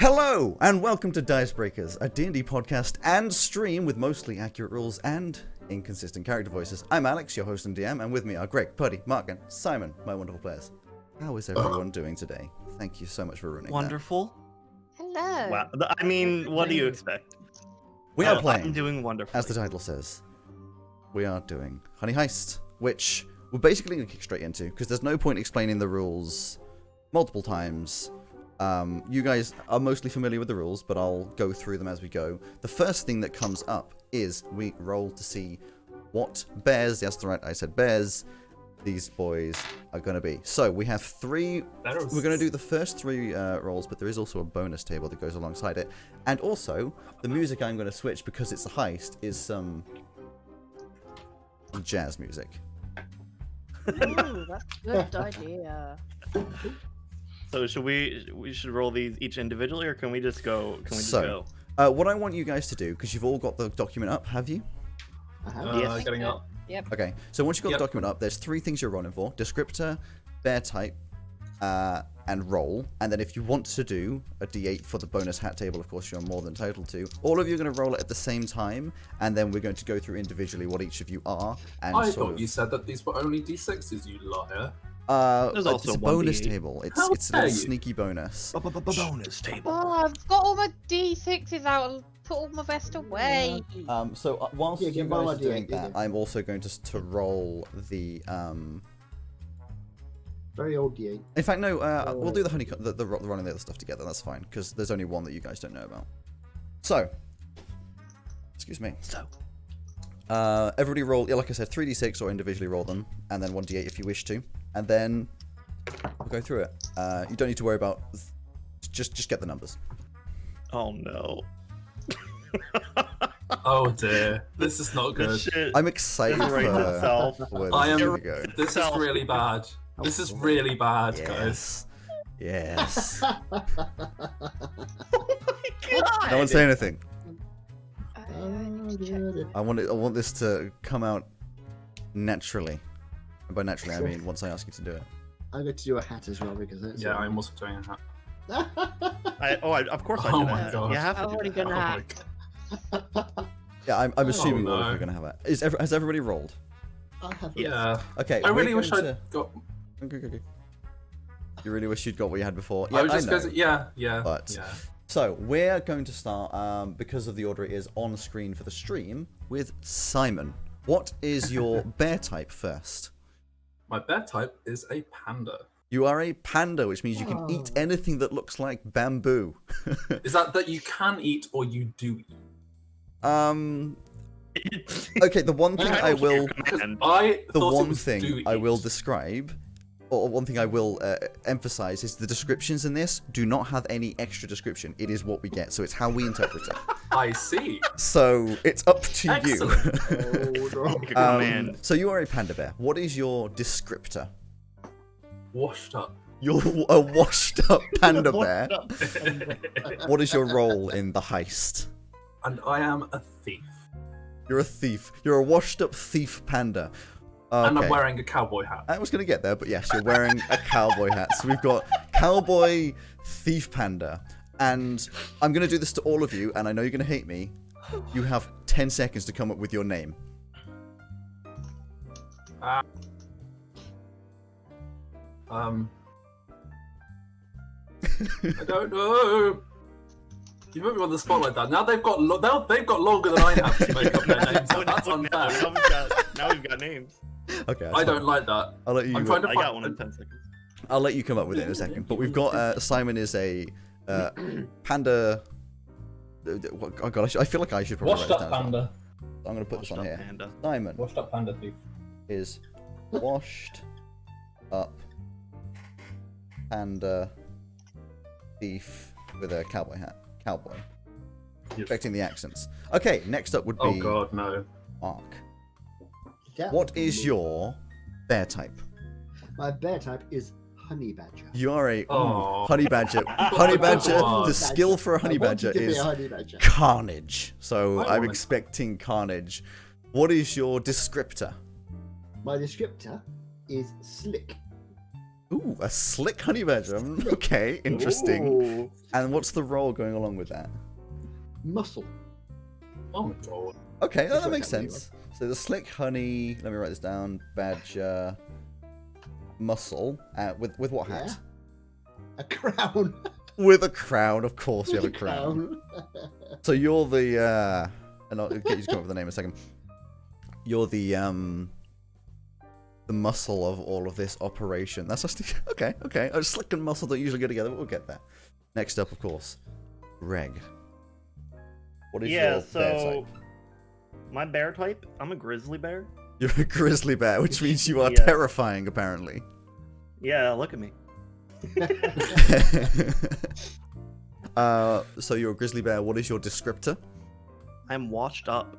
Hello, and welcome to Dice Breakers, a D&D podcast and stream with mostly accurate rules and inconsistent character voices. I'm Alex, your host and DM, and with me are Greg, Puddy, Mark, and Simon, my wonderful players. How is everyone doing today? Thank you so much for ruining Wonderful. Hello. Wow. I mean, what do you expect? We are playing, I'm doing wonderful. as the title says, we are doing Honey Heist, which we're basically going to kick straight into, because there's no point explaining the rules multiple times. You guys are mostly familiar with the rules, but I'll go through them as we go. The first thing that comes up is we roll to see what bears, yes, that's right, I said bears, these boys are going to be. So we have three, we're going to do the first three rolls, but there is also a bonus table that goes alongside it. And also, the music I'm going to switch, because it's a heist, is some jazz music. Ooh, that's a good idea. So should we should roll these each individually, or can we just go? What I want you guys to do, because you've all got the document up, have you? Yes. Getting up. Yep. Okay, so once you've got the document up, there's three things you're rolling for. Descriptor, bear type, and roll. And then if you want to do a d8 for the bonus hat table, of course, you're more than entitled to. All of you are going to roll it at the same time, and then we're going to go through individually what each of you are. And I thought you said that these were only d6s, you liar. There's also it's a one bonus D8. table. It's How a little dare you. sneaky bonus. Bonus table. Oh, I've got all my D6s out and put all my vest away. So whilst Yeah, you give guys my are doing idea, that, yeah. I'm also going to roll the Very old D8. In fact, no. We'll do the honeycomb, the running the other stuff together. That's fine, because there's only one that you guys don't know about. So, excuse me. So, Everybody roll. Yeah, like I said, 3d6 or individually roll them, and then 1d8 if you wish to, and then we'll go through it. You don't need to worry about. Just get the numbers. oh no. Oh dear, this is not good. Shit. I'm excited It's right for itself. where this I is am- gonna go. This is really bad. This is really bad, guys. Yes. Yes. Oh my god. No one say anything. I need to check. I want this to come out naturally. And by naturally, I mean once I ask you to do it. I'm going to do a hat as well because that's. Yeah, I'm also doing that. Of course I Oh did my that. God. You have to I've do already that. done Oh my that. God. Yeah, I'm assuming all of no. you are gonna have it. Has everybody rolled? I have. Yeah. Okay. I really we're wish going I'd got. Okay. You really wish you'd got what you had before. I was just know. gonna. Yeah. But- Yeah. So we're going to start because of the order it is on screen for the stream with Simon. What is your bear type first? My bear type is a panda. You are a panda, which means you can eat anything that looks like bamboo. Is that you can eat or you do eat? Okay, the one thing I will, Because And I the thought it one was thing do I will eat. describe, or one thing I will emphasize is the descriptions in this do not have any extra description. It is what we get, so it's how we interpret it. I see. So it's up to Excellent. you. Oh, no. Like a command. So you are a panda bear. What is your descriptor? Washed up. You're a washed up panda bear. What is your role in the heist? And I am a thief. You're a thief. You're a washed up thief panda. Okay. And I'm wearing a cowboy hat. I was going to get there, but yes, you're wearing a cowboy hat. So we've got cowboy thief panda. And I'm going to do this to all of you, and I know you're going to hate me. You have 10 seconds to come up with your name. I don't know. You put me on the spot like that. Now they've got they've got longer than I have to make up their names. So that's unfair. Now we've got names. Okay. that's I fine. don't like that. I'll let you. I'm trying to I find. got one in 10 seconds. I'll let you come up with it in a second. But we've got Simon is a panda. Oh god, I feel like I should probably Washed write this up down as well. panda. I'm going to put this on here. Panda. Simon Washed up panda thief. is washed up panda thief with a cowboy hat. Cowboy. Affecting the accents. Okay, next up would be Oh god, no. Mark. Yeah. What is your bear type? My bear type is honey badger. You are a Oh. honey badger. Honey badger. Oh. The skill for a honey I want badger you to be is a honey badger. carnage. So I I'm want- expecting carnage. What is your descriptor? My descriptor is slick. Ooh, a slick honey badger. Okay, interesting. Ooh. And what's the role going along with that? Muscle. Oh my god. Okay, That's that what makes happened sense. So the slick honey, let me write this down, badger, muscle, with what hat? Yeah. A crown. With a crown, of course you have a crown. So you're the, and I'll get you to come up with the name in a second. You're the muscle of all of this operation. That's just, okay. A slick and muscle don't usually go together, but we'll get there. Next up, of course, Greg. What is your bear type? My bear type, I'm a grizzly bear. You're a grizzly bear, which means you are Yeah. terrifying, apparently. Yeah, look at me. So you're a grizzly bear. What is your descriptor? I'm washed up.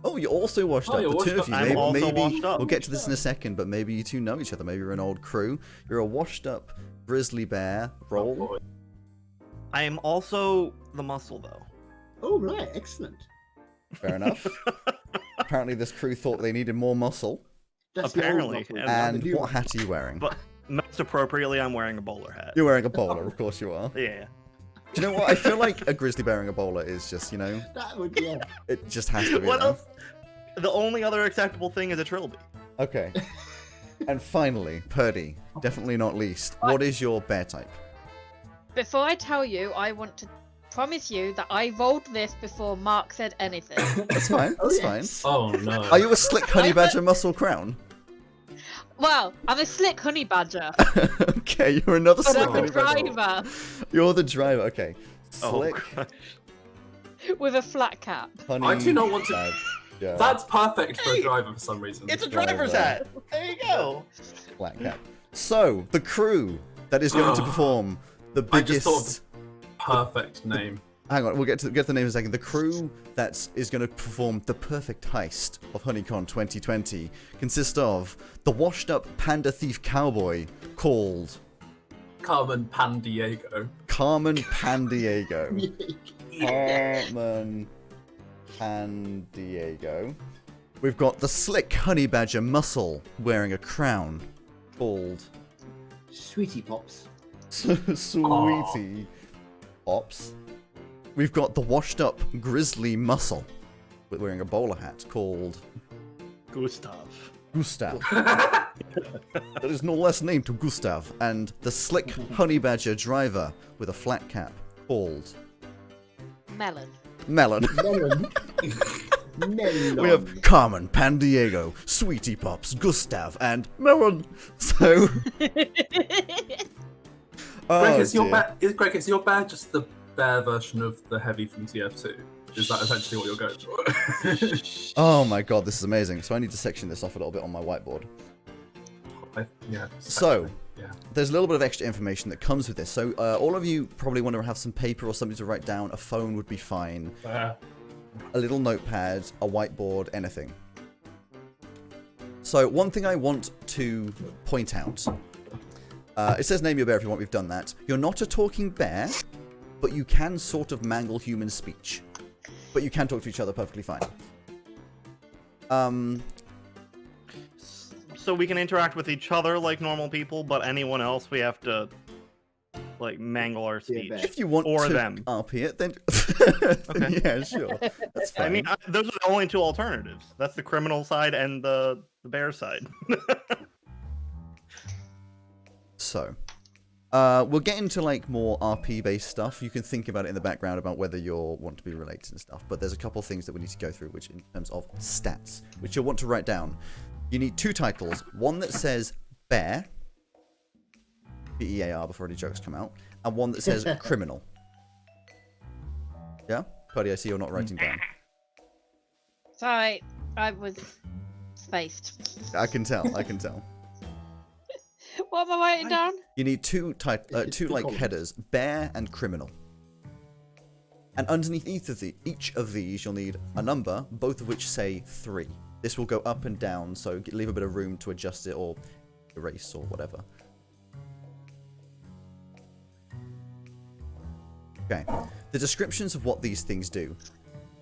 Oh, you're also washed Oh, up. you're The two washed of up. you. I'm also washed up. We'll get to this in a second, but maybe you two know each other. Maybe you're an old crew. You're a washed up grizzly bear. Oh, Roll. boy. I am also the muscle, though. Oh, right. Excellent. Fair enough. Apparently, this crew thought they needed more muscle. That's the old Apparently, muscle. and Now the And new what one. hat are you wearing? But most appropriately, I'm wearing a bowler hat. You're wearing a bowler, of course you are. Yeah. Do you know what? I feel like a grizzly bear wearing a bowler is just, you know, That would, yeah. it just has to be What there. else? The only other acceptable thing is a trilby. Okay. And finally, Purdy, definitely not least, what is your bear type? Before I tell you, I want to promise you that I rolled this before Mark said anything. That's fine. Oh, That's yes. Oh no. fine. Are you a slick honey badger muscle crown? Well, I'm a slick honey badger, Okay, you're another but slick I'm honey the badger. driver You're the driver. Okay. Slick Oh, with a flat cap. honey. I do not want to- badger, That's perfect for a Hey, driver for some reason. it's a driver's hat. There you go. black cap. So the crew that is going to perform the I just biggest. thought perfect name. Hang on, we'll get to the name in a second. The crew that is going to perform the perfect heist of Honeycon 2020 consists of the washed-up panda thief cowboy called Carmen Pandiego. Carmen Pandiego. Carmen Pandiego. We've got the slick honey badger muscle wearing a crown called Sweetie Pops. Sweetie Pops. We've got the washed up grizzly muscle wearing a bowler hat called Gustav. Gustav. That is no less named to Gustav. And the slick honey badger driver with a flat cap called Melon. Melon. Melon. Melon. We have Carmen Pandiego, Sweetie Pops, Gustav, and Melon. So. Greg, is your dear. Greg, is your bear just the bear version of the heavy from TF2? Is that essentially what you're going for? Oh my god, this is amazing. So I need to section this off a little bit on my whiteboard. Yeah. So, yeah. there's a little bit of extra information that comes with this. So all of you probably want to have some paper or something to write down. A phone would be fine. A little notepad, a whiteboard, anything. So one thing I want to point out. It says name your bear if you want. We've done that. You're not a talking bear, but you can sort of mangle human speech. But you can talk to each other perfectly fine. So we can interact with each other like normal people, but anyone else we have to like mangle our speech. bear. If you want Or to them. RP it, then Okay. yeah, sure. That's fine. I mean, those are the only two alternatives. That's the criminal side and the bear side. So, we'll get into like more RP-based stuff. You can think about it in the background about whether you want to be related and stuff. But there's a couple things that we need to go through, which in terms of stats, which you'll want to write down. You need two titles. One that says bear, B-E-A-R before any jokes come out, and one that says criminal. Yeah? Puddy, I see you're not writing down. Sorry, I was spaced. I can tell. What am I writing down? You need two like columns. headers, bear and criminal. And underneath each of these, you'll need a number, both of which say 3. This will go up and down, so leave a bit of room to adjust it or erase or whatever. Okay. The descriptions of what these things do.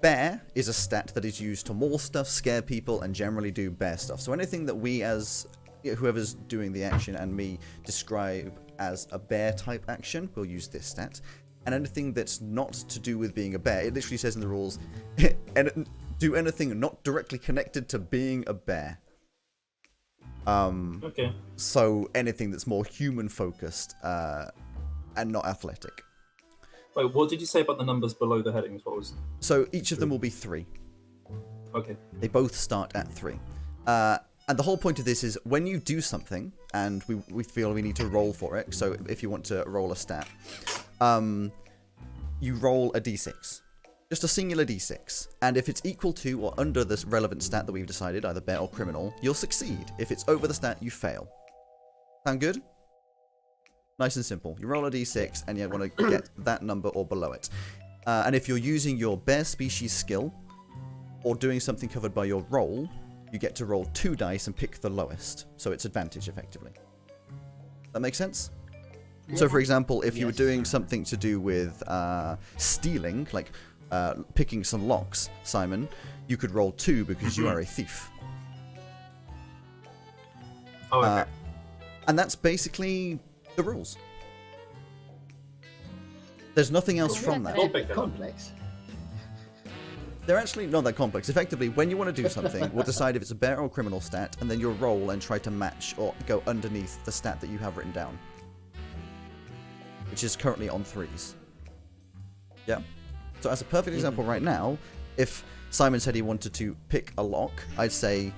Bear is a stat that is used to maul stuff, scare people, and generally do bear stuff. So anything that we as whoever's doing the action and me describe as a bear type action, we'll use this stat. And anything that's not to do with being a bear, it literally says in the rules, and do anything not directly connected to being a bear. Okay. So anything that's more human focused and not athletic. Wait, what did you say about the numbers below the headings? What was? So each of them will be 3. Okay. They both start at 3. And the whole point of this is when you do something and we feel we need to roll for it. So if you want to roll a stat, you roll a d6. Just a singular d6. And if it's equal to or under this relevant stat that we've decided, either bear or criminal, you'll succeed. If it's over the stat, you fail. Sound good? Nice and simple. You roll a d6 and you want to get that number or below it. And if you're using your bear species skill or doing something covered by your roll, you get to roll 2 dice and pick the lowest. So it's advantage, effectively. That makes sense? Yeah. So, for example, if you were doing something to do with stealing, like picking some locks, Simon, you could roll 2 because you are a thief. Oh, okay. And that's basically the rules. There's nothing else from that. Complex. They're actually not that complex. Effectively, when you want to do something, we'll decide if it's a bear or criminal stat, and then you'll roll and try to match or go underneath the stat that you have written down, which is currently on 3s. Yeah. So as a perfect example right now, if Simon said he wanted to pick a lock, I'd say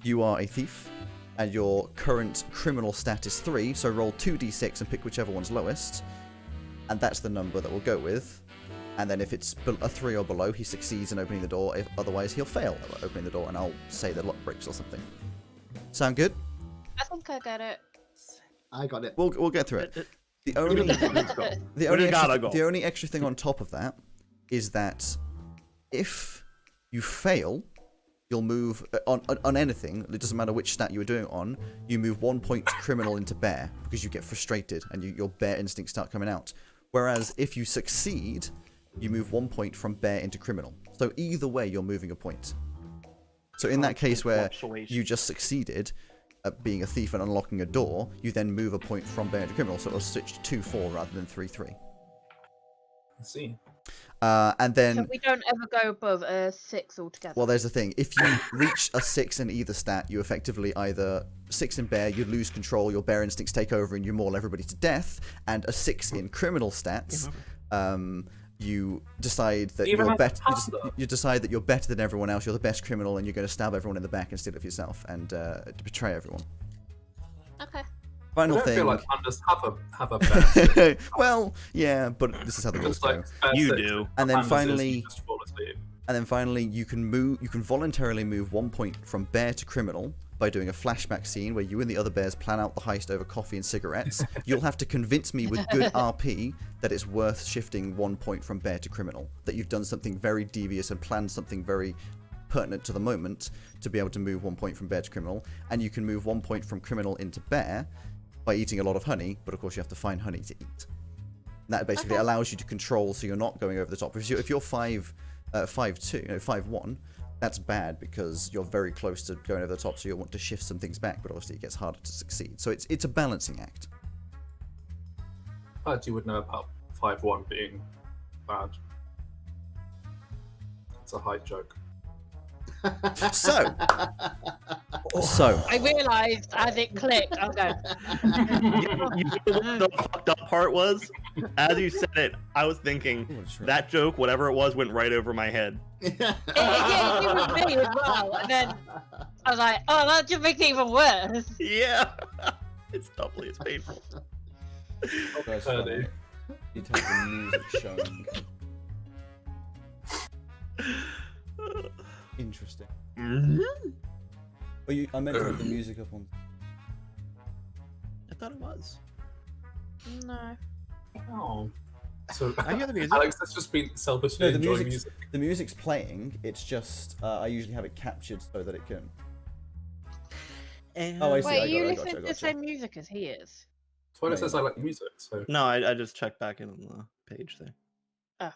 you are a thief, and your current criminal stat is 3, so roll 2d6 and pick whichever one's lowest, and that's the number that we'll go with. And then if it's a 3 or below, he succeeds in opening the door. If otherwise, he'll fail at opening the door, and I'll say the lock breaks or something. Sound good? I think I get it. I got it. We'll get through it. The only extra thing on top of that is that if you fail, you'll move on anything. It doesn't matter which stat you were doing it on. You move 1 point criminal into bear because you get frustrated and your bear instincts start coming out. Whereas if you succeed, you move 1 point from bear into criminal. So either way, you're moving a point. So in that case where you just succeeded at being a thief and unlocking a door, you then move a point from bear into criminal. So it'll switch to 2-4 rather than 3-3. I see. And then... So we don't ever go above a 6 altogether. Well, there's the thing. If you reach a 6 in either stat, you effectively either 6 in bear, you lose control, your bear instincts take over and you maul everybody to death, and a 6 in criminal stats, you decide that you're better. You decide that you're better than everyone else. You're the best criminal, and you're going to stab everyone in the back and steal it for yourself and betray everyone. Okay. Final I don't thing. feel like I just have a bet. Well, yeah, but this is how the rules go. You do. And then finally, you can move. You can voluntarily move 1 point from bear to criminal by doing a flashback scene where you and the other bears plan out the heist over coffee and cigarettes. You'll have to convince me with good RP that it's worth shifting 1 point from bear to criminal. That you've done something very devious and planned something very pertinent to the moment to be able to move 1 point from bear to criminal. And you can move 1 point from criminal into bear by eating a lot of honey, but of course you have to find honey to eat. And that basically allows you to control, so you're not going over the top. If you're 5'1", that's bad because you're very close to going over the top, so you'll want to shift some things back, but obviously it gets harder to succeed. So it's a balancing act. Glad you would know about 5'1" being bad. It's a height joke. So I realised as it clicked, I'll go. You know what the fucked up part was? As you said it, I was thinking that joke, whatever it was, went right over my head. It was me as well. And then I was like, oh, that just makes it even worse. Yeah. It's doubly as painful. You take the music showing. Interesting. Well, I meant to put the music up on. I thought it was. No. Oh. So I hear the music. Alex has just been selfishly enjoying music. The music's playing. It's just I usually have it captured so that it can. Oh, I see. Wait, you I listen gotcha. to the same music as he is? That's why it says I like music. So No, I just checked back in on the page there. Oh.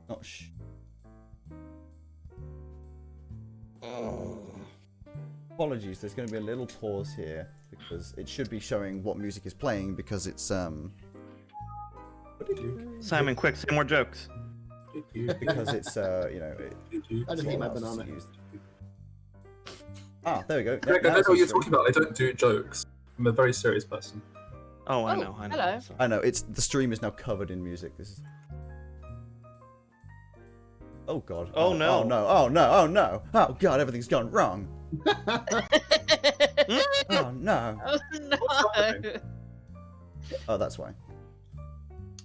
Not Apologies, there's going to be a little pause here because it should be showing what music is playing because it's Simon, quick, say more jokes. because it's you know. I just eat my banana. Ah, there we go. Greg, I Now know it's what you're on screen. talking about. I don't do jokes. I'm a very serious person. Oh, I Oh, know. hello. Sorry. I know the stream is now covered in music. This is. Oh god. Oh, no. Oh no. Oh no. Oh no. Oh god. Everything's gone wrong. Oh no. Oh no! Oh, that's why.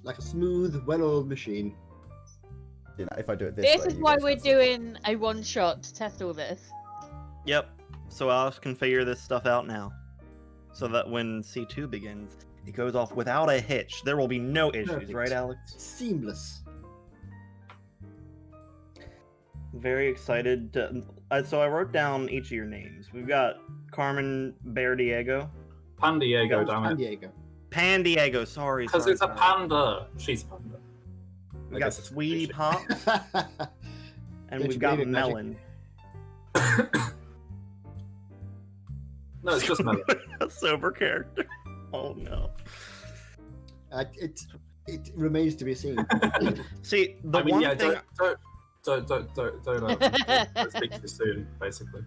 Like a smooth, well-oiled machine. You know, if I do it this This way, is you why guys we're can see. doing a one-shot to test all this. Yep. So Alex can figure this stuff out now, so that when C2 begins, it goes off without a hitch. There will be no issues, Perfect. right, Alex? Seamless. Very excited to. So I wrote down each of your names. We've got Carmen Bear Diego, Pan Diego, damn San it. Diego. Pan Diego. Sorry, Because sorry, it's a sorry. panda. She's a panda. We I got guess it's Sweetie fish. Pop, and Don't we've you got believe it, Magic? Melon. No, it's just Melon. A sober character. Oh no. It remains to be seen. See, the I mean, one yeah, thing. don't speak too soon, basically.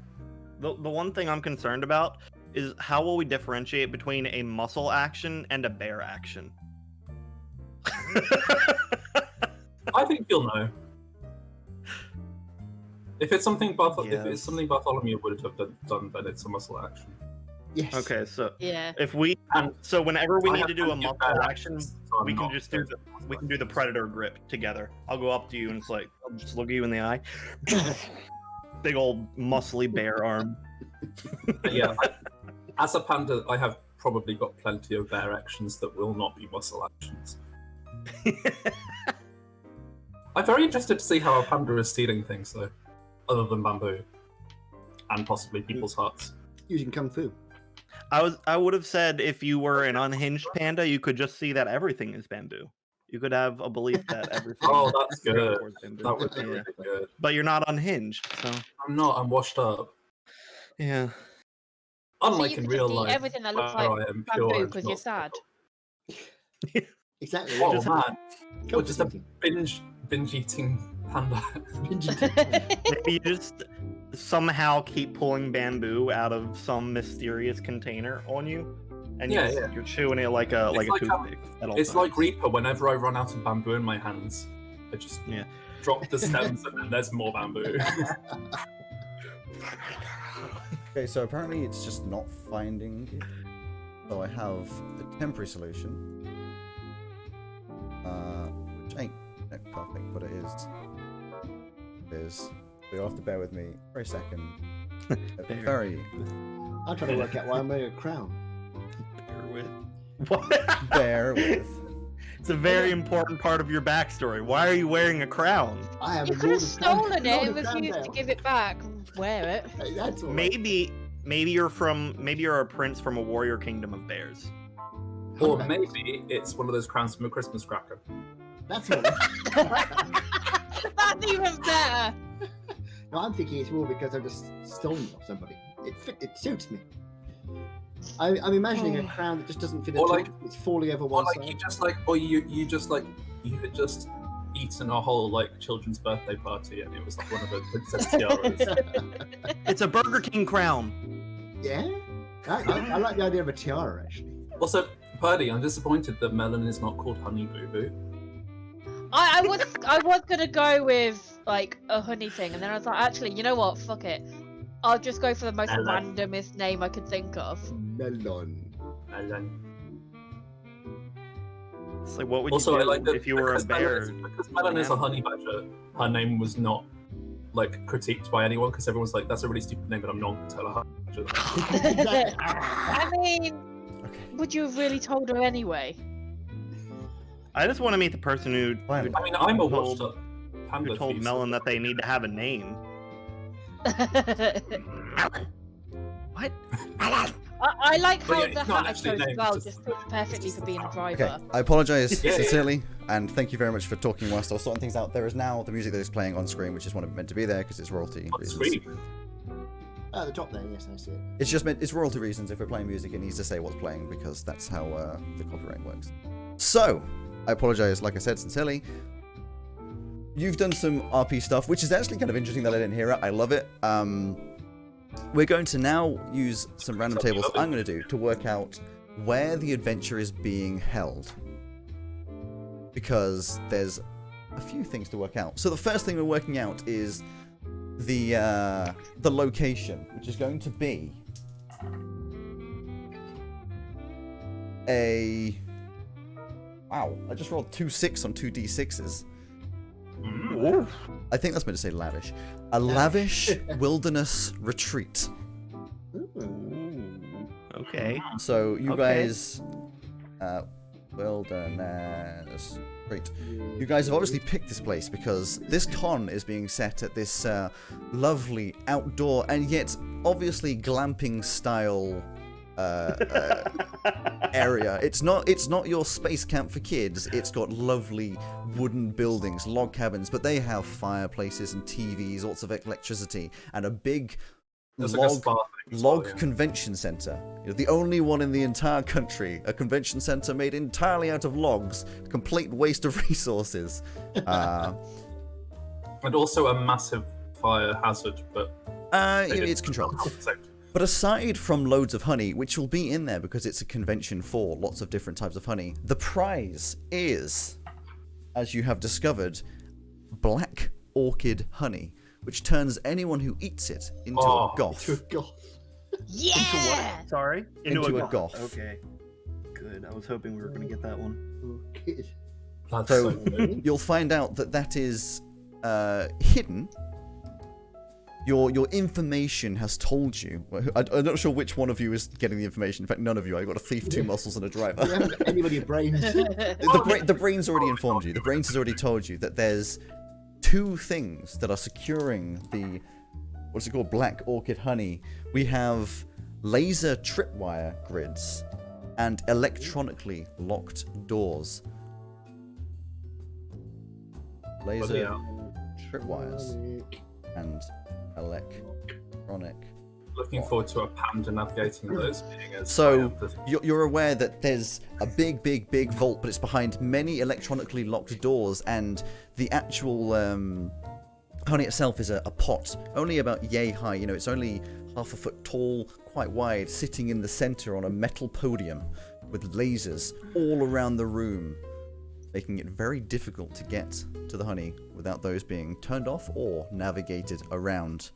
The one thing I'm concerned about is how will we differentiate between a muscle action and a bear action? I think you'll know. If it's something Yes. Bartholomew would have done, then it's a muscle action. Yes. Okay, so Yeah. if we And so whenever we I need have to do a plenty of muscle bad action, actions, so I'm we can not just do against the we can do the predator grip together. I'll go up to you and it's like I'll just look you in the eye. Big old muscly bear arm. But yeah, as a panda, I have probably got plenty of bear actions that will not be muscle actions. I'm very interested to see how a panda is stealing things, though, other than bamboo, and possibly people's hearts. Using kung fu. I would have said if you were an unhinged panda, you could just see that everything is bamboo. You could have a belief that everything. Oh, that's is good. towards bamboo. That would be Yeah. really good. But you're not unhinged, so I'm not. I'm washed up. yeah. Unlike you in could real just eat life, everything that looks where like I am bamboo pure and 'cause you're not sad. Exactly. Oh Just man, comfort just a eating. binge eating panda. Maybe you just somehow keep pulling bamboo out of some mysterious container on you, and Yeah, you're chewing it like a It's like, toothpick. at all It's like times. Reaper. Whenever I run out of bamboo in my hands, I just Yeah. drop the stems and then there's more bamboo. Okay, so apparently it's just not finding it. So I have a temporary solution. Which ain't perfect, but it is. It is. So you'll have to bear with me for a second. Bear. Very I'm trying to work out why I'm wearing a crown. Bear with. What? bear with. It's a very important part of your backstory. Why are you wearing a crown? I have You a could have Lord of Crown- stolen it Lord and of refused to Crowndale. give it back. Wear it. Hey, that's all right. Maybe you're a prince from a warrior kingdom of bears. Or maybe it's one of those crowns from a Christmas cracker. That's all. That's even better. No, I'm thinking it's more because I've just stolen it off somebody. It suits me. I'm imagining a crown that just doesn't fit at Or all. like- It's falling over Or one like side. you had just eaten a whole like children's birthday party and it was like one of those princess tiaras. It's a Burger King crown. Yeah? I like the idea of a tiara, actually. Also, Purdy, I'm disappointed that Melon is not called Honey Boo Boo. I was gonna go with like a honey thing, and then I was like, actually, you know what? Fuck it. I'll just go for the most Hello. randomest name I could think of. Melon. Melon. It's like what would Also, you I do like that if you were a bear? because Melon is a honey badger. Her name was not like critiqued by anyone because everyone's like, "That's a really stupid name," but I'm not going to tell her honey badger. that. I mean, Okay. would you have really told her anyway? I just want to meet the person who Finally. I mean, I'm a Told- washed up panda who told thief, Melon so- that they need to have a name. What? I like But how yeah, the it's not hat I actually a chose as name, well it's just just- fits perfectly for being a Okay, driver. I apologise Yeah, yeah. sincerely, and thank you very much for talking whilst I was sorting things out. There is now the music that is playing on screen, which is what it meant to be there because it's royalty On reasons. screen. At the top there, yes, I see it. It's just meant, it's royalty reasons. If we're playing music, it needs to say what's playing because that's how the copyright works. So, I apologize, like I said, sincerely. You've done some RP stuff, which is actually kind of interesting that I didn't hear it. I love it. We're going to now use some random tables I'm going to do to work out where the adventure is being held. Because there's a few things to work out. So the first thing we're working out is the location, which is going to be a... Wow, I just rolled 2 on 2 d6s. Ooh. I think that's meant to say lavish. A lavish wilderness retreat. Ooh. Okay. So you Okay. guys, wilderness retreat. You guys have obviously picked this place because this con is being set at this lovely outdoor and yet obviously glamping style area. It's not your space camp for kids. It's got lovely wooden buildings, log cabins, but they have fireplaces and TVs, lots of electricity, and a big There's like a spa thing as well, log yeah. convention center. You know, the only one in the entire country, a convention center made entirely out of logs, complete waste of resources. And also a massive fire hazard, but It's controlled. But aside from loads of honey, which will be in there because it's a convention for lots of different types of honey, the prize is, as you have discovered, black orchid honey, which turns anyone who eats it into a goth. To a goth. Yeah. Into what? Sorry? Into a goth. Okay. Good. I was hoping we were going to get that one. Orchid. That's So so good. you'll find out that that is hidden. Your information has told you. I'm not sure which one of you is getting the information. In fact, none of you. I got a thief, 2 muscles, and a driver. We haven't got anybody with brains. The brain's already informed you. The brains has already told you that there's 2 things that are securing the, what's it called, black orchid honey. We have laser tripwire grids and electronically locked doors. Laser tripwires and electronic. Looking forward to a panda navigating those being as So you're aware that there's a big vault, but it's behind many electronically locked doors, and the actual honey itself is a pot, only about yay high. You know, it's only half a foot tall, quite wide, sitting in the center on a metal podium with lasers all around the room, making it very difficult to get to the honey without those being turned off or navigated around.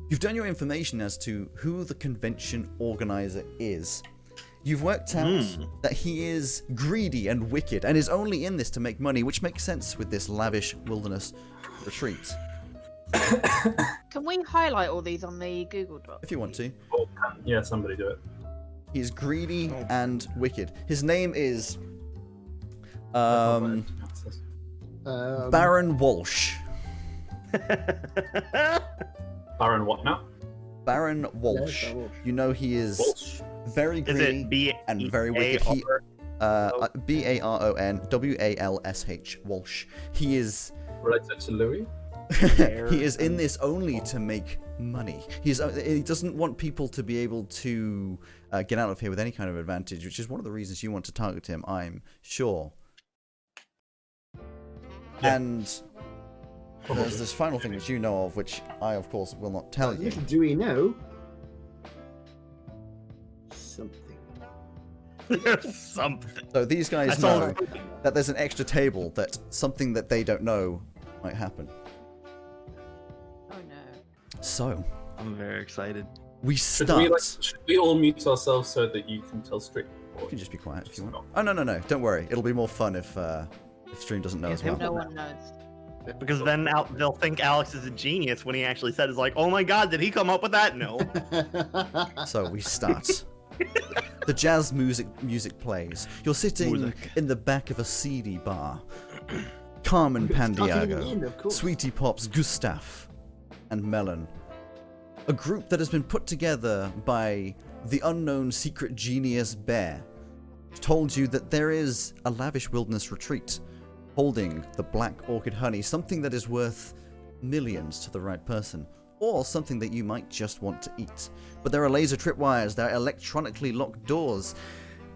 You've done your information as to who the convention organizer is. You've worked out that he is greedy and wicked and is only in this to make money, which makes sense with this lavish wilderness retreat. Can we highlight all these on the Google Doc? If you want to. Yeah, somebody do it. He's greedy and wicked. His name is Baron Baron Walsh. Baron what now? Baron Walsh. Yes, Walsh. You know he is Walsh. very Is greedy it B and very wicked. He, Baron Walsh. Walsh. He is Related to Louis? he is in this only to make money. He doesn't want people to be able to get out of here with any kind of advantage, which is one of the reasons you want to target him, I'm sure. Yeah. And there's this final thing which you know of, which I, of course, will not tell you. Little do we know something. Something. So these guys That's know all. that there's an extra table that something that they don't know might happen. Oh no. So I'm very excited. we Should start. should we all mute ourselves so that you can tell Strick? You can just be quiet if you want. Not. Oh no, don't worry. It'll be more fun if stream doesn't know as well. No one knows. Because then they'll think Alex is a genius when he actually said, "Is like, oh my god, did he come up with that?" No. So we start. The jazz music plays. You're sitting in the back of a seedy bar. Carmen Starting at the Pandiago, end, of course. Sweetie Pops Gustav, and Melon. A group that has been put together by the unknown secret genius Bear. Told you that there is a lavish wilderness retreat holding the black orchid honey, something that is worth millions to the right person. or something that you might just want to eat. But there are laser tripwires, there are electronically locked doors,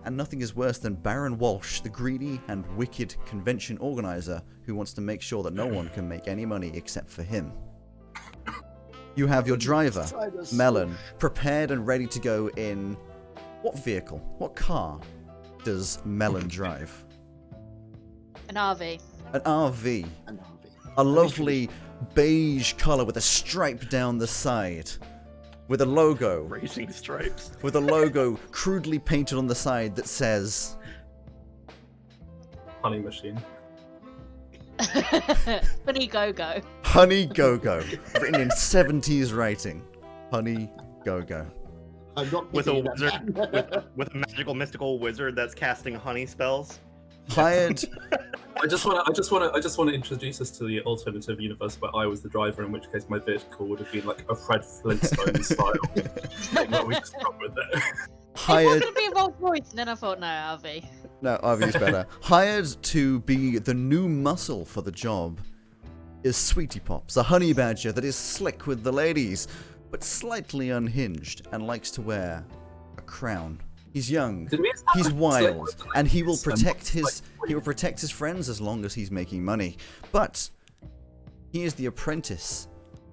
and nothing is worse than Baron Walsh, the greedy and wicked convention organizer who wants to make sure that no one can make any money except for him. You have your driver, Melon, prepared and ready to go in... What vehicle? What car does Melon drive? An RV. An RV. An RV. A lovely beige colour with a stripe down the side. With a logo. Racing stripes. With a logo crudely painted on the side that says... Honey machine. Honey Go-Go. Honey Go-Go. Written in 70s writing. Honey Go-Go. I'm not With a picking it wizard, up. with a magical mystical wizard that's casting honey spells. Hired... I just want to introduce us to the alternative universe where I was the driver, in which case my vehicle would have been like a Fred Flintstone style. But we just got with it. It was Hired... going to be a Rolls Royce, and then I thought, no, RV. No, RV's better. Hired to be the new muscle for the job is Sweetie Pops, a honey badger that is slick with the ladies, but slightly unhinged and likes to wear a crown. He's young, he's wild, and he will protect his friends as long as he's making money. But he is the apprentice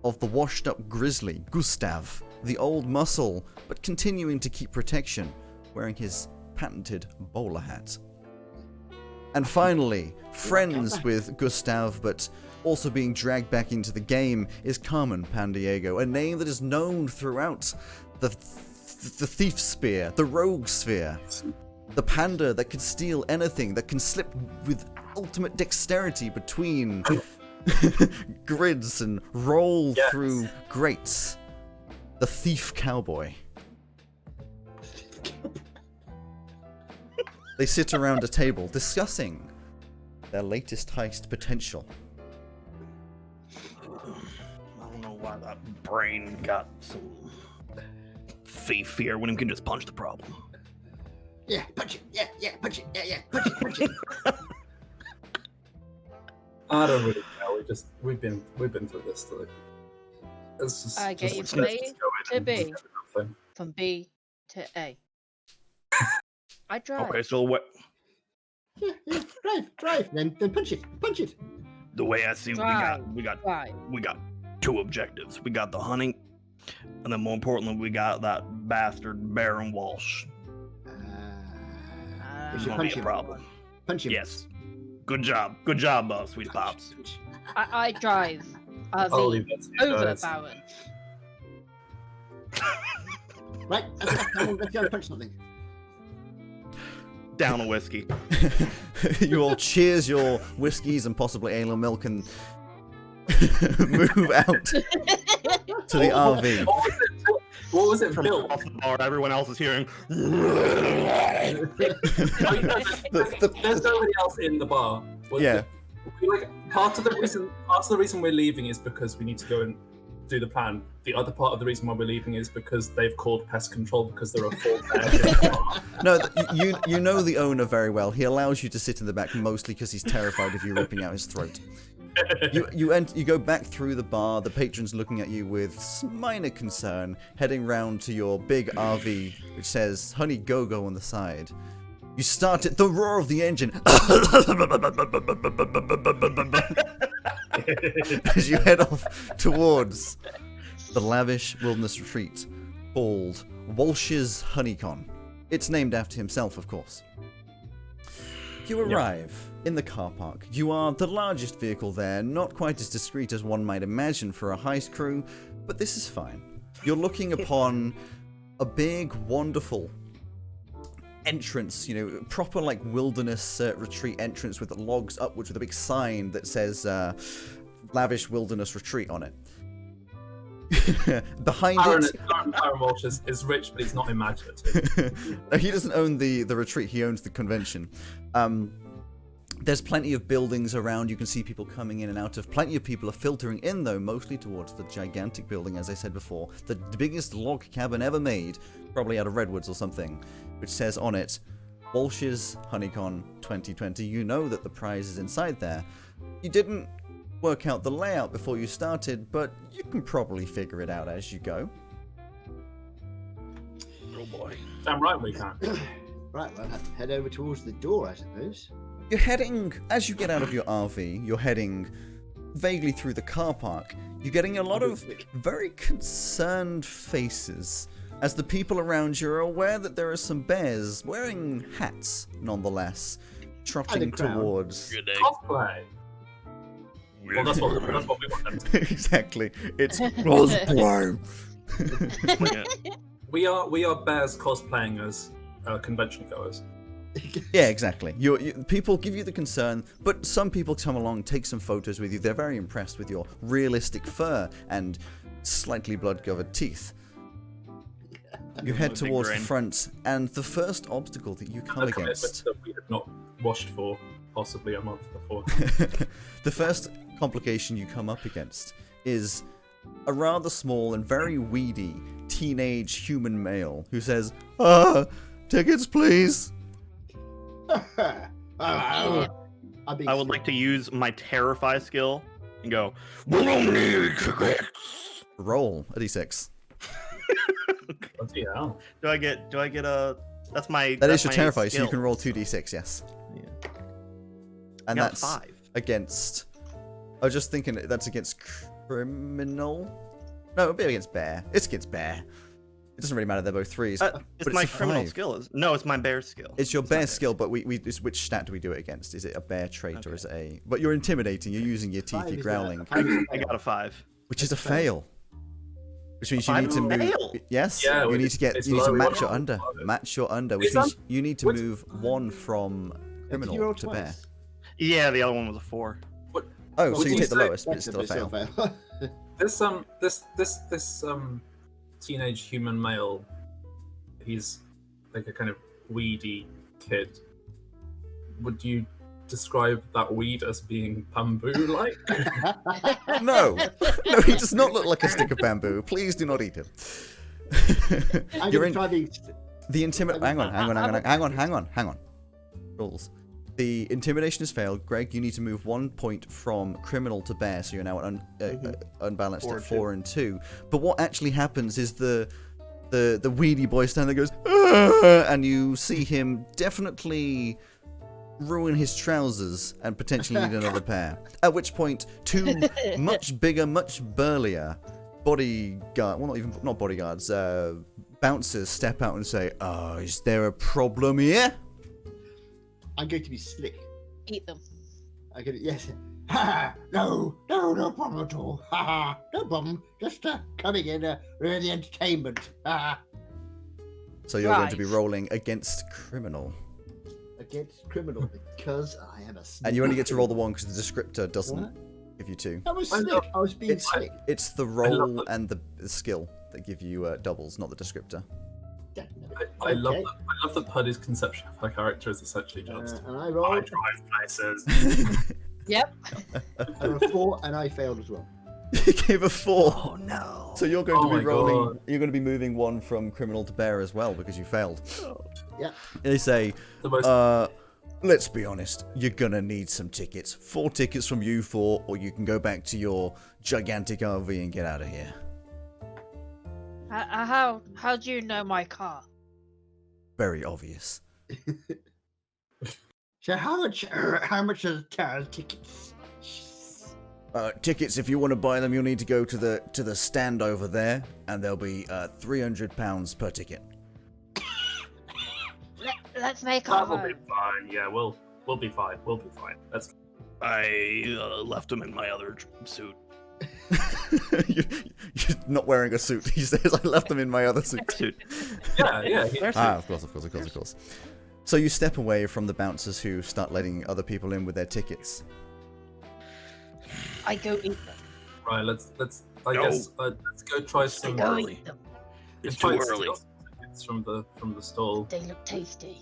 of the washed-up grizzly, Gustav, the old muscle, but continuing to keep protection, wearing his patented bowler hat. And finally, friends with Gustav, but also being dragged back into the game, is Carmen Pandiego, a name that is known throughout the thief sphere, the rogue sphere, the panda that can steal anything, that can slip with ultimate dexterity between grids and roll through grates. The thief cowboy. They sit around a table discussing their latest heist potential. I don't know why that brain got some thief here when he can just punch the problem. Yeah, punch it. Yeah, punch it. Yeah, punch it. I don't really know. We've been through this. Like, it's just, I get you from A to B. From B to A. I drive. Okay, so what? Yeah, drive. Then punch it. The way I see, Drive. we got Drive. two objectives. We got the honey, and then more importantly, we got that bastard Baron Walsh. We It's should gonna punch be a him. problem. Punch him. Yes. Good job, Sweet Pops. I drive. I'll RV. leave that to you Over guys. Baron. Right, let's go punch something. Down a whiskey. You all cheers your whiskies and possibly ale and milk and move out to the RV. What was it? From Bill? across the bar, everyone else is hearing. There's nobody else in the bar. Yeah. Part of the reason we're leaving is because we need to go and do the plan. The other part of the reason why we're leaving is because they've called pest control because there are 4 bears in the bar. No, you know the owner very well. He allows you to sit in the back mostly because he's terrified of you ripping out his throat. You go back through the bar, the patrons looking at you with minor concern, heading round to your big RV, which says Honey Go-Go on the side. You start it, the roar of the engine, as you head off towards the lavish wilderness retreat called Walsh's Honeycon. It's named after himself, of course. You arrive in the car park. You are the largest vehicle there, not quite as discreet as one might imagine for a heist crew, but this is fine. You're looking upon a big, wonderful entrance, proper like wilderness retreat entrance with the logs upwards with a big sign that says lavish wilderness retreat on it. Behind it, Aaron Walsh is rich, but he's not imaginative. No, he doesn't own the retreat, he owns the convention. There's plenty of buildings around, you can see people coming in and out of. Plenty of people are filtering in, though, mostly towards the gigantic building, as I said before. The biggest log cabin ever made, probably out of redwoods or something, which says on it, Walsh's Honeycon 2020. You know that the prize is inside there. You didn't work out the layout before you started, but you can probably figure it out as you go. Oh boy. Damn right we can. Right, well, head over towards the door, I suppose. You're heading, as you get out of your RV, you're heading vaguely through the car park. You're getting a lot of very concerned faces as the people around you are aware that there are some bears wearing hats, nonetheless, trotting towards. Cosplay. Well, that's what we want them to do. Exactly. It's cosplay. We are bears cosplaying as convention goers. Yeah, exactly. People give you the concern, but some people come along, take some photos with you. They're very impressed with your realistic fur and slightly blood-covered teeth. You head towards the front, and the first obstacle that you come against... that we had not washed for possibly a month before. The first complication you come up against is a rather small and very weedy teenage human male who says, tickets please. I would like to use my Terrify skill and go, we don't need tickets. Roll a d6. Yeah. Do I get a... That's my... That is your my Terrify, so skill. you can roll 2d6, yes. Yeah. And Got that's 5. against... I was just thinking that's against criminal? No, it'll be against bear. It's against bear. It doesn't really matter, they're both 3s. It's but my a criminal 5. skill. No, it's my bear skill. It's your not bear bear skill, but which stat do we do it against? Is it a bear trait or is it a... But you're intimidating, you're using your teeth, 5 you're is growling. I got a 5. Which is a fail. Which means you need to Fail? move... Yes, Yeah, you need to get... it's You need to low. match your under. Match your under, which Is means that- you need to move 1 from Did you criminal roll to bear. twice? Yeah, the other one was a 4. Oh, What so do you you take the say? lowest, but it's still a fail. This teenage human male, he's like a kind of weedy kid. Would you describe that weed as being bamboo-like? No, no, he does not look like a stick of bamboo. Please do not eat him. I'm You're gonna in try being... the intimidation. Hang on. Rules. The intimidation has failed. Greg, you need to move 1 point from criminal to bear, so you're now unbalanced at 4 and 2. But what actually happens is the weedy boy standing there goes, and you see him definitely ruin his trousers and potentially need another pair. At which point, 2 much bigger, much burlier not bodyguards, bouncers step out and say, is there a problem here? I'm going to be slick. Eat them. I'm going to... Yes. Ha! No problem at all. Ha! No problem. Just coming in for the entertainment. Ha! So you're going to be Right. rolling against criminal. Against criminal because I am a snake. And you only get to roll the 1 because the descriptor doesn't What? give you 2. I was I slick. love- I was being It's, slick. it's the roll and the skill that give you doubles, not the descriptor. I love Okay. that Puddy's conception of her character is essentially just And I I rolled drive places. Yep. a 4 and I failed as well. You gave a 4. Oh no. So you're going to Oh be my rolling. God. You're going to be moving 1 from criminal to bear as well because you failed. Yeah. They say, The most let's be honest, you're gonna need some tickets. 4 tickets from you 4, or you can go back to your gigantic RV and get out of here. How do you know my car? Very obvious. So how much are the tickets? Tickets, if you want to buy them, you'll need to go to the stand over there, and there'll be £300 per ticket. Let's make our That'll be home. fine. Yeah, we'll be fine. We'll be fine. Let's. I left him in my other suit. You're not wearing a suit. He says, I left them in my other suit. Suit. Yeah. Of course. So you step away from the bouncers who start letting other people in with their tickets. I go eat them. Right. Let's. I No. guess let's go try some. Go early. eat them. It's let's try too and early. steal some tickets from the stall. They look tasty.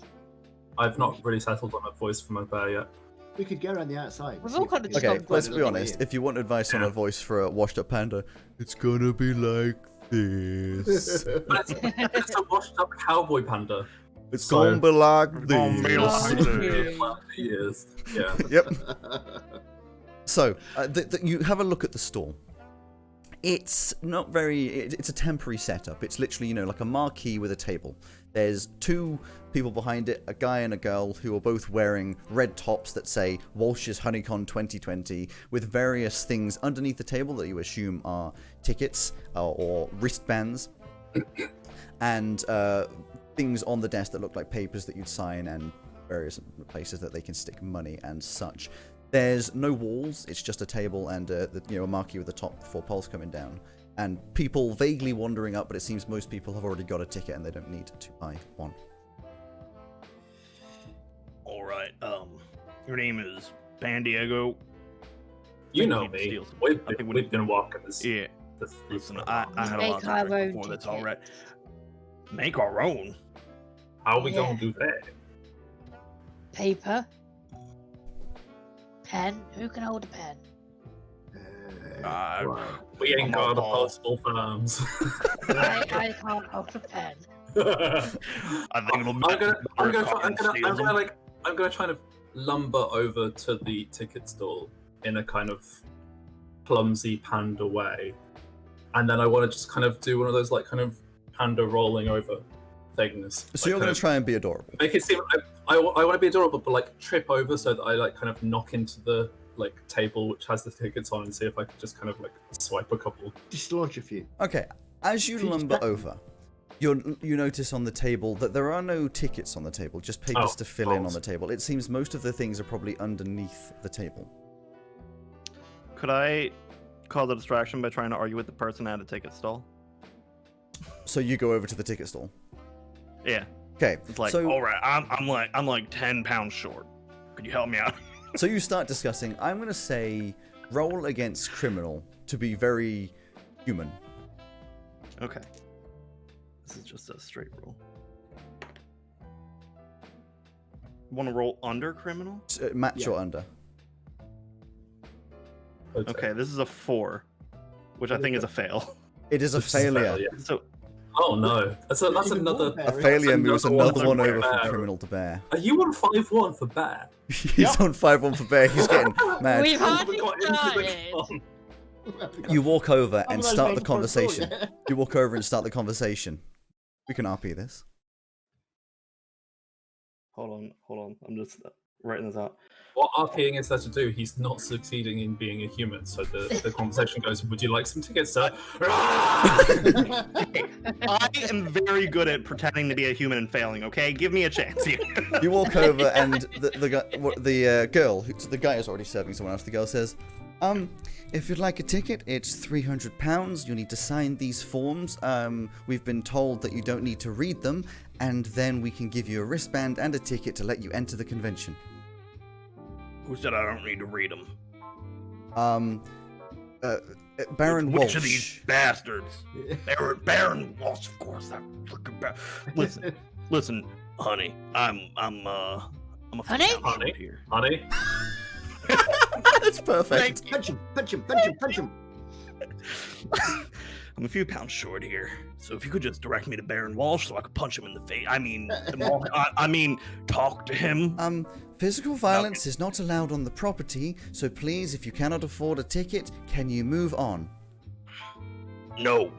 I've not really settled on a voice from a bear yet. We could go around the outside. We've see all if kind we of can just Okay, gone let's find be another way honest. in. If you want advice on a voice for a washed up panda, it's gonna be like this. But it's a washed up cowboy panda. It's So- gonna be like gonna be this. like this. Well, he is. Yeah. Yep. So, you have a look at the stall. It's not very... It's a temporary setup. It's literally, like a marquee with a table. There's two people behind it, a guy and a girl, who are both wearing red tops that say Walsh's Honeycon 2020, with various things underneath the table that you assume are tickets or wristbands, and things on the desk that look like papers that you'd sign, and various places that they can stick money and such. There's no walls, it's just a table and a marquee with the top 4 poles coming down. And people vaguely wandering up, but it seems most people have already got a ticket and they don't need to buy one. Alright, your name is Pan Diego. You know me. We've been walking this. Yeah. Listen, I had a lot Make our of drink own before, that's ticket. alright. Make our own? How are we gonna do that? Paper. Pen. Who can hold a pen? We ain't I'm got a all- postal farms. I can't hold a pen. I think it'll be I'm gonna try to lumber over to the ticket stall in a kind of clumsy panda way, and then I want to just kind of do one of those like kind of panda rolling over things. So you're going to try and be adorable. Make it seem I want to be adorable, but like trip over so that I like kind of knock into the like table which has the tickets on and see if I can just kind of like swipe a couple. Just launch a few. Okay, as you lumber over, you notice on the table that there are no tickets on the table, just papers to fill in on the table. It seems most of the things are probably underneath the table. Could I cause a distraction by trying to argue with the person at a ticket stall? So you go over to the ticket stall. Yeah. Okay. It's like, so, all right, I'm like 10 pounds short. Could you help me out? So you start discussing. I'm going to say roll against criminal to be very human. Okay. This is just a straight roll. Want to roll under criminal? Match or under. Okay, this is a 4, which I think is a fail. It is a failure. So, Oh no, that's another. A failure moves another one over bear. from criminal to bear. Are you on 5-1 for bear? He's on 5-1 for bear. He's getting mad. We've hardly We got into the started. con. You walk over and Otherwise, start the make a phone call, conversation. yeah. You walk over and start the conversation. We can RP this. hold on. I'm just writing this out. What RPing is there to do? He's not succeeding in being a human. So the conversation goes, would you like some tickets, sir? I am very good at pretending to be a human and failing, okay? Give me a chance here. You walk over and the girl, the guy is already serving someone else. The girl says, if you'd like a ticket, it's £300. You need to sign these forms. We've been told that you don't need to read them, and then we can give you a wristband and a ticket to let you enter the convention. Who said I don't need to read them? Baron Walsh. Which of these bastards? Baron Walsh, of course. That fucking listen, honey. I'm a Honey? honey here. Honey? That's perfect. Punch him! I'm a few pounds short here, so if you could just direct me to Baron Walsh so I could punch him in the face. I mean, talk to him. Physical violence is not allowed on the property, so please, if you cannot afford a ticket, can you move on? No,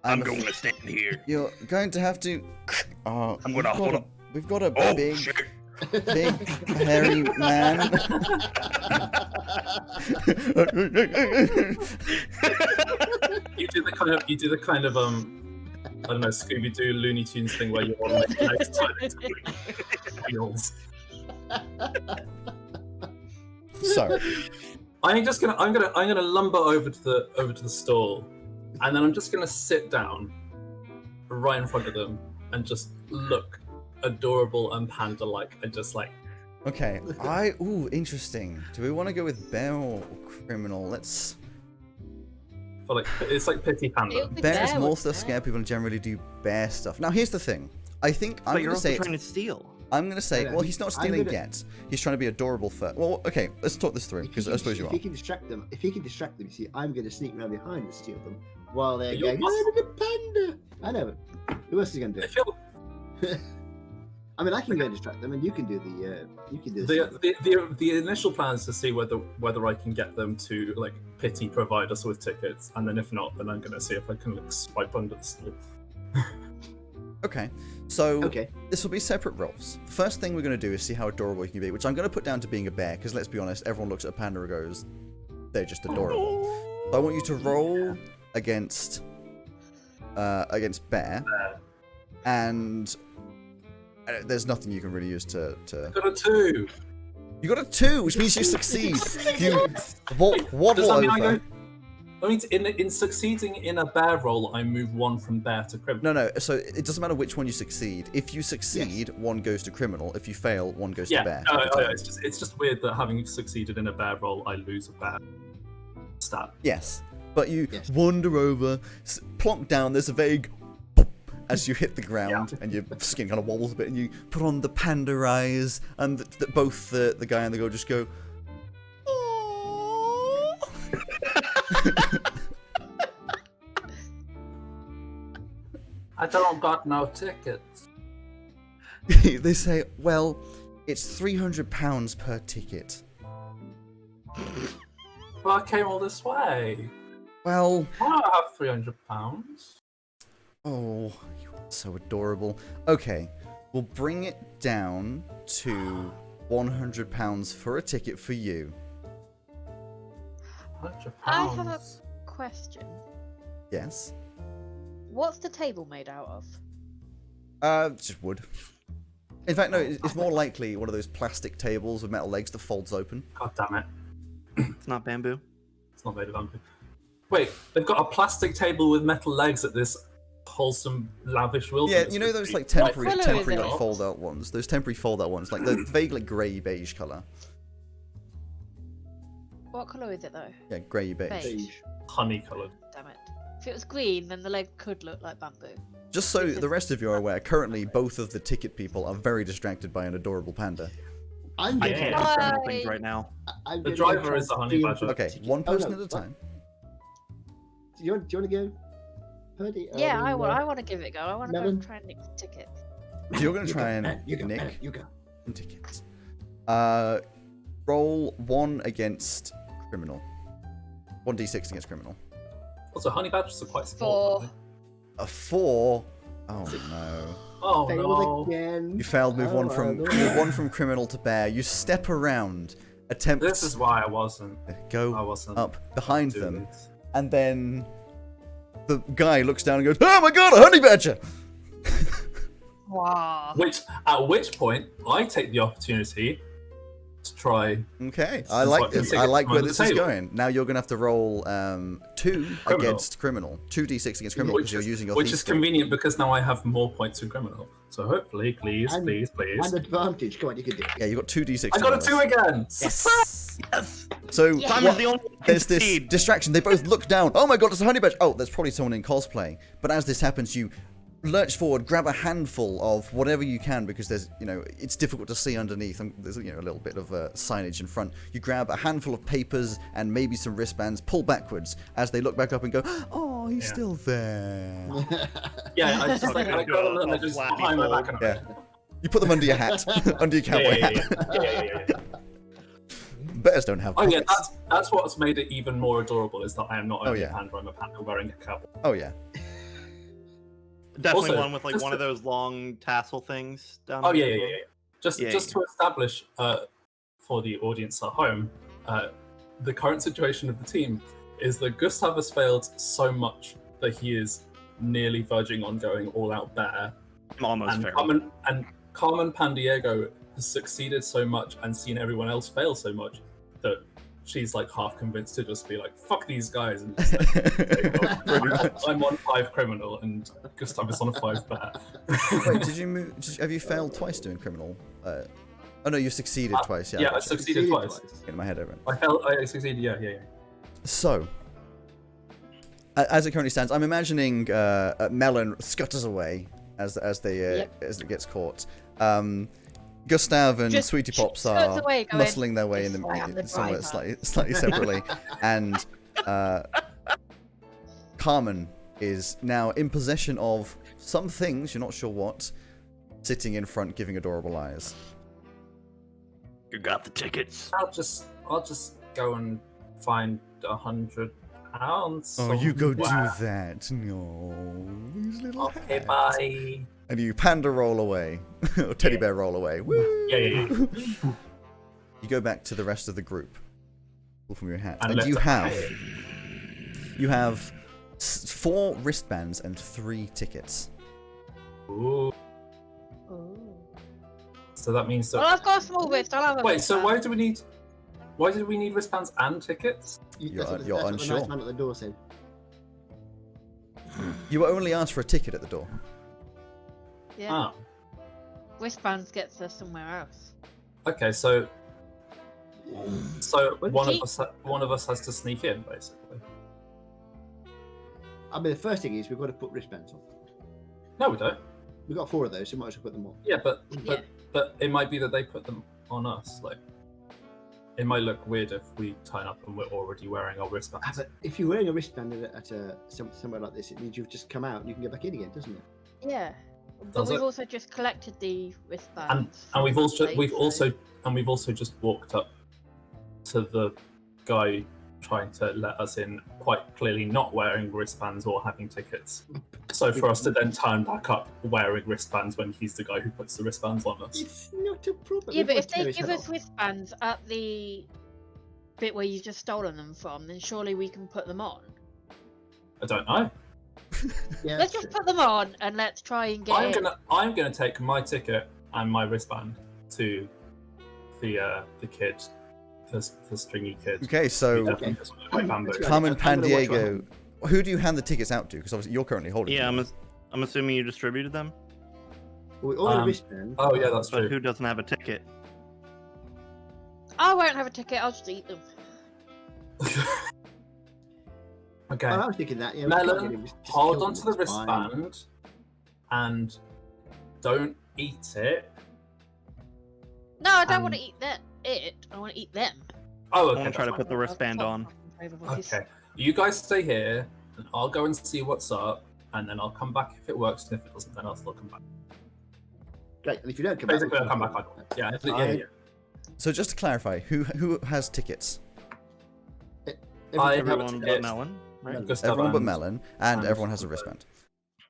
I'm I'm going to stand here. You're going to have to. I'm gonna hold up. We've got a Oh big, shit! big, hairy man. You do the kind of I don't know, Scooby-Doo Looney Tunes thing where you're on like the next side of the wheels. So, I'm gonna lumber over to the stall, and then I'm just gonna sit down right in front of them and just look adorable and panda-like, and just like. okay. Interesting. Do we want to go with bear or criminal? Let's. For like, it's like pity panda. Bear is Bear more was stuff bear. scared people and generally do bear stuff. Now, here's the thing. I think But I'm you're going to also say. trying to steal. I'm going to say. Yeah, Well, he's not I'm stealing gonna- yet. He's trying to be adorable first. Well, okay. Let's talk this through because I suppose you If are. he can distract them, you see, I'm going to sneak around behind and steal them while they're You're going. muscle. "Oh, the panda!" I know, but who else is going to do If it? you're, I mean, I can go distract them, and you can do the. The initial plan is to see whether I can get them to like pity provide us with tickets, and then if not, then I'm gonna see if I can like swipe under the stool. Okay, so Okay. this will be separate roles. The first thing we're going to do is see how adorable you can be, which I'm going to put down to being a bear, because let's be honest, everyone looks at a panda and goes, they're just adorable. So I want you to roll against bear, and there's nothing you can really use to... I got a 2. You got a 2, which means you succeed. You waddle Does that mean over. I mean, in succeeding in a bear roll, I move 1 from bear to criminal. No, so it doesn't matter which one you succeed. If you succeed, 1 goes to criminal. If you fail, 1 goes to bear. It's just weird that having succeeded in a bear roll, I lose a bear stat. Yes, but you wander over, plonk down, there's a vague pop as you hit the ground, and your skin kind of wobbles a bit, and you put on the panda eyes, and both the guy and the girl just go, I don't got no tickets. they say, well, it's £300 per ticket. Well, I came all this way. Well, I don't have £300. oh, you're so adorable. Okay, we'll bring it down to £100 for a ticket for you. £100. I have a question. Yes? What's the table made out of? Just wood. In fact, no, it's more likely one of those plastic tables with metal legs that folds open. God damn it. It's not bamboo. It's not made of bamboo. Wait, they've got a plastic table with metal legs at this wholesome, lavish wilderness. Yeah, you know those like colour temporary is like it? fold-out ones? Those temporary fold-out ones, like the vague like grey-beige colour. What colour is it though? Yeah, grey-beige. Beige. Honey coloured. Damn it. If it was green, then the leg could look like bamboo. Just so the rest of you are aware, currently both of the ticket people are very distracted by an adorable panda. I'm I gonna- can't do criminal things right now. I'm The gonna driver try is the to honey do badger. the Okay, ticket. one Oh, person no, at a time. Do you want to go, Purdy? Yeah, I want to give it a go. I want to go Melon? try and nick the ticket. So you're going to You try go, and you go, nick you go. some tickets. Roll 1 against criminal. 1d6 against criminal. Also, honey badgers are quite small. 4. A 4. Oh no. Oh Failed no. again. You failed. Move Oh, one from criminal to bear. You step around, attempt This is why I wasn't. go I wasn't up behind doing them, this. and then the guy looks down and goes, "Oh my god, a honey badger!" Wow. At which point, I take the opportunity to try. Okay, I It's like like this. the I like ticket where from this under is the table. going. Now you're gonna have to roll 2 Criminal. against criminal, 2d6 against criminal because you're using your which thief is skill. convenient because now I have more points in criminal. So hopefully, please. And advantage. Come on, you can do it. Yeah, you got 2d6. I got a 2 again. Yes. Yes. So Yes. Simon's the only one who can there's this succeed. distraction. They both look down. Oh my god, it's a honey badger. Oh, there's probably someone in cosplay. But as this happens, you lurch forward, grab a handful of whatever you can because there's, it's difficult to see underneath. And there's, a little bit of signage in front. You grab a handful of papers and maybe some wristbands, pull backwards as they look back up and go, oh, he's Yeah. still there. Yeah, I just Okay, I do got a- a little a just flappy behind my fold. back. And Yeah. You put them under your hat, under your cowboy yeah, hat. yeah. Bears don't have Oh yeah, pockets. that's what's made it even more adorable is that I am not only yeah. a panda, I'm a panda wearing a cowboy. Oh yeah. Definitely Also, one with like just one of those long tassel things down Oh there. yeah. Just Yeah, to establish for the audience at home, the current situation of the team is that Gustav has failed so much that he is nearly verging on going all out bear, I'm almost and fair. Carmen Pandiego has succeeded so much and seen everyone else fail so much that she's like half convinced to just be like, fuck these guys, and just like, I'm on 5 criminal and Gustav is on a 5 bear. Wait, did you move? Have you failed twice doing criminal? Oh no, you succeeded twice. Yeah. Yeah, I succeeded twice. Getting my head over it. I succeeded. Yeah. So, as it currently stands, I'm imagining Melon scutters away as it gets caught. Gustav and Just Sweetie Pops skirts are away, going, muscling their way in "Yes, I am the somewhere driver." slightly separately, and Carmen is now in possession of some things, you're not sure what, sitting in front, giving adorable eyes. You got the tickets. I'll just go and find £100. Oh, you go do somewhere. that. No, these little Okay, hats. bye. And you panda roll away, or teddy bear roll away. Woo! Yeah. You go back to the rest of the group. Pull from your hat, And and lift you up. have 4 wristbands and 3 tickets. Ooh. Ooh. So that means Well, that. I've got a small wrist. I'll have a Wait. So wristband. why did we need wristbands and tickets? You're That's unsure. what the nice man at the door said. You were only asked for a ticket at the door. Yeah. Oh. Wristbands gets us somewhere else. Okay. So Well, one of us has to sneak in, basically. I mean, the first thing is we've got to put wristbands on. No, we don't. We've got 4 of those, so we might as well put them on. Yeah, but Yeah. but it might be that they put them on us. Like, it might look weird if we turn up and we're already wearing our wristbands. But if you're wearing a wristband somewhere like this, it means you've just come out and you can go back in again, doesn't it? Yeah. But Does we've it? also just collected the wristbands. And we've also so- just walked up to the guy trying to let us in, quite clearly not wearing wristbands or having tickets. So for us to then turn back up wearing wristbands when he's the guy who puts the wristbands on us. It's not a problem. Yeah, but if Everyone tear they his give head us off. wristbands at the bit where you've just stolen them from, then surely we can put them on. I don't know. Yeah, Let's that's just put them on and let's try and get in. I'm gonna take my ticket and my wristband to the kid, the stringy kid. Okay, so Who definitely doesn't look like Bamboo. Let's go. Carmen I'm gonna watch Pandiego, who do you hand the tickets out to? Because obviously you're currently holding Yeah, them. I'm assuming you distributed them, We all have Um, wristbands. Oh yeah, that's but true. who doesn't have a ticket? I won't have a ticket, I'll just eat them. Okay. I was thinking that. Yeah, we can't get Melon, him, just hold kill on to the him, it's fine. wristband and don't eat it. No, I don't want to eat it. I want to eat them. Oh, I okay. want to try to that's put the I'll wristband pop on. over fine. my- Okay. You guys stay here, and I'll go and see what's up, and then I'll come back if it works, and if it doesn't, then I'll still come back. Great. And if you don't come Basically, back, I'll come back. Yeah. So just to clarify, who has tickets? I Everyone have Everyone a but ticket. Melon, right? Gustav Everyone but and- Melon, and and- everyone has a wristband.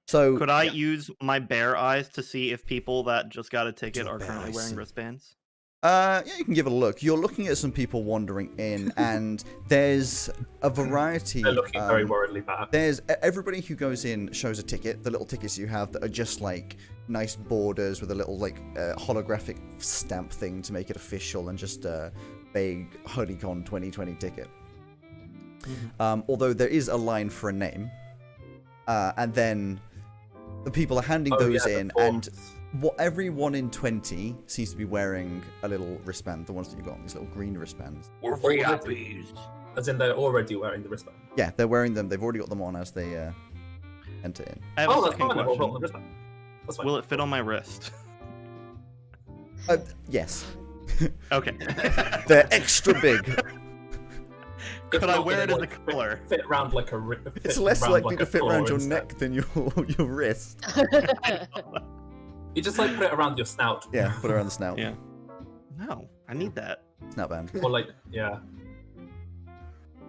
So Could I use my bear eyes to see if people that just got a ticket Your are bear currently eyes. wearing wristbands? yeah, you can give it a look. You're looking at some people wandering in, and there's a variety. They're looking very worriedly bad. There's everybody who goes in shows a ticket. The little tickets you have that are just like nice borders with a little like holographic stamp thing to make it official, and just a vague Honeycon 2020 ticket. Although there is a line for a name, and then the people are handing those the in, and forms. every 1 in 20 seems to be wearing a little wristband. The ones that you got, these little green wristbands. We're VIPs. As in, they're already wearing the wristband. Yeah, they're wearing them. They've already got them on as they enter in. I have Oh, a that's second fine. I'll hold on the question. wristband. That's fine. Will it fit on my wrist? Yes, Okay. they're extra big. Could It's I not wear it gonna, as a like, collar? Fit around like a. It's less likely to fit around your instead. neck than your wrist. You just like put it around your snout. Yeah, put it around the snout. Yeah. No, I need that. Snout band. Or like, yeah.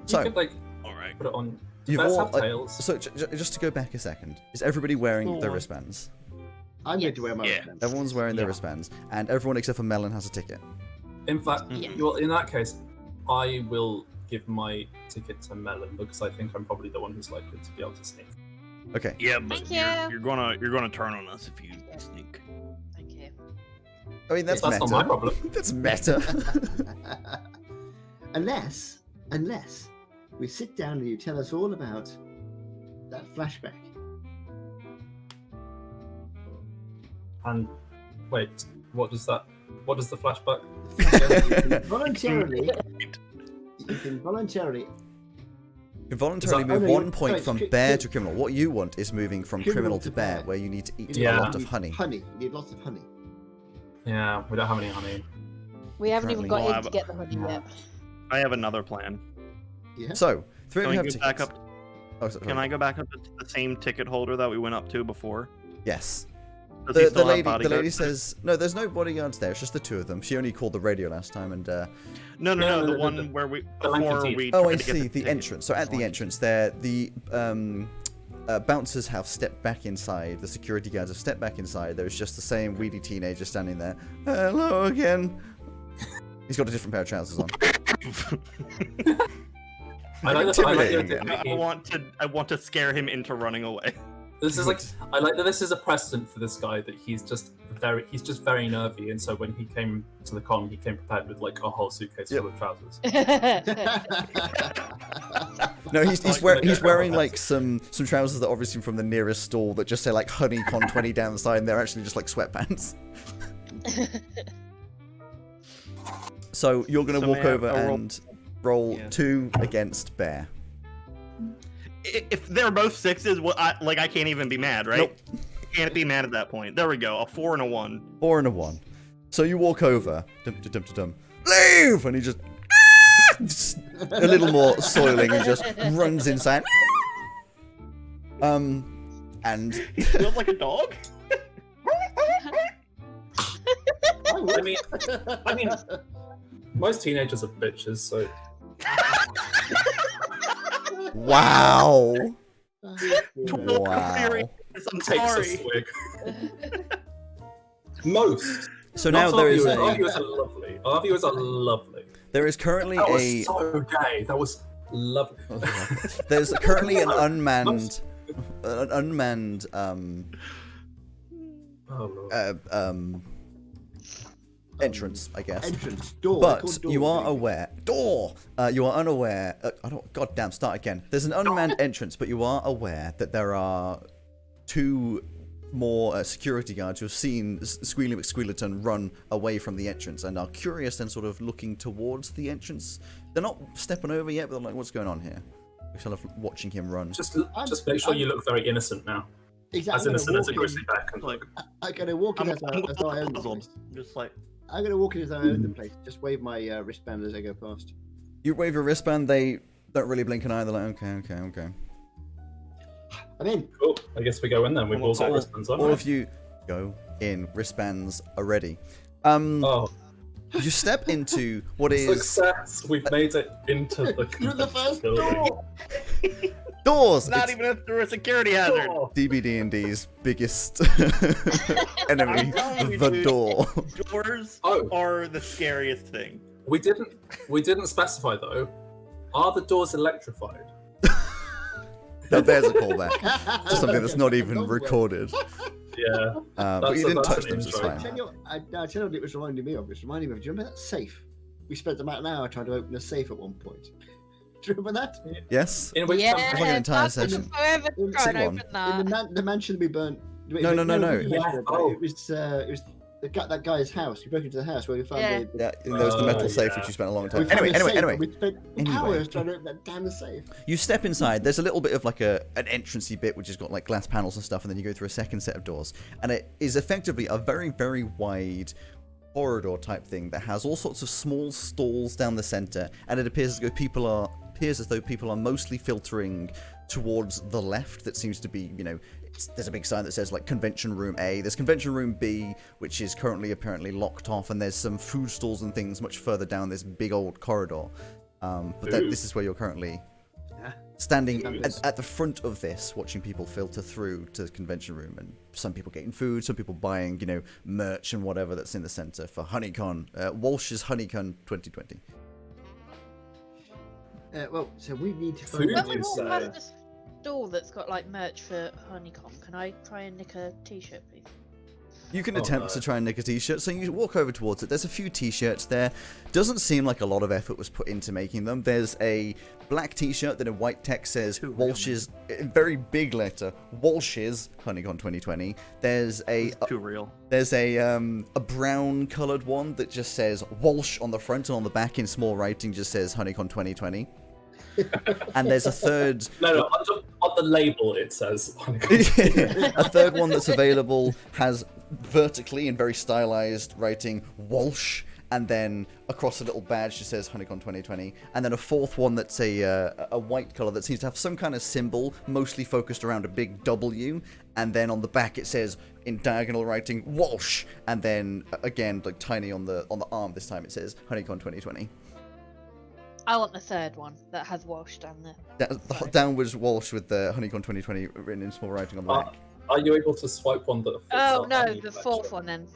So- You could like All right. put it on. Do You've birds all- have tails? So just to go back a second, is everybody wearing their Cool. wristbands? I'm going to wear my Yeah. wristbands. Everyone's wearing their Yeah. wristbands, and everyone except for Melon has a ticket. In fact, Yeah. well, in that case, I will give my ticket to Melon because I think I'm probably the one who's likely to be able to sneak. Okay. Yeah, but Thank you're you. gonna turn on us if you sneak. Thank you. I mean that's That's meta. not my problem. That's meta. unless we sit down and you tell us all about that flashback. And wait, what does the flashback? You can voluntarily Involuntarily Is move that- oh, no, 1 point sorry, from bear to criminal. What you want is moving from criminal to bear, where you need to eat Yeah. a lot of honey. Honey. You need lots of honey. Yeah, we don't have any honey. We haven't even got Currently- in to get the honey yet. I have another plan. Yeah. So, 3 of Can you we have go back tickets. up? Oh, sorry. Can I go back up to the same ticket holder that we went up to before? Yes. Does he The still have lady bodyguards? says, no, there's no bodyguards there. It's just the two of them. She only called the radio last time, and No, the one where we The lanky before teeth. we. oh, tried I to get see. The ticket. entrance. So at the entrance there, the bouncers have stepped back inside. The security guards have stepped back inside. There's just the same weedy teenager standing there. Hello again. He's got a different pair of trousers on. I like Intimidating that. again. I want to scare him into running away. This is like I like that this is a precedent for this guy that he's just very nervy, and so when he came to the con, he came prepared with like a whole suitcase full of trousers. No, he's wearing like some trousers that are obviously from the nearest stall that just say like Honeycon 20 down the side, and they're actually just like sweatpants. So you're gonna walk over and roll 2 against Bear. If they're both 6s, well, I can't even be mad, right? Nope. Can't be mad at that point. There we go. A 4 and a 1. 4 and a 1. So you walk over. Leave! And he just a little more soiling and just runs inside. And He feels like a dog. I mean, most teenagers are bitches, so wow. I'm takes a sorry. swig. Most. So now there is Our viewers are lovely. Our viewers are lovely. there is currently That was a so gay. That was lovely. there's currently an unmanned Oh, Lord. entrance, I guess. Entrance door. But you are aware. You are unaware. Goddamn. Start again. There's an unmanned entrance, but you are aware that there are 2 more security guards who have seen Squealy McSquealerton run away from the entrance and are curious and sort of looking towards the entrance. They're not stepping over yet, but they're like, "What's going on here?" We're sort of watching him run. Just make sure you look very innocent now. Exactly. As innocent as a grizzly bear can Like, look. I'm gonna walk in as though I own the puzzled. place. Just like I'm gonna walk in as though I own the place. Just wave my wristband as I go past. You wave your wristband. They don't really blink an eye. They're like, "Okay." I'm in. Cool. I guess we go in then. We've all got all, wristbands on. all right? of you go in. Wristbands are ready. Oh, You step into what is success! We've made it into the You're the first building. door. doors. not It's even through a security hazard. DBD&D's biggest enemy, telling you, the dude. door. Doors Oh. are the scariest thing. We didn't specify though. Are the doors electrified? Now there's a callback to something that's not even recorded. Yeah. But you didn't That's touch an them, so it's intro. I fine. tell you what it was reminding me of. It's reminding me of. Do you remember that safe? We spent about an hour trying to open a safe at one point. Do you remember that? Yes? In which Yeah, Like an entire that's session. forever to try and Sit open that. In the mansion we burnt. No. It Oh. was that guy's house. We broke into the house where we found Yeah. the Yeah, and there was the metal safe yeah. which you spent a long we time. found Anyway, the safe, anyway. and we spent Anyway. hours trying to open that damn safe. You step inside. There's a little bit of like an entrancey bit which has got like glass panels and stuff, and then you go through a second set of doors, and it is effectively a very, very wide corridor type thing that has all sorts of small stalls down the center, and it appears as though people are mostly filtering towards the left. That seems to be, there's a big sign that says like Convention Room A. There's Convention Room B, which is currently apparently locked off, and there's some food stalls and things much further down this big old corridor. This is where you're currently standing at the front of this, watching people filter through to the convention room, and some people getting food, some people buying, merch and whatever that's in the center for Honeycon, Walsh's Honeycon 2020. So we need to Food, find When we you walk say? past this store that's got like merch for Honeycon, can I try and nick a t-shirt, please? You can Oh, attempt no. to try and nick a t-shirt, so you walk over towards it. There's a few t-shirts there. Doesn't seem like a lot of effort was put into making them. There's a black t-shirt that in white text says Walsh's, in very big letter, Walsh's Honeycon 2020. There's a Too real. There's a brown coloured one that just says Walsh on the front, and on the back in small writing just says Honeycon 2020. And there's a third No, on the label it says. a third one that's available has vertically in very stylized writing Walsh, and then across a little badge that says Honeycon 2020, and then a fourth one that's a white color that seems to have some kind of symbol, mostly focused around a big W, and then on the back it says in diagonal writing Walsh, and then again like tiny on the arm this time it says Honeycon 2020. I want the third one that has Walsh down there. Downwards Walsh with the Honeycon 2020 written in small writing on the back. Are you able to swipe one that fits Oh out no, any the lecture? fourth one then.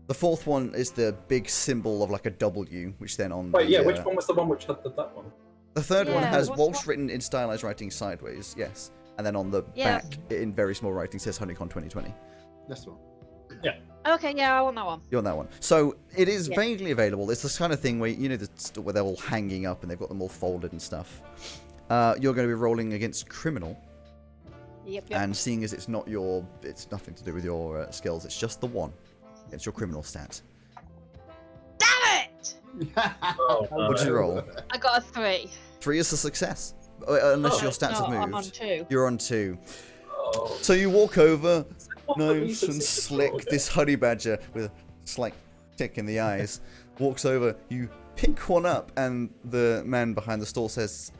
The fourth one is the big symbol of like a W, which then on Wait, the, yeah, which one was the one which had that one? The third one Yeah, has what's Walsh what? written in stylized writing sideways, yes. And then on the Yeah. back, in very small writing, says Honeycon 2020. That's the one. Okay, yeah, I want that one. You want that one. So it is Yeah. vaguely available. It's this kind of thing where, you know, where they're all hanging up and they've got them all folded and stuff. You're going to be rolling against Criminal. Yep. And seeing as it's nothing to do with your skills, it's just the one. It's your Criminal stat. Damn it! Oh, What'd you no. roll? I got a 3. 3 is a success. Unless Oh, your stats have No, moved. I'm on 2. You're on 2. Oh. So you walk over, What the nice reason and is it slick, okay? this honey badger with a slight tick in the eyes walks over, you pick one up, and the man behind the stall says,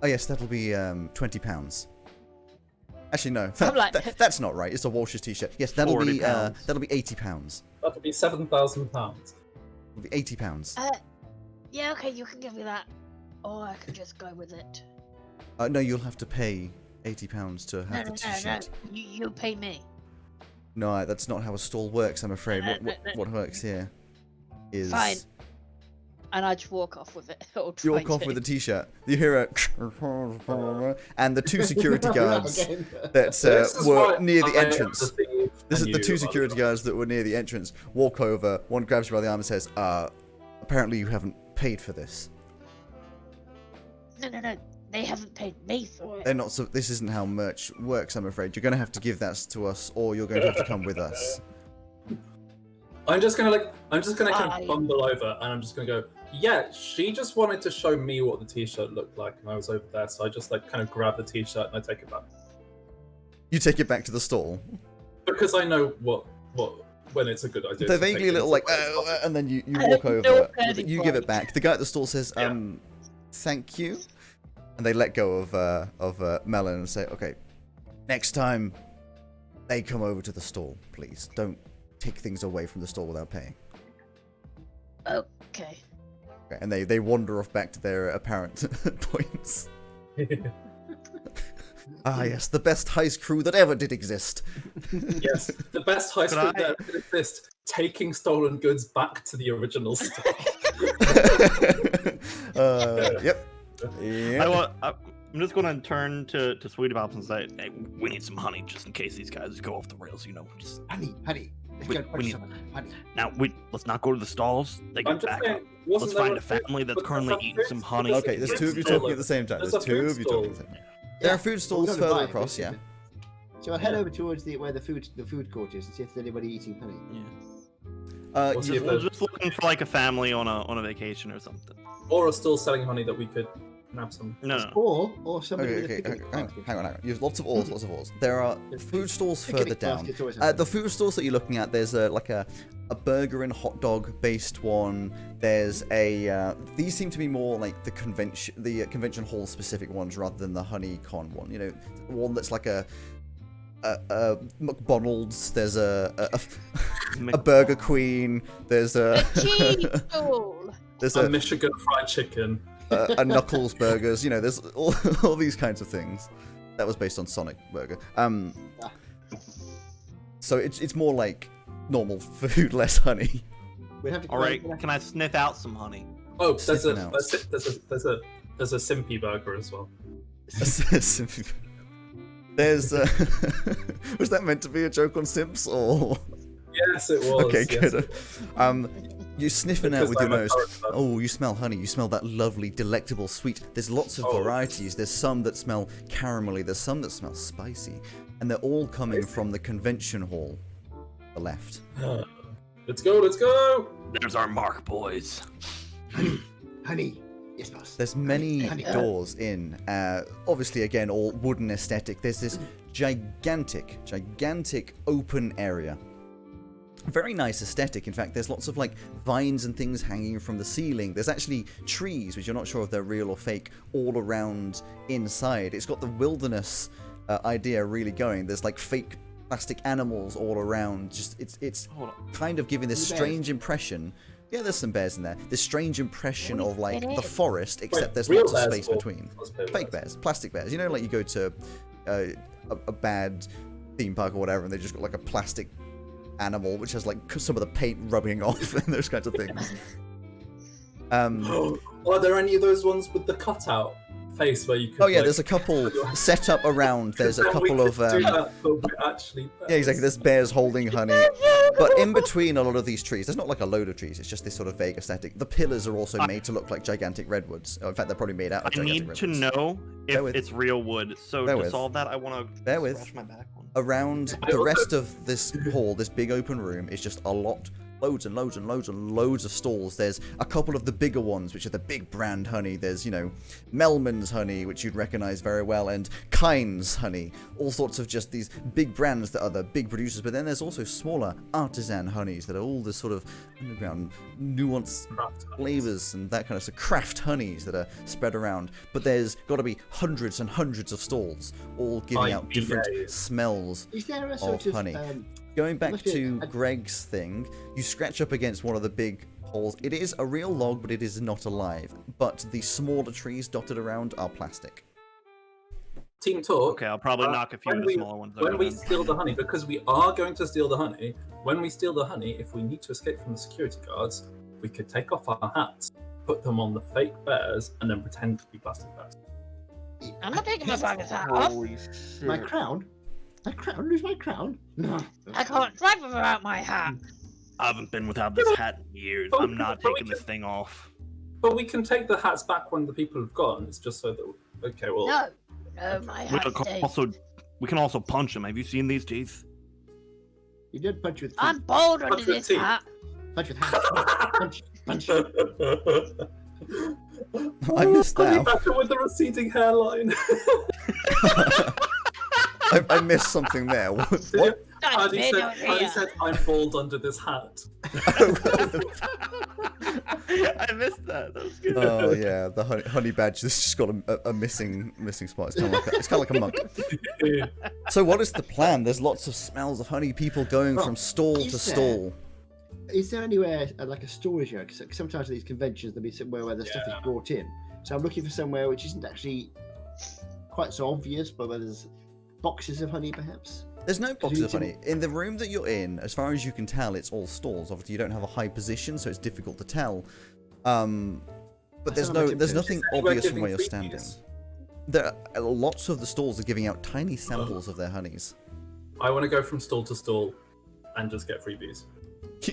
oh yes, that'll be £20. Actually no, I'm like- that's not right, it's a Walsh's t-shirt. Yes, that'll be £40. that'll be £80. That'll be £7,000. It'll be £80. Yeah, okay, you can give me that. Or I can just go with it. No, you'll have to pay £80 to have the No. t-shirt. You pay me. No, that's not how a stall works, I'm afraid. What works here is... Fine. And I just walk off with it. Or You try walk off to. with the t-shirt. You hear a... and the two security guards Again. that This is were why near the I am entrance. the thief This is and the you two are security the- guards that were near the entrance. Walk over. One grabs you by the arm and says, apparently you haven't paid for this. No. They haven't paid me for it. They're not. So this isn't how merch works, I'm afraid. You're going to have to give that to us, or you're going to have to come with us. I'm just gonna kind Fine. of bumble over, and I'm just gonna go. Yeah, she just wanted to show me what the t-shirt looked like, and I was over there, so I just like kind of grab the t-shirt and I take it back You take it back to the stall. because I know what when it's a good idea. They're to take vaguely a little things like, away. and then you I walk have over. no burning You give it bright. back. The guy at the stall says, Yeah. thank you. And they let go of Melon and say, okay, next time they come over to the stall, please don't take things away from the stall without paying. Okay. Okay, and they wander off back to their apparent points. Ah, yes, the best heist crew that ever did exist. Yes, the best heist Could group I- that could exist, taking stolen goods back to the original store. Yep. I'm just going to turn to Sweetie Pops and say, hey, we need some honey just in case these guys go off the rails, you know. Just Honey. Let's We- go we punch need- someone. Honey. now let's not go to the stalls. They I'm get just back saying, up. wasn't Let's there find a a family that's but currently there's a eating food- some honey. there's a Okay, there's food two of you stall talking at the same time. There's There's a two food of you talking at the stall. same time. There are food Well, stalls we're further gonna buy it, across, yeah. basically. So I'll head over towards where the food court is and see if there's anybody eating honey. What's You- the- We're just looking for like a family on a vacation or something. Or are still selling honey that we could nab some. No. Or somebody Okay, with a okay, picnic hang basket. on. You have lots of ores, There are food stalls Picnic further down. basket's always The handy. food stalls that you're looking at, there's a burger and hot dog based one. There's these seem to be more like the convention hall specific ones rather than the Honeycon one. You know, one that's like a McDonald's. There's a Burger Queen. There's A a cheese stall. there's A Michigan fried chicken. a Knuckles Burgers. You know, there's all these kinds of things. That was based on Sonic Burger. So it's more like normal food, less honey. We'd have to All right, can I sniff out some honey? Oh, there's a Sniffing out. there's a Simpy burger as well. There's was that meant to be a joke on Simps or? Yes, it was. Okay, yes, good. You're sniffing out Because with your I'm a nose. current fan. Oh, you smell honey. You smell that lovely, delectable sweet. There's lots of Oh. varieties. There's some that smell caramelly. There's some that smell spicy, and they're all coming from the convention hall, the left. Let's go, let's go! There's our mark, boys. Honey. Yes, boss. There's many Honey. doors in. Obviously, again, all wooden aesthetic. There's this gigantic open area. Very nice aesthetic. In fact, there's lots of like vines and things hanging from the ceiling. There's actually trees, which you're not sure if they're real or fake, all around inside. It's got the wilderness idea really going. There's like fake plastic animals all around. Just it's kind of giving this strange impression. Yeah, there's some bears in there. This strange impression of like the forest, except there's lots of space between. Fake bears, plastic bears. You know, like you go to a bad theme park or whatever, and they just got like a plastic animal which has like some of the paint rubbing off and those kinds of things. Are there any of those ones with the cutout face where you could? Oh yeah, there's a couple set up around. There's a couple of yeah, exactly. There's bears holding honey, but in between a lot of these trees, there's not like a load of trees. It's just this sort of vague aesthetic. The pillars are also made to look like gigantic redwoods. In fact, they're probably made out of gigantic redwoods. I need to know if it's real wood. So to solve that, I want to scratch my back one. Around the rest of this hall, this big open room, is just loads and loads and loads and loads of stalls. There's a couple of the bigger ones, which are the big brand honey. There's, you know, Melman's honey, which you'd recognize very well, and Kyne's honey. All sorts of just these big brands that are the big producers. But then there's also smaller artisan honeys that are all this sort of underground, nuanced flavors and that kind of stuff. Craft honeys that are spread around. But there's got to be hundreds and hundreds of stalls, all giving out different smells of honey. Going back to Greg's thing, you scratch up against one of the big holes. It is a real log, but it is not alive. But the smaller trees dotted around are plastic. Team talk. Okay, I'll probably knock a few of the smaller ones over. When we steal the honey, because we are going to steal the honey, when we steal the honey, if we need to escape from the security guards, we could take off our hats, put them on the fake bears, and then pretend to be plastic bears. I'm not taking my fucking hat off. My crown? My crown? Lose my crown? No. I can't drive without my hat. I haven't been without this hat in years. I'm not taking this thing off. But we can take the hats back when the people have gone. It's just so that... Okay, well... No, my hat we can also punch them. Have you seen these teeth? You did punch with teeth. I'm bold under this hat. Punch with hat. Punch. I missed that. Back with the receding hairline. I missed something there. What? Hardy said, I'm bald under this hat. I missed that. That was good. Oh yeah, the honey badge. This just got a missing spot. It's kind of like a monk. So what is the plan? There's lots of smells of honey. People going from stall to stall. Is there anywhere like a storage area? Because sometimes at these conventions there'll be somewhere where the stuff is brought in. So I'm looking for somewhere which isn't actually quite so obvious, but where there's boxes of honey, perhaps. There's no boxes of honey. In the room that you're in, as far as you can tell, it's all stalls. Obviously, you don't have a high position, so it's difficult to tell. But there's nothing obvious from where you're standing. There are, lots of the stalls are giving out tiny samples of their honeys. I want to go from stall to stall and just get freebies.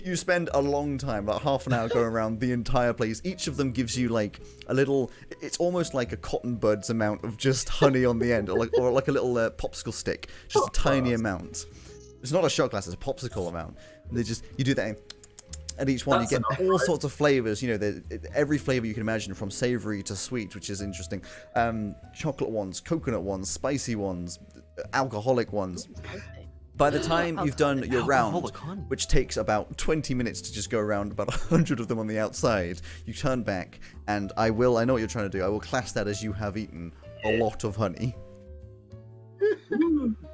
You spend a long time, about half an hour, going around the entire place. Each of them gives you like a little. It's almost like a cotton bud's amount of just honey on the end, or like a little popsicle stick, just a tiny amount. It's not a shot glass; it's a popsicle amount. And you do that, and each one you get all sorts of flavors. You know, every flavor you can imagine, from savory to sweet, which is interesting. Chocolate ones, coconut ones, spicy ones, alcoholic ones. By the time you've done your round, which takes about 20 minutes to just go around about 100 of them on the outside, you turn back, and I know what you're trying to do. I will class that as you have eaten a lot of honey.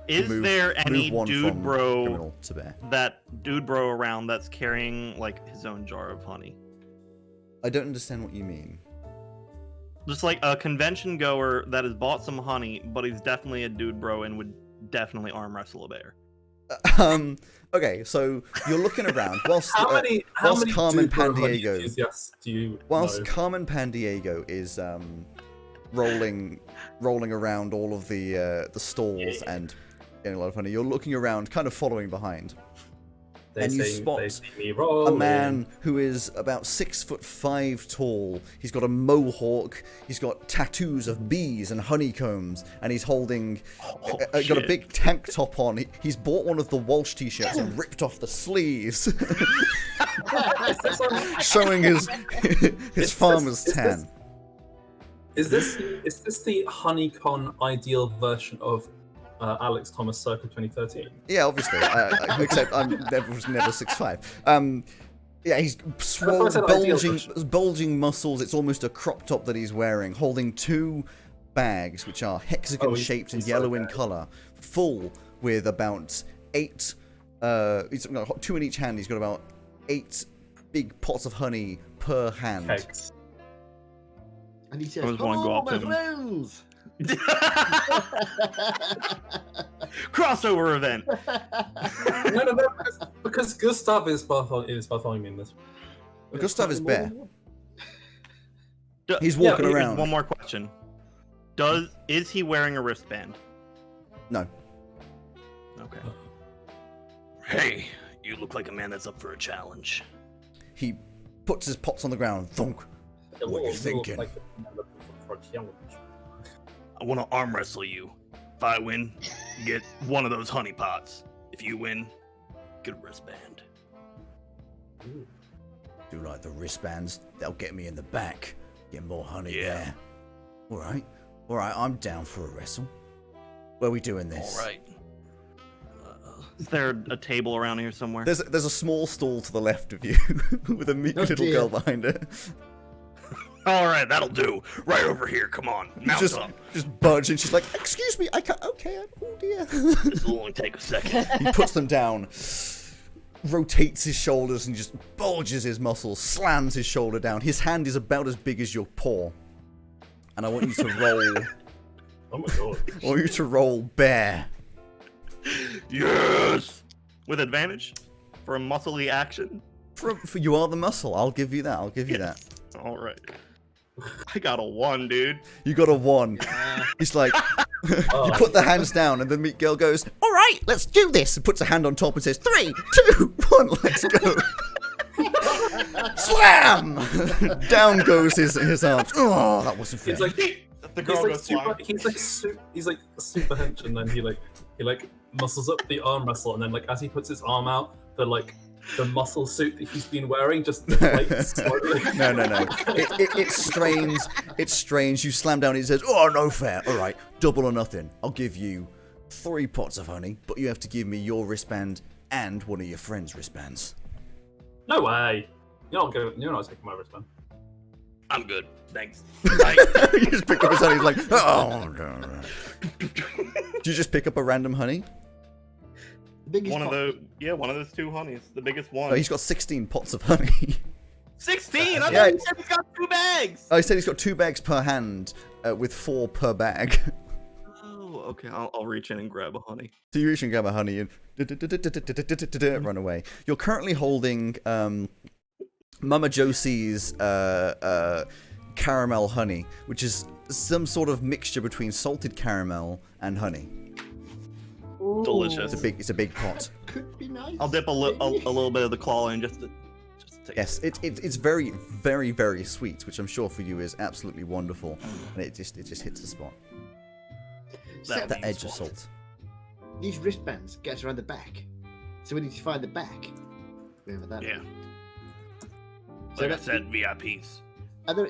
Is there any dude bro around that's carrying like his own jar of honey? I don't understand what you mean. Just like a convention goer that has bought some honey, but he's definitely a dude bro and would definitely arm wrestle a bear. Okay, so you're looking around whilst Carmen Pandiego Carmen Pandiego is rolling around all of the stalls and getting a lot of honey. You're looking around, kind of following behind. And you spot a man who is about 6'5" tall. He's got a mohawk. He's got tattoos of bees and honeycombs, and he's holding got a big tank top on. He's bought one of the Walsh t-shirts and ripped off the sleeves, showing his farmer's tan. Is this the Honeycon ideal version of Alex Thomas circa 2013. Yeah, obviously. Except I was never 6'5". Yeah, he's swole, said ideal bulging muscles. It's almost a crop top that he's wearing, holding 2 bags, which are hexagon-shaped and yellow in color, full with about 8. He's got 2 in each hand. He's got about 8 big pots of honey per hand. Kegs. And he says, I was wanna go "Oh, up my to them." friends!" Crossover event. No, because Gustav is Bartholomew in this. Gustav is Bear. D- He's walking here's around. One more question. Is he wearing a wristband? No. Okay. Hey, you look like a man that's up for a challenge. He puts his pots on the ground. Thunk. What you thinking? Like for a challenge. I want to arm wrestle you. If I win, you get one of those honey pots. If you win, get a wristband. Do like the wristbands? They'll get me in the back. Get more honey there. All right, I'm down for a wrestle. Where are we doing this? All right. Is there a table around here somewhere? There's a small stall to the left of you with a meek Oh, little dear. girl behind it. All right, that'll do. Right over here. Come on, mount up. Just budge, and she's like, "Excuse me, I can't." Okay, oh dear. This will only take a second. He puts them down, rotates his shoulders, and just bulges his muscles, slams his shoulder down. His hand is about as big as your paw, and I want you to roll. Oh my god. I want you to roll bear. Yes, with advantage for a muscly action. For you are the muscle. I'll give you that. I'll give you that. All right. I got a 1, dude. You got a 1. He's like, you put the hands down, and the meat girl goes, "All right, let's do this." And puts a hand on top and says, 3, 2, 1, let's go. Slam! Down goes his arms. Oh, that wasn't fair. He's like The girl goes flying. he's like a super hench, and then he muscles up the arm wrestle, and then like as he puts his arm out, the muscle suit that he's been wearing just deflates slightly. No. It's strange. You slam down and he says, "Oh, no fair. All right, double or nothing. I'll give you 3 pots of honey, but you have to give me your wristband and one of your friends' wristbands." No way. You're not taking my wristband. I'm good. Thanks. You just pick up his honey. He's like, "Oh, no." Do you just pick up a random honey? The biggest One of pot. one of those 2 honeys. The biggest one. Oh, he's got 16 pots of honey. 16! I Yeah. thought you said he's got 2 bags! Oh, he said he's got 2 bags per hand, with 4 per bag. Oh, okay. I'll reach in and grab a honey. So you reach and grab a honey and run away. You're currently holding Mama Josie's caramel honey, which is some sort of mixture between salted caramel and honey. Ooh, Delicious. It's a big pot. Could be nice. I'll dip a little bit of the claw in just to taste. Yes, it's very, very, very sweet, which I'm sure for you is absolutely wonderful, and it just hits the spot. That The means edge of what? salt. These wristbands get us around the back, so we need to find the back. Wherever that is. Yeah. So Like I that's- said, VIPs. Are there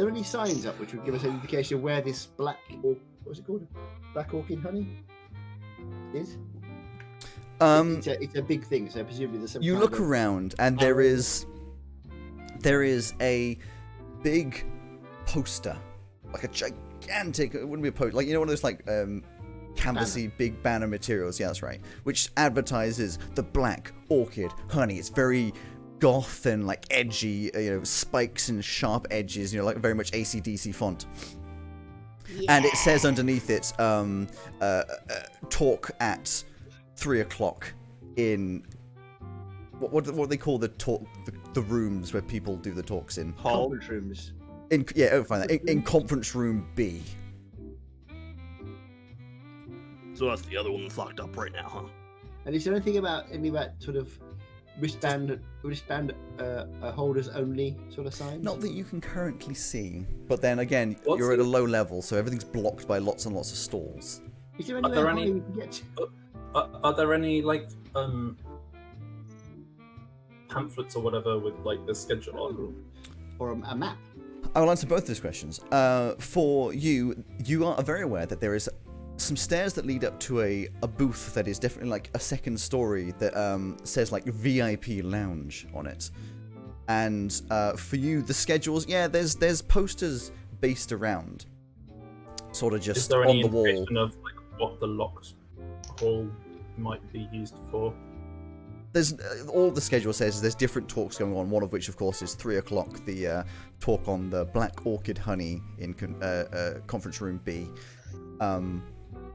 any signs up which would give us an indication of where this black, or what's it called? Black orchid honey is? It's a big thing, so presumably there's some. You kind look of- around, and there is a big poster, like a gigantic. It wouldn't be a poster, like, you know, one of those like canvassy big banner materials. Yeah, that's right. Which advertises the black orchid honey. It's very goth and like edgy, spikes and sharp edges. Like very much AC/DC font. And it says underneath it, talk at 3 o'clock in what do they call the talk, the rooms where people do the talks in? Hall. Conference rooms. Find that in conference room B. So that's the other one that's locked up right now, huh? And is there anything about sort of wristband holders only sort of signs? Not that you can currently see, but then again, What's you're at a the- low level, so everything's blocked by lots and lots of stalls. Is there Are there anywhere any- we can get? Are there any like pamphlets or whatever with like the schedule on? Or a map? I will answer both those questions. For you, you are very aware that there is some stairs that lead up to a booth that is definitely like a second story that says like VIP lounge on it. And for you, the schedules, yeah, there's posters based around, sort of just Is there on any the wall. indication of like what the locked hall might be used for? There's all the schedule says is there's different talks going on. One of which, of course, is 3 o'clock. The talk on the black orchid honey in conference room B.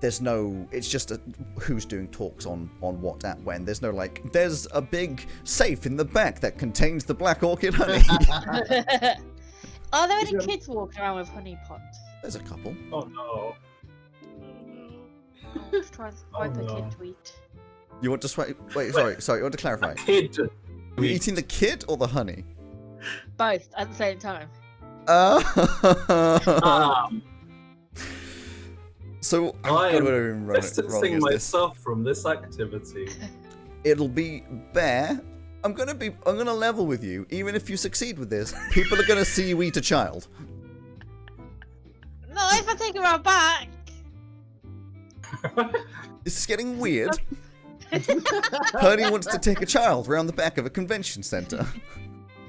There's no. It's just who's doing talks on what at when. There's no like. There's a big safe in the back that contains the black orchid honey. Are there any kids walking around with honey pots? There's a couple. Oh no. I'll try and swipe a no. kid tweet. You want to swipe? Wait, sorry. You want to clarify? Kid. Are you eating the kid or the honey? Both at the same time. So I am rolling distancing is this. myself from this activity. It'll be Bear. I'm gonna level with you. Even if you succeed with this, people are gonna see you eat a child. No, if I take it around back. This is getting weird. Purdy wants to take a child around the back of a convention center.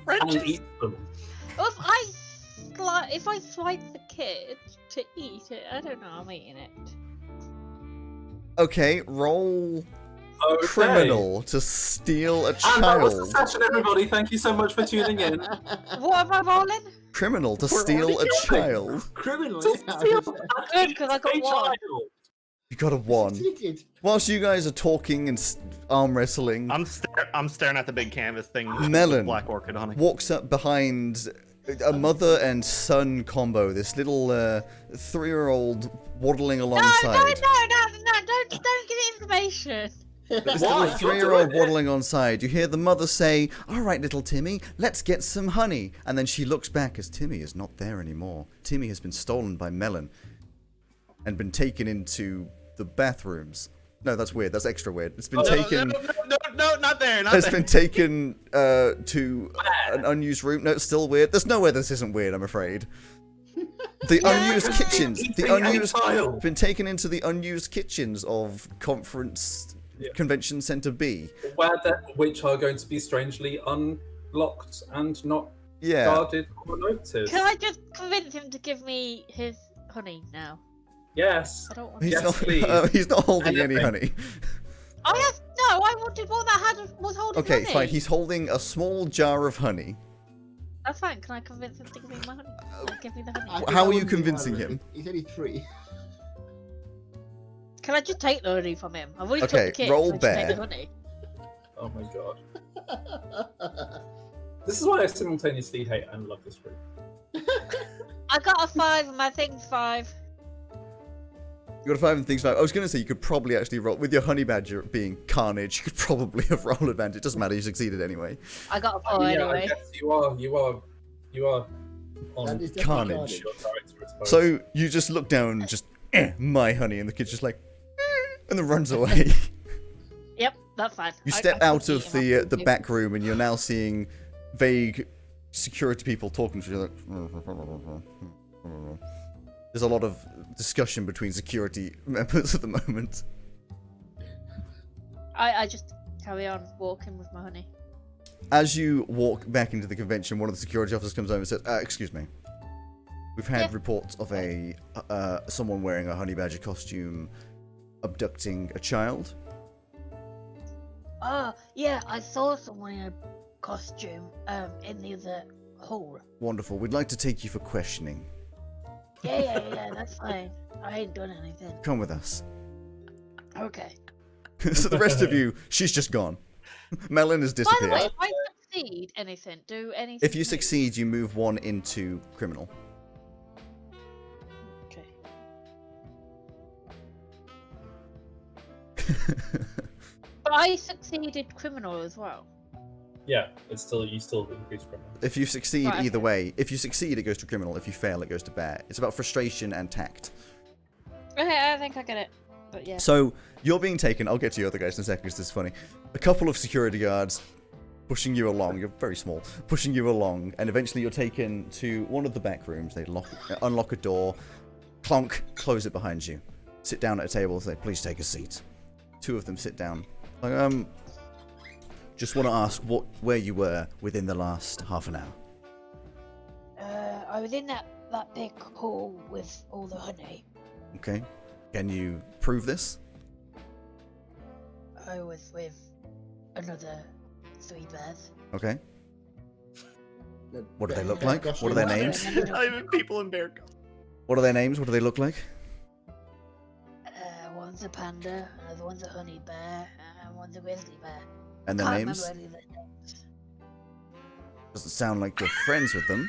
And eat them. Well, if I swipe the kid to eat it, I don't know, I'm eating it. Okay, roll Okay. criminal to steal a And that was the child. session, everybody. Thank you so much for tuning in. What am I rolling? Criminal to We're steal already a going. child. Criminal. To steal Good, because I got a one. child. You got a 1. Succeeded. Whilst you guys are talking and arm wrestling, I'm staring at the big canvas thing. with Melon. Black orchid honey. walks up behind a mother and son combo. This little 3-year-old waddling No, alongside. don't give it information. This Why? little 3-year-old waddling alongside. You hear the mother say, "All right, little Timmy, let's get some honey." And then she looks back as Timmy is not there anymore. Timmy has been stolen by Melon and been taken into the bathrooms. No, that's weird. That's extra weird. It's been taken. No, not there. Not It's there. been taken to an unused room. No, it's still weird. There's nowhere this isn't weird, I'm afraid. The unused kitchens. The Eating a unused. child. Been taken into the unused kitchens of conference convention center B. Which are going to be strangely unlocked and not Yeah. guarded or noticed. Can I just convince him to give me his honey now? Yes. I don't want He's Yes, not. please. He's not holding any Anything. honey. I wanted one that was holding Okay, honey. fine. He's holding a small jar of honey. That's fine. Can I convince him to give me my honey? Give me the honey. I think How I are you wouldn't be convincing worried. him? He's only 3. Can I just take the honey from him? I've already Okay, took the kid. roll so just take bear. the honey. Oh my god. This is why I simultaneously hate and love this group. I got a 5 and my thing's 5. You got a 5 and things 5. I was going to say you could probably actually roll with your honey badger being carnage. You could probably have rolled advantage. Doesn't matter. You succeeded anyway. I got a 4 Yeah, I anyway. guess you are on That is definitely Carnage. your character, I suppose. So you just look down and just my honey, and the kid's just like and then runs away. Yep, that's fine. You I step can out eat of him the after you. back room and you're now seeing vague security people talking to each other. There's a lot of discussion between security members at the moment. I just carry on walking with my honey. As you walk back into the convention, one of the security officers comes over and says, "Excuse me. We've had Yeah. reports of a someone wearing a honey badger costume abducting a child." Oh, yeah, I saw someone in a costume in the other hall. Wonderful. We'd like to take you for questioning. Yeah, that's fine. I ain't done anything. Come with us. Okay. So the rest of you, she's just gone. Melon has By the disappeared. way, if I succeed do anything. If you new? succeed, you move 1 into criminal. Okay. But I succeeded criminal as well. yeah, you still increase criminal. If you succeed Right, either okay. way, if you succeed, it goes to criminal. If you fail, it goes to bear. It's about frustration and tact. Okay, I think I get it. But yeah. So you're being taken. I'll get to you other guys in a second because this is funny. A couple of security guards pushing you along. You're very small. Pushing you along, and eventually you're taken to one of the back rooms. They unlock a door, clonk, close it behind you. sit down at a table and say, "Please take a seat." Two of them sit down. Like, just want to ask where you were within the last half an hour. I was in that big hall with all the honey. Okay. Can you prove this? I was with another 3 bears. Okay. What do they look like? What are their names? Not even people in bear costumes. What are their names? What do they look like? One's a panda, another one's a honey bear, and one's a grizzly bear. And their Can't names? remember any of their names. Doesn't sound like you're friends with them.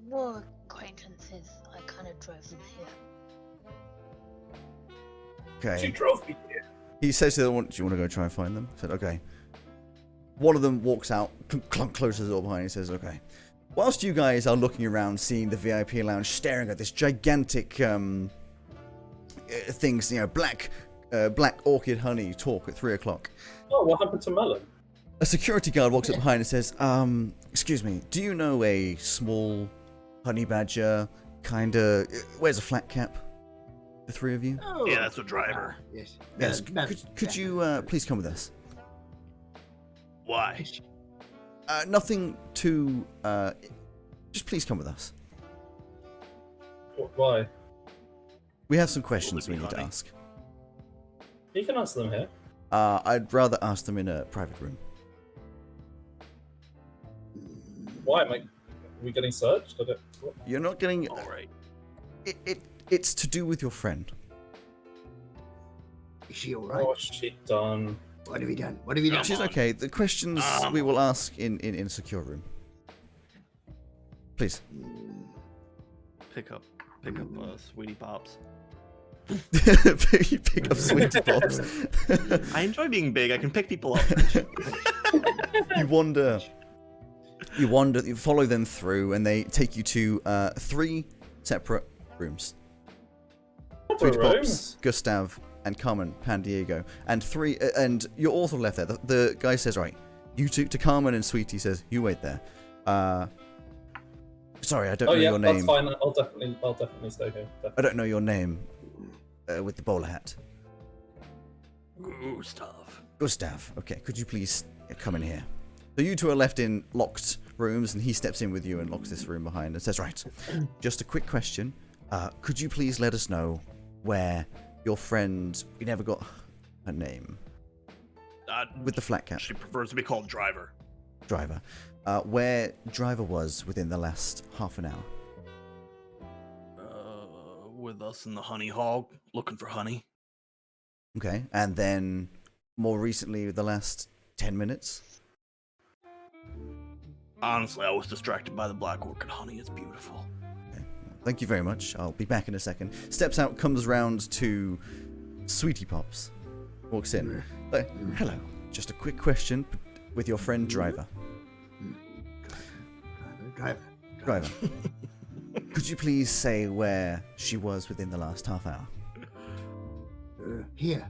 More acquaintances. I kind of drove them here. She Okay. drove me here. He says to the one, "Do you want to go try and find them?" I said, "Okay." One of them walks out, closes the door behind. He says, "Okay." Whilst you guys are looking around, seeing the VIP lounge, staring at this gigantic things, black orchid honey talk at 3 o'clock. Oh, what happened to Melon? A security guard walks up behind and says, "Excuse me, do you know a small honey badger, wears a flat cap? The 3 of you?" Oh. Yeah, that's a driver. Yes. Yes. Could you please come with us? Why? Nothing too. Just please come with us. Why? We have some questions we be need to honey. ask. You can answer them here. I'd rather ask them in a private room. Why? Are we getting searched? What? You're not getting. All right. It's to do with your friend. Is she alright? What's she done? What have you done? What have you done? She's okay. The questions we will ask in a secure room. Please. Pick up, Sweetie Pops. You pick up Sweetie Pops. I enjoy being big. I can pick people up. You wander, you follow them through, and they take you to 3 separate rooms. Sweetie Pops, Gustav, and Carmen Pandiego. And you're also left there. The guy says, "Right, you two," to Carmen, and Sweetie says, "You wait there." Sorry, I don't know your name. That's fine. I'll definitely stay here. I don't know your name with the bowler hat. Gustav. Okay, could you please come in here? So you two are left in locked rooms, and he steps in with you and locks this room behind and says, "Right, just a quick question. Could you please let us know where your friend, we never got her name, with the flat cap, She prefers to be called Driver. Driver, where Driver was within the last half an hour?" With us in the honey hog, looking for honey. Okay, and then more recently, the last 10 minutes? Honestly, I was distracted by the black orchid honey. It's beautiful. Okay. Thank you very much. I'll be back in a second. Steps out, comes round to Sweetie Pops. Walks in. Hello. Just a quick question with your friend Driver. Driver. Could you please say where she was within the last half hour? Here.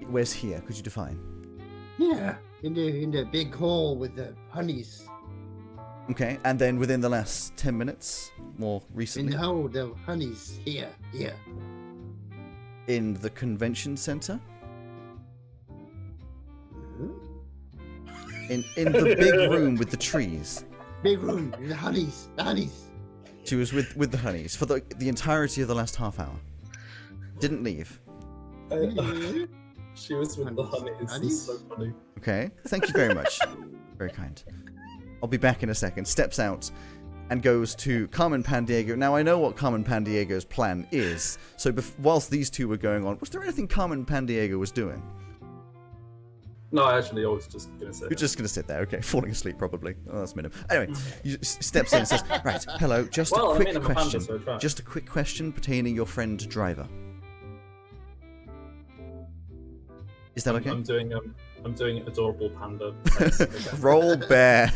Where's here? Could you define? Yeah. In the big hall with the honeys. Okay, and then within the last 10 minutes, more In recently, the hole, the honeys. Here. in the convention center? In the big room with the trees. Big room. The honeys. She was with the honeys for the entirety of the last half hour. Didn't leave. She was with the honeys. It's so funny. Okay, thank you very much. Very kind. I'll be back in a second. Steps out and goes to Carmen Pandiego. Now, I know what Carmen Pandiego's plan is. So whilst these two were going on, was there anything Carmen Pandiego was doing? No, actually, I was just gonna say. You're just going to sit there, okay, falling asleep probably. Oh, that's minimum. Anyway, he steps in and says, "Right, hello, just a quick I'm a panda, question. so I try. Just a quick question pertaining your friend Driver. Is that okay? I'm doing adorable panda. Roll bear.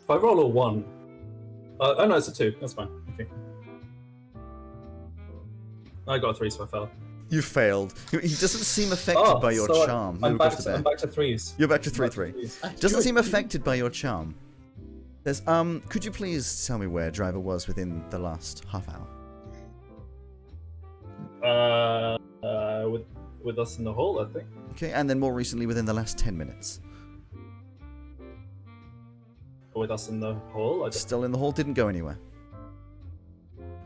If I roll a 1, oh no, it's a 2. That's fine. Okay. I got a 3, so I fell. You failed. He doesn't seem affected by your so charm. I'm No, back Gustav. to 3s. You're back to 3-3. Doesn't seem affected by your charm. Says, could you please tell me where Driver was within the last half hour? With us in the hall, I think. Okay, and then more recently within the last 10 minutes. With us in the hall, Still in the hall, didn't go anywhere.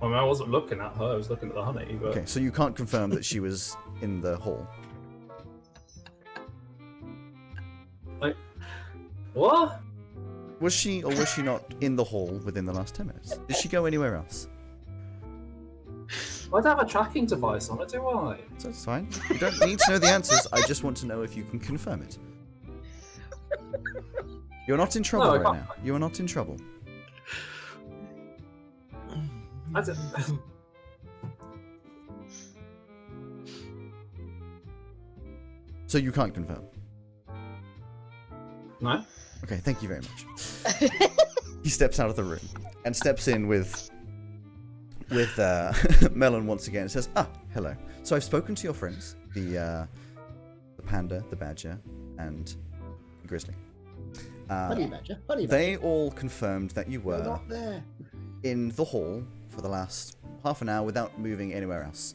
I mean, I wasn't looking at her. I was looking at the honey. But... Okay, so you can't confirm that she was in the hall. Like, what? Was she or was she not in the hall within the last 10 minutes? Did she go anywhere else? I don't have a tracking device on it, do I? So it's fine. You don't need to know the answers. I just want to know if you can confirm it. You're not in trouble No, I right can't. now. You are not in trouble. I don't... So you can't confirm. No? Okay, thank you very much. He steps out of the room and steps in with Melon once again and says, hello. So I've spoken to your friends, the panda, the badger, and the grizzly. Honey badger. Honey badger. They all confirmed that you You're were not there. in the hall for the last half an hour without moving anywhere else.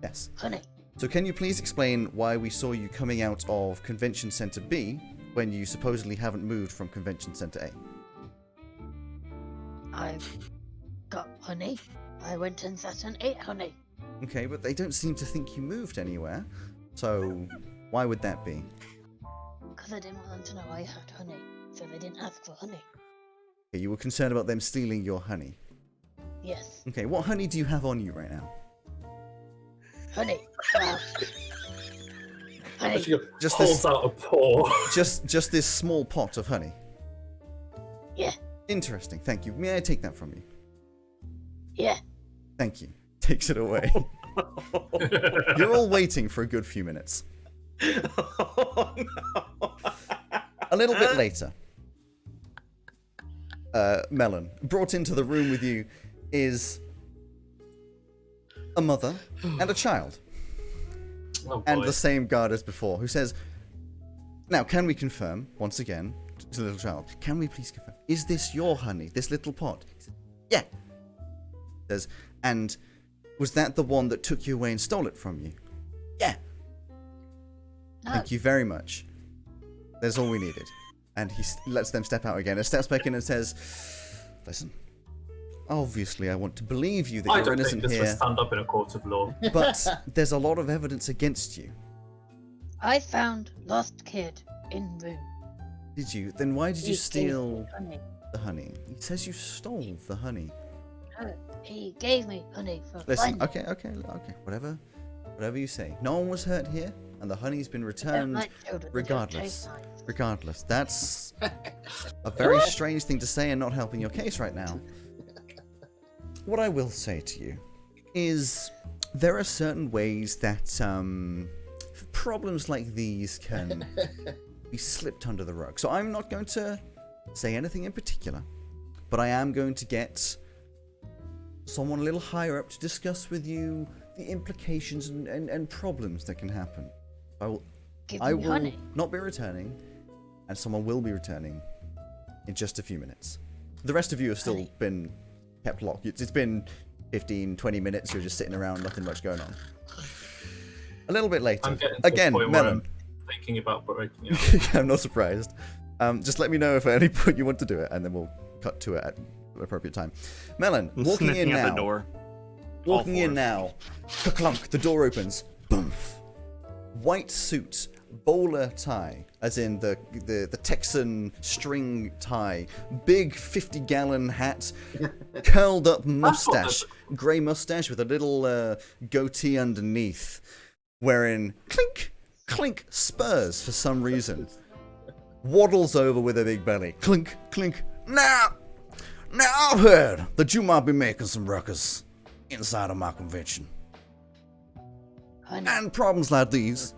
Yes. Honey. So can you please explain why we saw you coming out of Convention Center B when you supposedly haven't moved from Convention Center A? I've got honey. I went and sat and ate honey. Okay, but they don't seem to think you moved anywhere. So why would that be? Because I didn't want them to know I had honey. So they didn't ask for honey. Okay, you were concerned about them stealing your honey. Yes. Okay, what honey do you have on you right now? Honey. Honey. She Just holds this- out a paw. Just this small pot of honey. Yeah. Interesting, thank you. May I take that from you? Yeah. Thank you. Takes it away. You're all waiting for a good few minutes. Oh, no. A little bit later, Melon, brought into the room with you is a mother and a child, Oh, and boy. the same guard as before, who says, now, can we confirm, once again, to the little child, can we please confirm, is this your honey, this little pot? He says, yeah. Says, and was that the one that took you away and stole it from you? Yeah. No. Thank you very much. That's all we needed. And he lets them step out again and steps back in and says, listen, obviously I want to believe you that I you're don't think innocent this would here, stand up in a court of law. but there's a lot of evidence against you. I found lost kid in room. Did you? Then why did you He steal gave me honey. the honey? He says you stole the honey. No, he gave me honey for Listen, fun. okay, whatever you say. No one was hurt here, and the honey's been I don't returned like children, they don't regardless. taste nice. Regardless. That's a very strange thing to say and not helping your case right now. What I will say to you is there are certain ways that problems like these can be slipped under the rug. So I'm not going to say anything in particular, but I am going to get someone a little higher up to discuss with you the implications and problems that can happen. Give I me will honey. not be returning, and someone will be returning in just a few minutes. The rest of you have still Honey. been kept locked. It's been 15, 20 minutes. You're just sitting around, nothing much going on. A little bit later, I'm getting to again, the point where Melon. I'm thinking about breaking out. I'm not surprised. Just let me know if at any point you want to do it, and then we'll cut to it at the appropriate time. Melon, I'm walking in sniffing at now. the door. Walking All in fours. now. Ka-clunk, the door opens. Boom. White suit, bowler tie, as in the Texan string tie, big 50-gallon hat, curled up mustache, grey mustache with a little goatee underneath, wearing clink, clink spurs for some reason. Waddles over with a big belly. Clink, clink. Now I've heard that you might be making some ruckus inside of my convention. Honey. And problems like these,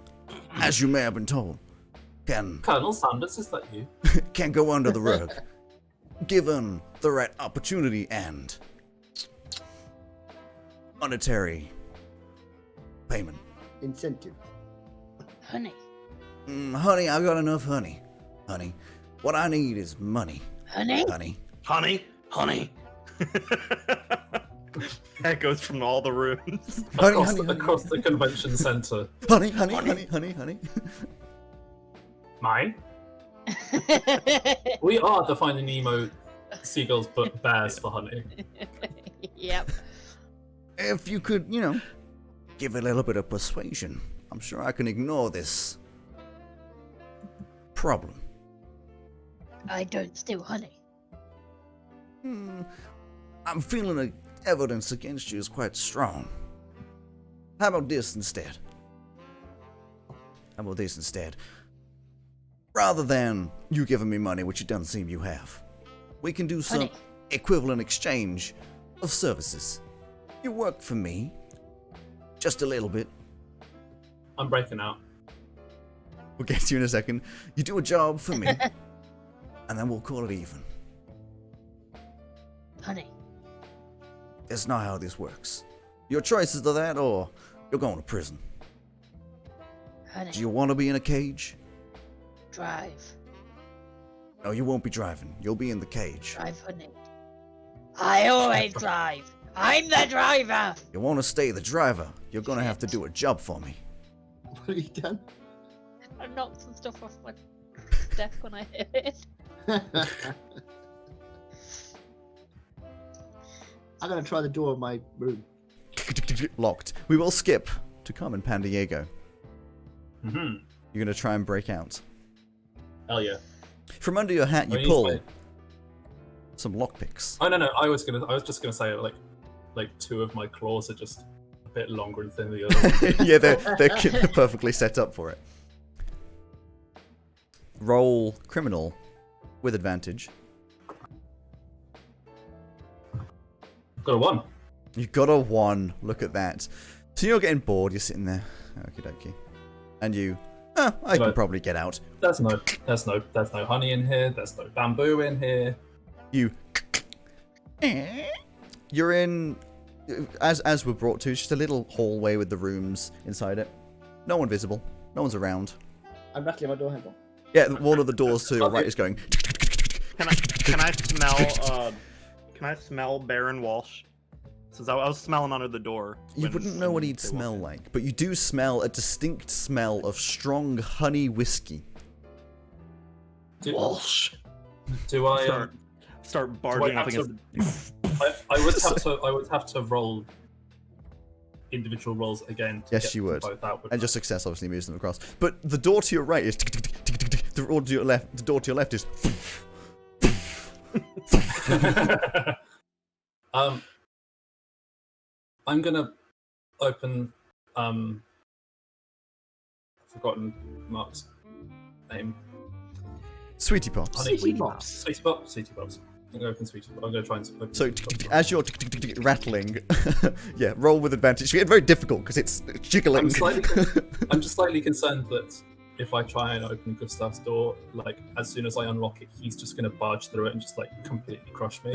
as you may have been told, can Colonel Sanders, is that you? go under the rug, given the right opportunity and monetary payment. Incentive. Honey. Honey, I've got enough honey. Honey, What I need is money, Honey? honey. Honey, honey. Echoes from all the rooms. Honey, across, honey, honey, across the convention center. Honey, honey, honey, honey, honey. Mine? We are the Finding Nemo seagulls, but bears for honey. Yep. If you could, give a little bit of persuasion, I'm sure I can ignore this problem. I don't steal honey. I'm feeling the evidence against you is quite strong. How about this instead? Rather than you giving me money, which it doesn't seem you have, we can do some Honey. equivalent exchange of services. You work for me, just a little bit. I'm breaking out. We'll get to you in a second. You do a job for me, and then we'll call it even. Honey. That's not how this works. Your choices are that, or you're going to prison. Honey. Do you want to be in a cage? Drive. No, you won't be driving. You'll be in the cage. Drive, honey. I always drive. I'm the driver. You want to stay the driver? You're going to have to do a job for me. What have you done? I knocked some stuff off my desk when I hit it. I'm gonna try the door of my room. Locked. We will skip to Carmen Pandiego. Mm-hmm. You're going to try and break out. Hell yeah. From under your hat, you What do pull say? some lockpicks. Oh no, I was just gonna say like two of my claws are just a bit longer than the other. Yeah, they're perfectly set up for it. Roll criminal with advantage. Got a 1. You got a 1. Look at that. So you're getting bored. You're sitting there. Okie dokie. And you, I can probably get out. There's no honey in here. There's no bamboo in here. You're in, as we're brought to, it's just a little hallway with the rooms inside it. No one visible. No one's around. I'm rattling my door handle. Yeah, one of the doors to your right is going. Can I smell Baron Walsh? Since I was smelling under the door. You wouldn't know what he'd smell like, but you do smell a distinct smell of strong honey whiskey. Walsh. Do I start barging up have against. I would have to roll individual rolls again. To Yes, get you would. both out, And just success obviously moves them across. But the door to your right is. The door to your left is. I'm gonna open forgotten Mark's name. Sweetie Pops. Sweetie Pops. Sweetie Pops. I'm gonna open Sweetie Pops. I'm gonna try and open So Sweetie Pops. as you're rattling, yeah, roll with advantage. It's very difficult because it's jiggling. I'm just slightly concerned that if I try and open Gustav's door, like as soon as I unlock it, he's just gonna barge through it and just like completely crush me.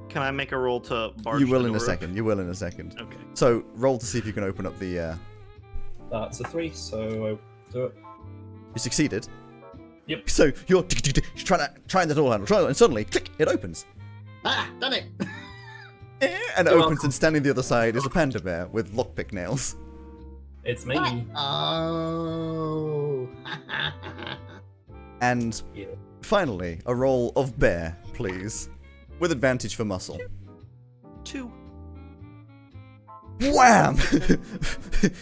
Can I make a roll to barge? You will the in a door? second. You will in a second. Okay. So roll to see if you can open up the. That's a 3, so I do it. You succeeded. Yep. So you're trying the door handle, and suddenly, click, it opens. Ah, done it! And it You're opens, welcome. and standing the other side is a panda bear with lockpick nails. It's me. Oh. And Yeah. finally, a roll of bear, please, with advantage for muscle. 2. Wham!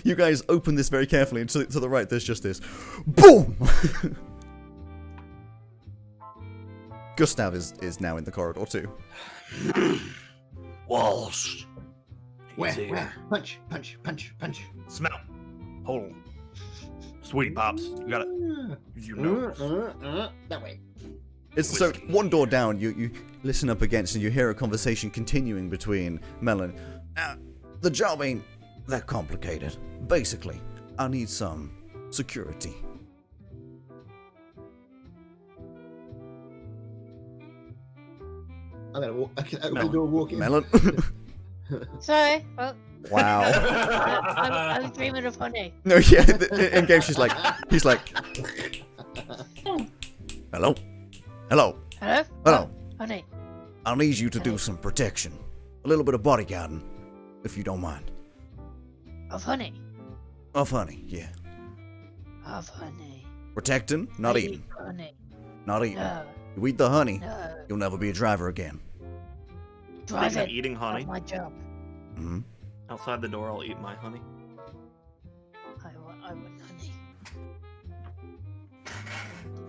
You guys open this very carefully, and to the right, there's just this boom. Gustav is now in the corridor too. Walsh. Where? Punch. Smell. Hold on. Sweetie Pops. You got it. You know. That way. It's so one door down. You listen up against, and you hear a conversation continuing between Melon. The job ain't that complicated. Basically, I need some security. I'm gonna walk. I can open the door, walk in. Melon. Sorry. Well, Wow. I'm dreaming of honey. No, yeah. In game, he's like, Hello? Hello? Hello? Hello? Oh, honey. I'll need you to do some protection. A little bit of bodyguarding, if you don't mind. Of honey. Of honey, yeah. Of honey. Protecting, not I eating. eat honey. Not eating. No. You eat the honey, No. you'll never be a driver again. Drive Speaking of it. eating honey, That's my job. Hmm. outside the door, I'll eat my honey. I want honey.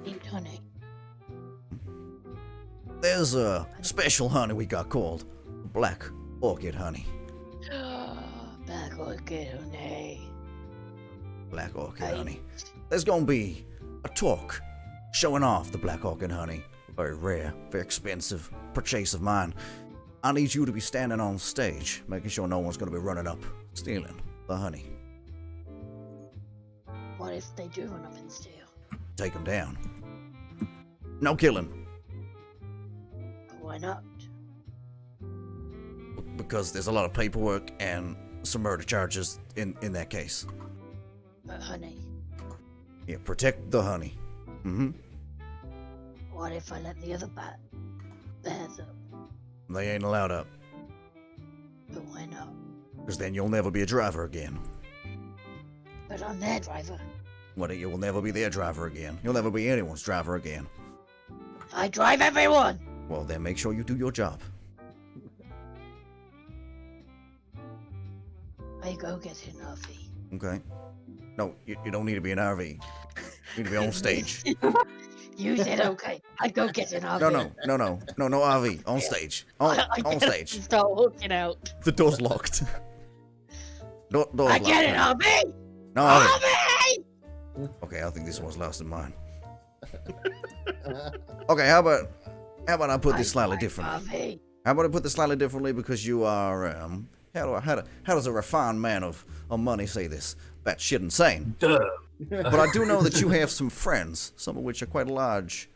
Eat honey. There's a special honey we got called Black Orchid Honey. Black orchid honey. Black Orchid I- Honey. There's gonna be a talk showing off the Black Orchid Honey. Very rare, very expensive purchase of mine. I need you to be standing on stage, making sure no one's gonna be running up, stealing the honey. What if they do run up and steal? Take them down. No killing, Why not? because there's a lot of paperwork and some murder charges in that case. But honey, Yeah, protect the honey. Mm-hmm. what if I let the other bears up? They ain't allowed up, But why not? because then you'll never be a driver again. But I'm their driver. Well, you will never be their driver again. You'll never be anyone's driver again. I drive everyone! Well, then make sure you do your job. I go get an RV. Okay? No, you don't need to be an RV. You need to be on stage. You said okay. I go get an RV. No RV. On stage. On get stage. up and start walking out. The door's locked. Door's I locked. get an RV! No RV. RV! Okay, I think this one's last in mine. Okay, how about I put this slightly differently? RV. How about I put this slightly differently because you are how does a refined man of money say this? Batshit insane. Duh. But I do know that you have some friends, some of which are quite large.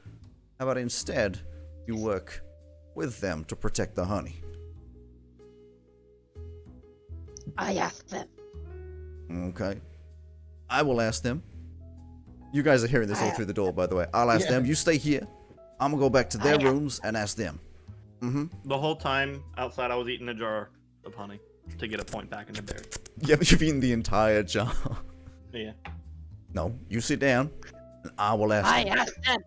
How about instead you work with them to protect the honey? I asked them. Okay. I will ask them. You guys are hearing this all through the door, by the way. I'll ask them. You stay here. I'm gonna go back to their rooms and ask them. Mm-hmm. The whole time outside, I was eating a jar of honey to get a point back in the berry. Yeah, but you've eaten the entire jar. Yeah. No, you sit down, and I will ask I them. asked them.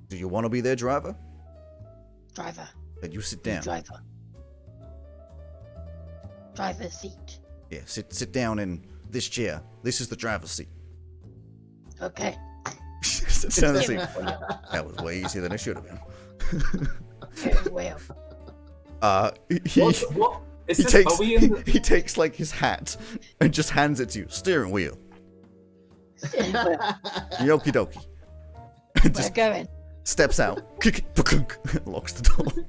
Do you want to be their driver? Driver. Then you sit down. Driver. Driver's seat. Yeah, sit down in this chair. This is the driver's seat. Okay. Sit down in the seat. That was way easier than it should have been. Very well. What? Is He this, takes are we in he takes like his hat and just hands it to you. Steering wheel. Yoki dokie. We're Just going. steps out. Locks the door.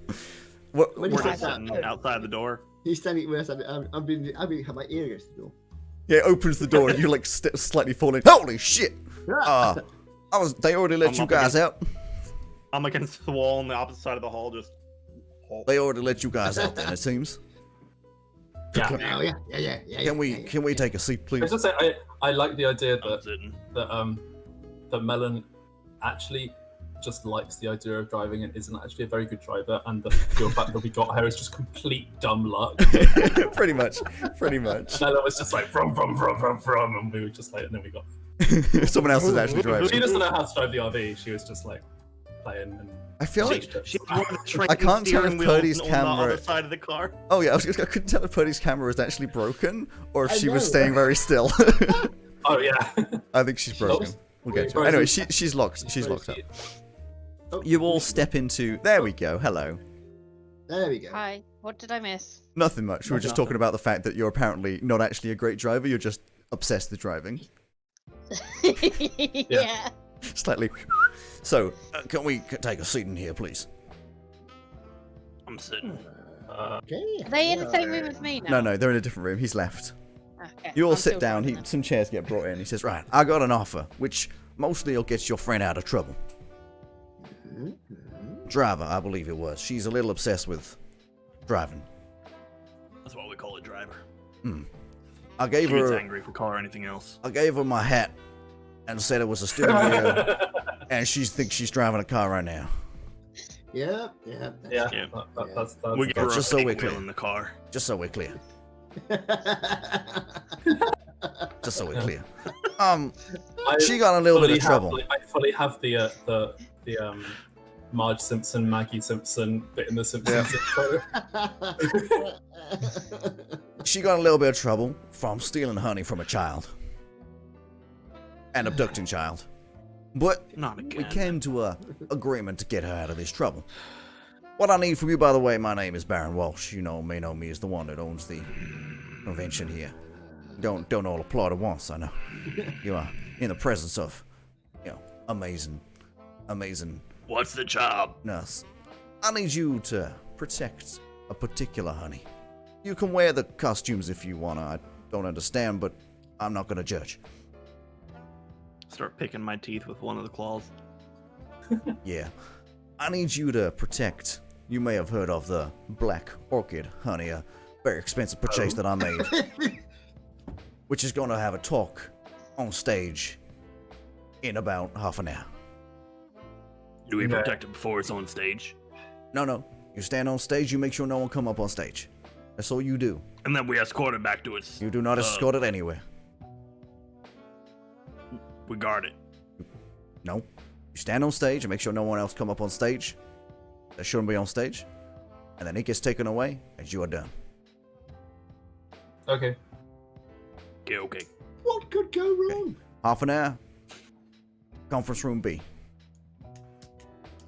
What? When he We're said just that, sitting outside the door. he's standing where I've been have my ear against the door. Yeah, it opens the door and you like slightly fall in. Holy shit! They already let I'm you up guys out. I'm against the wall on the opposite side of the hall, just. They already let you guys out then, it seems. Yeah. Oh yeah. Can we take a seat, I please? was just say I like the idea I'm that sitting. that Melon actually just likes the idea of driving and isn't actually a very good driver, and the pure fact that we got her is just complete dumb luck. Pretty much. Melon was just like from, and we were just like, and then we got. Someone else is actually driving. She doesn't know how to drive the RV. She was just like playing and. I feel like She was one of the train I can't tell steering if wheels Purdy's on camera- the other side of the car. Oh yeah, I couldn't tell if Purdy's camera was actually broken or if I she was know. staying very still. Oh yeah. I think she's broken. We'll get to it. Anyway, she's locked. She's locked up. Oh, You all step into. There we go. Hello. There we go. Hi. What did I miss? Nothing much. We were just talking about the fact that you're apparently not actually a great driver. You're just obsessed with driving. Yeah. Slightly. So, can we take a seat in here, please? I'm sitting. Okay. Are they in the same room as me now? No, they're in a different room. He's left. Okay, You all I'm sit still down. driving Some chairs get brought in. He says, "Right, I got an offer, which mostly will get your friend out of trouble." Driver, I believe it was. She's a little obsessed with driving. That's what we call a driver. I gave She gets her. angry if we call her anything else. I gave her my hat and said it was a steering wheel, and she thinks she's driving a car right now. Yeah. Yeah. That's We got just just so so we're clear. in the car. Just so we're clear. Just so we're clear. She got a little bit of trouble. I fully have the Marge Simpson, Maggie Simpson bit in the Simpsons intro. She got a little bit of trouble from stealing honey from a child. An abducting child. But Not again. we came to a agreement to get her out of this trouble. What I need from you, by the way, my name is Baron Walsh. You may know me as the one that owns the convention here. Don't all applaud at once, I know. You are in the presence of, amazing What's the job? nurse. I need you to protect a particular honey. You can wear the costumes if you wanna. I don't understand, but I'm not gonna judge. Start picking my teeth with one of the claws. Yeah. I need you to protect. You may have heard of the Black Orchid honey, a very expensive purchase that I made. Which is gonna have a talk on stage in about half an hour. Do we Okay. protect it before it's on stage? No. You stand on stage, you make sure no one come up on stage. That's all you do. And then we escort it back to its... You do not escort it anywhere. We guard it. No. You stand on stage and make sure no one else come up on stage. That shouldn't be on stage. And then it gets taken away and you are done. Okay. Okay. What could go wrong? Half an hour. Conference room B.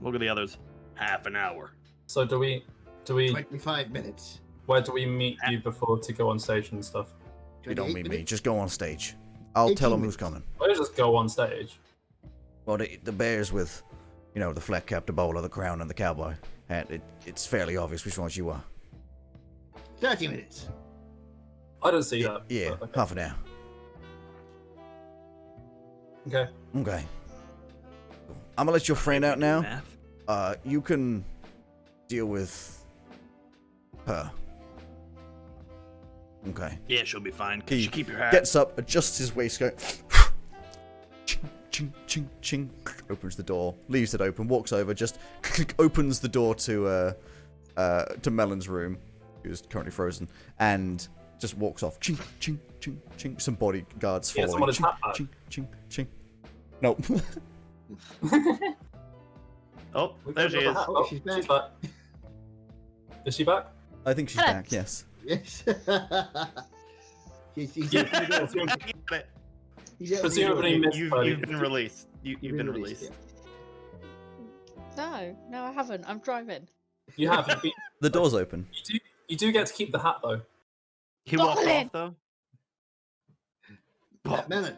Look at the others. Half an hour. So do we 25 minutes. where do we meet you before to go on stage and stuff? You don't 28 meet me. minutes? Just go on stage. I'll 18 tell them who's minutes. coming. Why don't you just go on stage? Well, the bears with, the flat cap, the bowler, the crown, and the cowboy hat. It's fairly obvious which ones you are. 30 minutes. I don't see that. Yeah, but okay. half an hour. Okay. Okay. I'm gonna let your friend out now. Math? You can deal with her. Okay. Yeah, she'll be fine. He Can you keep your hat? Gets up, adjusts his waistcoat. Ching, ching, ching, ching. Opens the door, leaves it open, walks over, just opens the door to Melon's room, who's currently frozen, and just walks off. Ching, ching, ching, ching. Some bodyguards Yeah, following. someone is Ching, hat back. ching, ching, ching. Nope. Oh, there she is. Oh, She's she's back. back. Is she back? I think she's Hello. back. Yes. Yes. he's Yeah, opening the door. He's opening the door. Presumably missed You've been released. You've been released. No, I haven't. I'm driving. You have. The door's open. You do get to keep the hat though. He walked Colin! off though. Melon,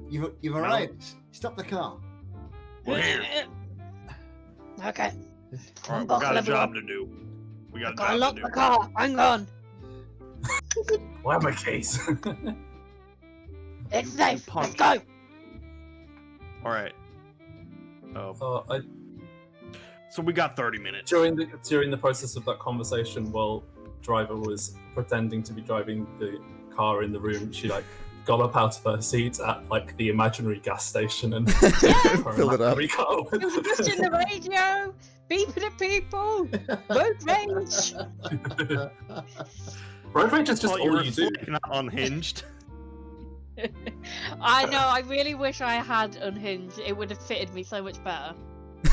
you've arrived. Stop the car. We're here. Okay. All right, we Buckle got a everyone. job to do. We got a Gotta job lock to the do. car. Hang on. Why my case? It's safe. Let's punch. go. All right. Oh, I, so we got 30 minutes. during the process of that conversation, while driver was pretending to be driving the car in the room, she got up out of her seat at the imaginary gas station and Filled it up. It was just in the radio. Beeping at people. Road rage. Road rage is just Thought you all were you do. not unhinged. I know. I really wish I had unhinged. It would have fitted me so much better.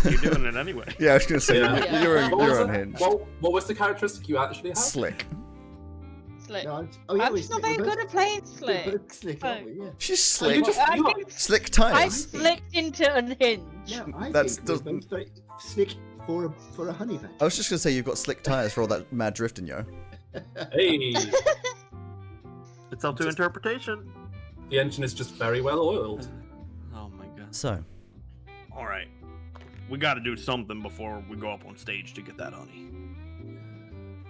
You're doing it anyway. Yeah, I was gonna say Yeah. you're What was it? unhinged. What was the characteristic you actually had? Slick. Slick. No, I'm just not very good at playing slick. Slick, aren't we? Yeah. She's Oh, slick. Slick I tires. slicked into unhinged. No, I That's think we're doesn't- both very slick for a honey patch. I was just gonna say you've got slick tires for all that mad drifting, yo. Hey, It's up to interpretation. the engine is just very well oiled. Oh my god. So, All right. We got to do something before we go up on stage to get that honey.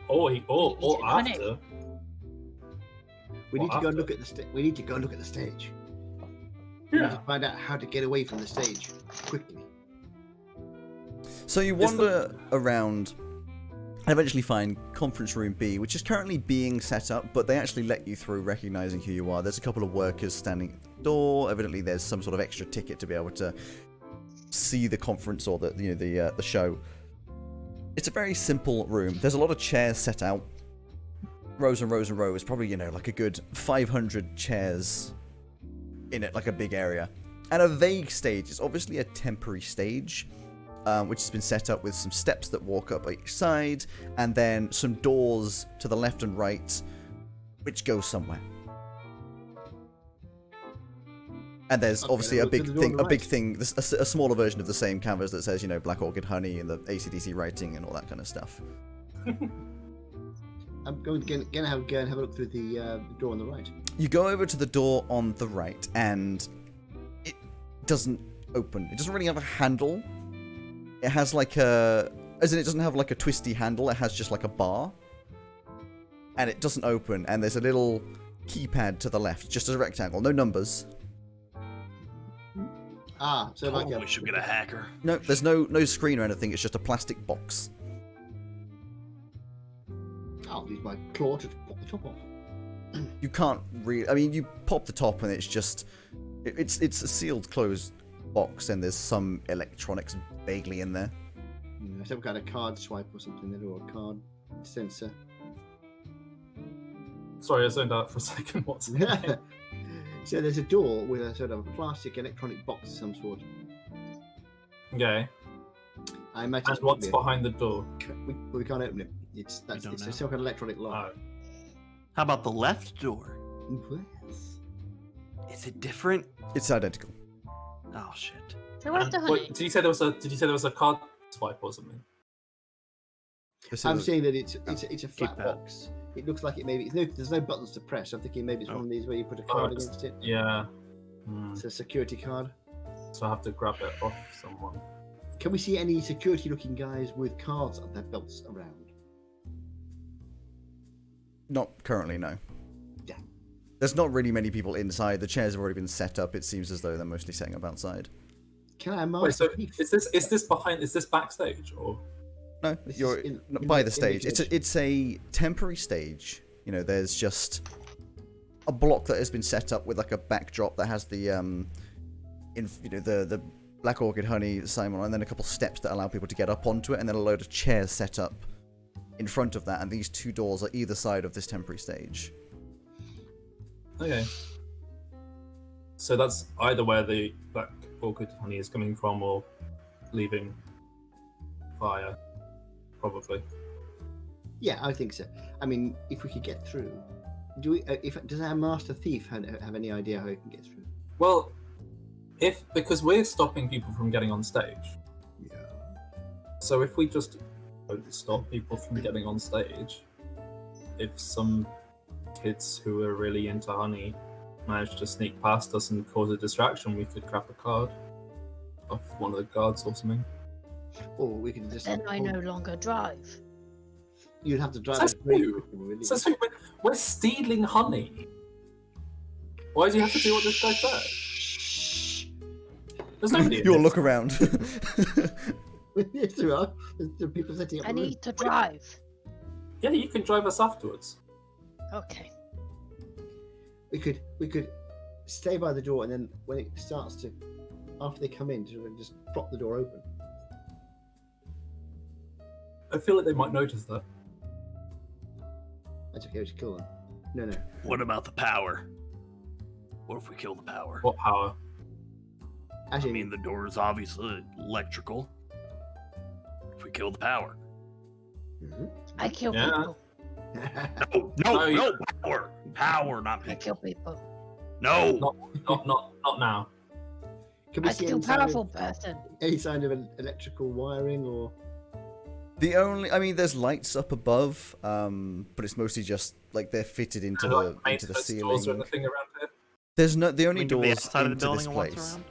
Or Honey. after. We need What, to go and after? look at the we need to go and look at the stage. We need Yeah. to find out how to get away from the stage quickly. so you Is the- wander around and eventually find conference room B, which is currently being set up, but they actually let you through, recognizing who you are. There's a couple of workers standing at the door. Evidently, there's some sort of extra ticket to be able to see the conference or the show. It's a very simple room. There's a lot of chairs set out, rows and rows and rows. Probably like a good 500 chairs in it, like a big area, and a vague stage. It's obviously a temporary stage. Which has been set up with some steps that walk up each side, and then some doors to the left and right, which go somewhere. And there's obviously a big thing, a smaller version of the same canvas that says, Black Orchid Honey and the AC/DC writing and all that kind of stuff. I'm going to have a look through the door on the right. You go over to the door on the right, and it doesn't open. It doesn't really have a handle. It has it doesn't have like a twisty handle, it has just like a bar. And it doesn't open, and there's a little keypad to the left, just as a rectangle, no numbers. So we should get a hacker. No, there's no screen or anything, it's just a plastic box. I'll use my claw to pop the top off. You can't really, you pop the top and it's just, it's a sealed closed box, and there's some electronics vaguely in there. Some kind of card swipe or something there, or a card sensor. Sorry, I zoned out for a second. What's that? So there's a door with a sort of plastic electronic box of some sort. Okay. I imagine. And what's behind the door? We can't open it. It's a sort of electronic lock. Oh. How about the left door? Yes. Is it different? It's identical. Oh shit. So where's the honey? Wait, did you say there was a card swipe or something? I'm saying that it's a flat box. It looks like it maybe there's no buttons to press. I'm thinking maybe it's one of these where you put a card against it. Yeah. It's a security card. So I have to grab it off someone. Can we see any security-looking guys with cards on their belts around? Not currently, no. Yeah. There's not really many people inside. The chairs have already been set up. It seems as though they're mostly setting up outside. Can I mark? Wait, so is this backstage or? No, you're by the stage. It's a temporary stage. There's just a block that has been set up with like a backdrop that has the the Black Orchid Honey Simon, and then a couple steps that allow people to get up onto it, and then a load of chairs set up in front of that, and these two doors are either side of this temporary stage. Okay. So that's either where the Black Orchid Honey is coming from or leaving via, probably. Yeah, I think so. If we could get through, does our master thief have any idea how he can get through? Well, because we're stopping people from getting on stage. Yeah. So if we just stop people from getting on stage, if some kids who are really into honey manage to sneak past us and cause a distraction, we could grab a card off one of the guards or something. Or we could just. Then I no longer drive. You'd have to drive. Says who? Says who? We're stealing honey. Why do you have to do what this guy says? There's nobody. You'll look around. Yes, there are. There are people setting up. I need to drive. Yeah, you can drive us afterwards. Okay. We could stay by the door, and then when it starts to, after they come in, just prop the door open. I feel like they might notice that. That's okay. We should kill them. No. What about the power? What if we kill the power? What power? Actually, The door is obviously electrical. If we kill the power. Mhm. I kill Yeah. people. No, power. Power, not I people. kill people. No. Not now. Can we I see kill any sign powerful of, person. any sign of an electrical wiring or? The only, there's lights up above, but it's mostly just like they're fitted into the Doors or ceiling. anything around here? There's the only Can we do the doors outside of the into building this and what's place. around?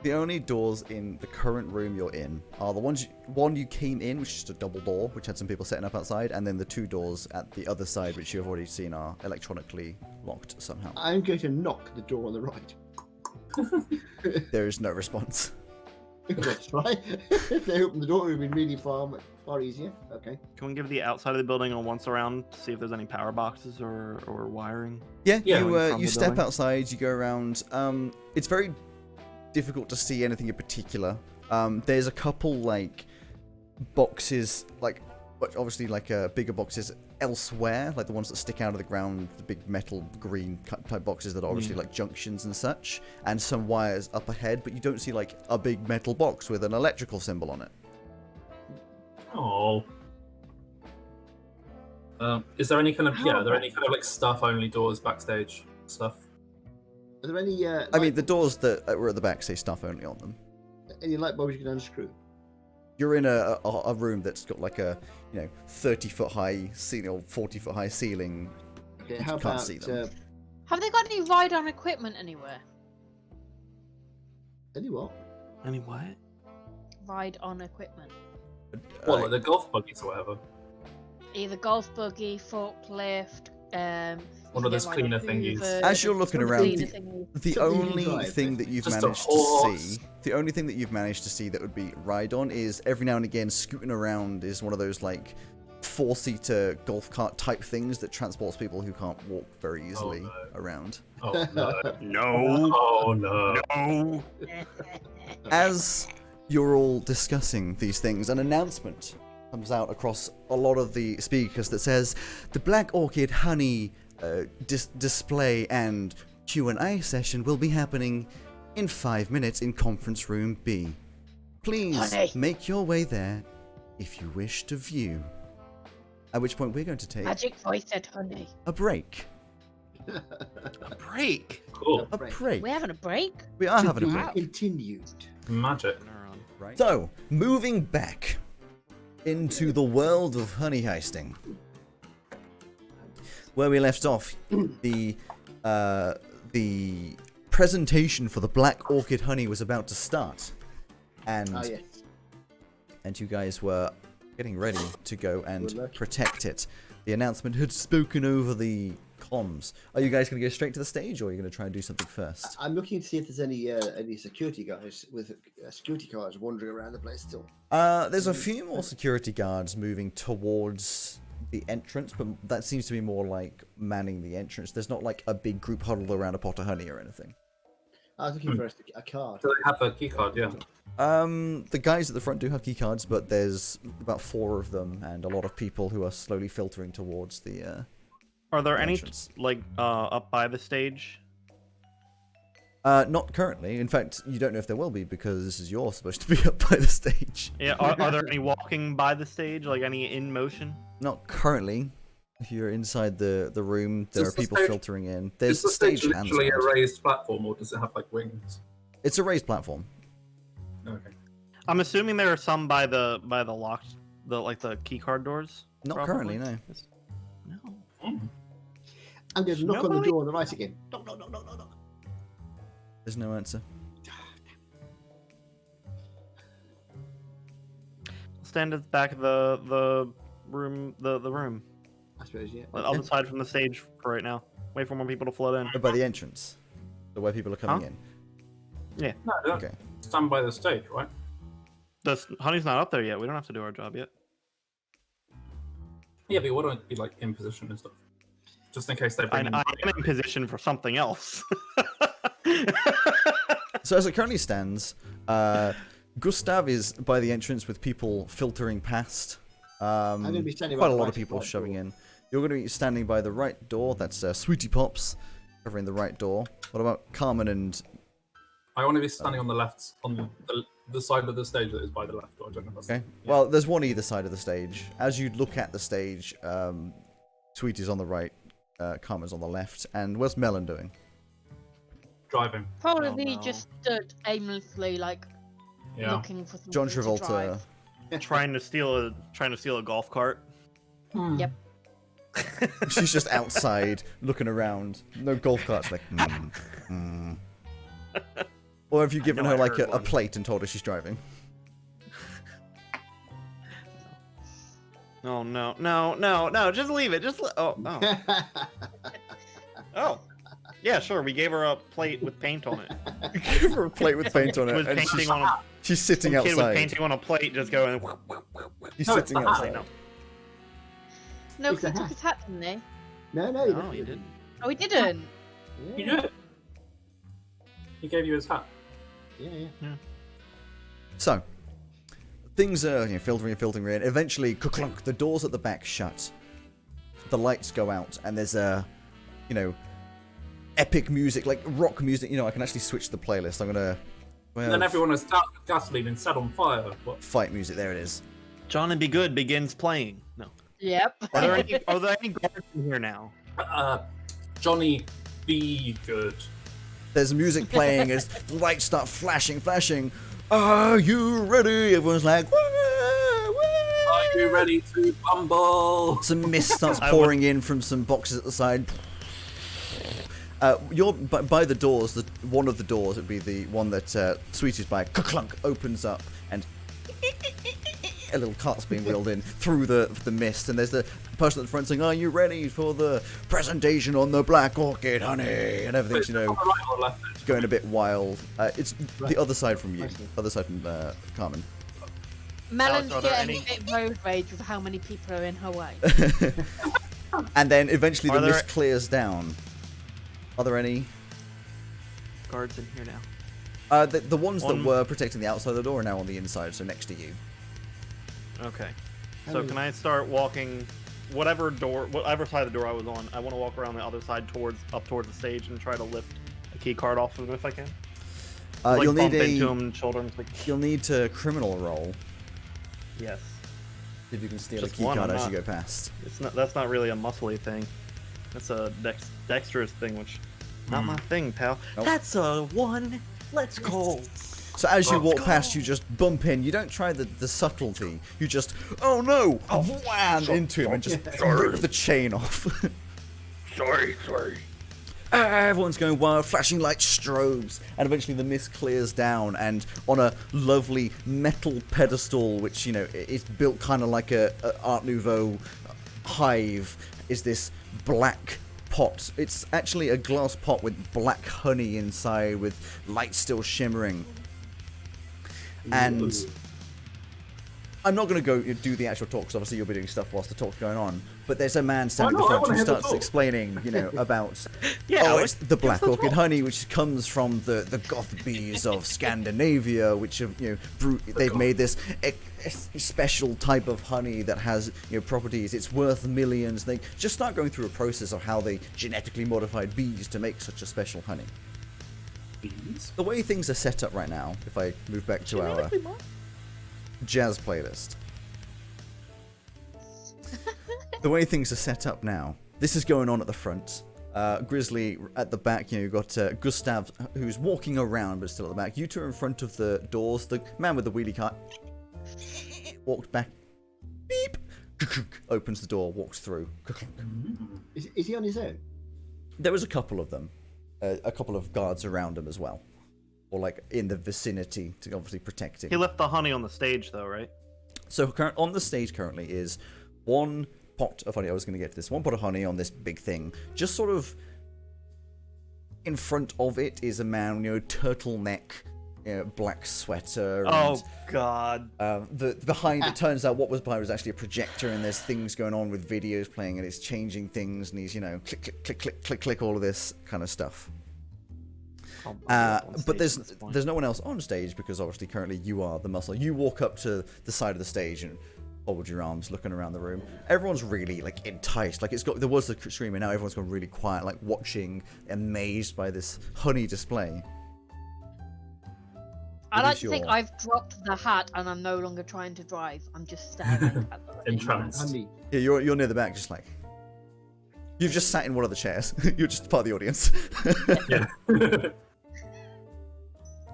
The only doors in the current room you're in are the one you came in, which is just a double door, which had some people setting up outside, and then the two doors at the other side, which you have already seen are electronically locked somehow. I'm going to knock the door on the right. There is no response. That's right. If they open the door, it would be really far easier. Okay. Can we give the outside of the building a once around to see if there's any power boxes or wiring? Yeah, Yeah, you from you the step building. outside, you go around. It's very difficult to see anything in particular. There's a couple like boxes, like but obviously like bigger boxes elsewhere, like the ones that stick out of the ground, the big metal green type boxes that are obviously like junctions and such, and some wires up ahead. But you don't see like a big metal box with an electrical symbol on it. Oh. Is there any kind of are there any kind of like staff only doors backstage stuff? Are there any? I mean, the doors that were at the back say stuff only on them. any light bulbs you can unscrew? You're in a room that's got like a 30-foot high ceiling or 40-foot high ceiling. Okay, You how can't about see them. Have they got any ride-on equipment anywhere? any what? Any what? Ride-on equipment. Well, like the golf buggies or whatever. Either golf buggy, forklift, One of those cleaner thingies. As you're looking some around, cleaner thingies. The Something you can only drive, thing that you've Just a managed to horse. see, the only thing that you've managed to see that would be ride on is every now and again scooting around is one of those like 4-seater golf cart type things that transports people who can't walk very easily no. around. Oh no. No. Oh no. No. As you're all discussing these things, an announcement comes out across a lot of the speakers that says the Black Orchid Honey display and Q&A session will be happening in 5 minutes in conference room B. Please Honey. make your way there if you wish to view. At which point we're going to take Magic voice said honey. a break. A break. Cool. A Break. break. We're having a break? We are To having a be break. continued. Magic. Right. So, moving back into the world of honey heisting. Where we left off, the presentation for the Black Orchid Honey was about to start. And Ah, yes. and you guys were getting ready to go and Good luck. protect it. The announcement had spoken over the comms. Are you guys going to go straight to the stage, or are you going to try and do something first? I'm looking to see if there's any security guys with security cards wandering around the place still. There's a few more security guards moving towards the entrance, but that seems to be more like manning the entrance. There's not like a big group huddled around a pot of honey or anything. I was looking for a card. Do they have a key card? Yeah. The guys at the front do have key cards, but there's about 4 of them and a lot of people who are slowly filtering towards the Are there any entrance. like up by the stage? Not currently. In fact, you don't know if there will be because you're supposed to be up by the stage. Yeah. Are there any walking by the stage? Like any in motion? Not currently. If you're inside the room, there Does are the people stage- filtering in. Is There's the stage hands literally a around. raised platform, or does it have like wings? It's a raised platform. Okay. I'm assuming there are some by the locked the key card doors. Not probably? currently, no. No. Hmm. I'm going to knock on the Nobody- door on the right again. Knock, knock, knock, knock, knock, knock. There's no answer. Stand at the back of the room. The room. I suppose, yeah. Other side from the stage for right now. Wait for more people to flood in. Oh, by the entrance. The way people are coming Huh? in. No, don't Okay. stand by the stage, right? The honey's not up there yet. We don't have to do our job yet. Yeah, but why don't it be like in position and stuff? Just in case they bring in. I am in position for something else. So as it currently stands, Gustav is by the entrance with people filtering past. I'm going to be standing Quite by a the lot of right people door. shoving in. You're going to be standing by the right door. That's Sweetie Pops covering the right door. What about Carmen and... I want to be standing on the left, on the side of the stage that is by the left. I don't know. If that's, Okay. yeah. Well, there's one either side of the stage. As you look at the stage, Sweetie's on the right, Carmen's on the left. And what's Melon doing? Driving. Probably no. just stood aimlessly, like Yeah. looking for something John to Travolta. drive. trying to steal a golf cart. Yep. She's just outside looking around. No golf carts. Like, Or have you given know her I like heard a one. plate and told her she's driving? Oh no! Just leave it. Oh. Yeah, sure. We gave her a plate with paint on it. Give her a plate with paint on it. With And painting she's, on it. She's sitting Some kid was outside. painting on a plate, just going. She's No, it's sitting the hat. outside. No, No, It's because he a took his hat, didn't he? No, no, you didn't. Oh, he didn't. He Yeah, did. He gave you his hat. yeah. So, things are filtering in. Eventually, clunk, the doors at the back shut. The lights go out, and there's epic music, like rock music. I can actually switch the playlist. I'm gonna. And then everyone is doused with gasoline and set on fire. What? Fight music. There it is. John and Be Good begins playing. No. Yep. Are there any guards in here now? Johnny, be good. There's music playing as the lights start flashing. Are you ready? Everyone's like, woo, woo. Are you ready to bumble? Some mist starts pouring in from some boxes at the side. You're by the doors. One of the doors would be the one that Sweetie's by. Clunk opens up, and a little cart's being wheeled in through the mist. And there's the person at the front saying, "Are you ready for the presentation on the Black Orchid, honey?" And everything's On the right or left? going a bit wild. It's the other side from you, I see. other side from Carmen. Melon's Are there getting any- a bit road rage with how many people are in her way. And then eventually the Are there- mist clears down. Are there any? Guards in here now. The ones that One- were protecting the outside of the door are now on the inside, so next to you. Okay. How So many- can I start walking whatever side of the door I was on? I want to walk around the other side up towards the stage and try to lift a key card off of him if I can. Like You'll bump need into a him, children. Like, you'll need to criminal roll yes. if you can steal Just a key one, card I'm as you not- go past. That's not really a muscly thing. That's a dexterous thing, which not my thing, pal. Nope. That's a 1. Let's go. So as you Oh. walk past, you just bump in. You don't try the subtlety. You just, oh no, wham into him and just rip the chain off. Sorry. Everyone's going wild, flashing like strobes, and eventually the mist clears down, and on a lovely metal pedestal, which is built kind of like a Art Nouveau hive, is this black pot. It's actually a glass pot with black honey inside, with light still shimmering. And I'm not going to go do the actual talk, because obviously you'll be doing stuff whilst the talk's going on. But there's a man standing Why at the not? I front wanna who hear the starts talk. explaining, about Yeah, it's the black orchid honey, which comes from the goth bees of Scandinavia, which have they've made this special type of honey that has properties. It's worth millions. They just start going through a process of how they genetically modified bees to make such a special honey. Bees? The way things are set up right now, if I move back to our jazz playlist. The way things are set up now, this is going on at the front. Grizzly at the back, you've got Gustav, who's walking around but still at the back. You two are in front of the doors. The man with the wheelie cart walked back. Beep. Opens the door, walks through. Is he on his own? There was a couple of them. A couple of guards around him as well. Or like in the vicinity to obviously protect him. He left the honey on the stage, though, right? So on the stage currently is one pot of honey. I was going to get to this. One pot of honey on this big thing. Just sort of in front of it is a man, turtleneck, black sweater. And, Oh God. behind it turns out what was behind was actually a projector, and there's things going on with videos playing, and it's changing things, and he's click click click click click click all of this kind of stuff. But there's no one else on stage because obviously currently you are the muscle. You walk up to the side of the stage and hold your arms, looking around the room. Everyone's really enticed. There was the screaming, now everyone's gone really quiet, watching, amazed by this honey display. I What like is to think your- I've dropped the hat and I'm no longer trying to drive. I'm just staring at the Entranced. Honey. Yeah, you're near the back, just you've just sat in one of the chairs. You're just part of the audience. Yeah.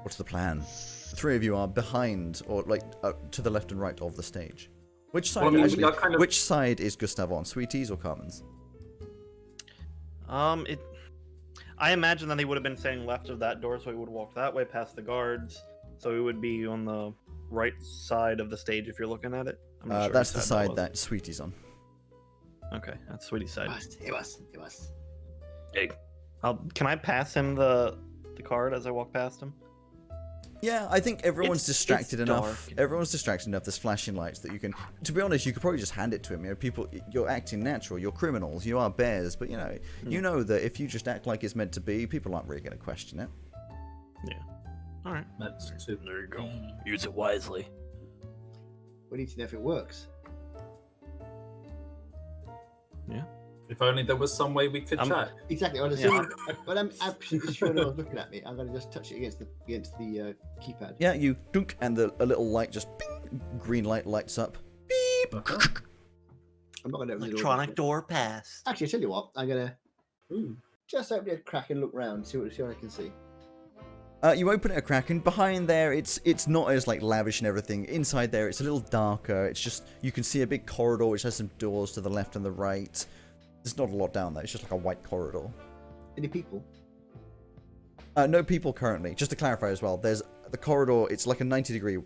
What's the plan? The three of you are behind, or to the left and right of the stage. Which side? Well, I mean, actually, we are kind of- which side is Gustav on? Sweeties or Carmen's? I imagine that he would have been standing left of that door, so he would walk that way past the guards. So he would be on the right side of the stage if you're looking at it. I'm not sure That's which the side was. that Sweetie's on. Okay, that's Sweetie's side. It was. Can I pass him the card as I walk past him? Yeah, I think everyone's It's distracted enough. dark. Everyone's distracted enough. There's flashing lights that you can. To be honest, you could probably just hand it to him. You know, people, you're acting natural. You're criminals. You are bears. But you know that if you just act like it's meant to be, people aren't really going to question it. Yeah. All right. That's too. There you go. Use it wisely. We need to know if it works. Yeah. If only there was some way we could check. Exactly. When I'm absolutely sure no one's looking at me, I'm going to just touch it against the keypad. Yeah, you dunk, and a little light just bing, green light lights up. Beep. I'm not going to open Electronic door passed. Actually, I tell you what, I'm going to Ooh. just open it a crack and look round, see what I can see. You open it a crack, and behind there, it's not as like lavish and everything. Inside there, it's a little darker. It's just you can see a big corridor which has some doors to the left and the right. There's not a lot down there. It's just like a white corridor. Any people? No people currently. Just to clarify as well, there's the corridor. It's like a 90-degree.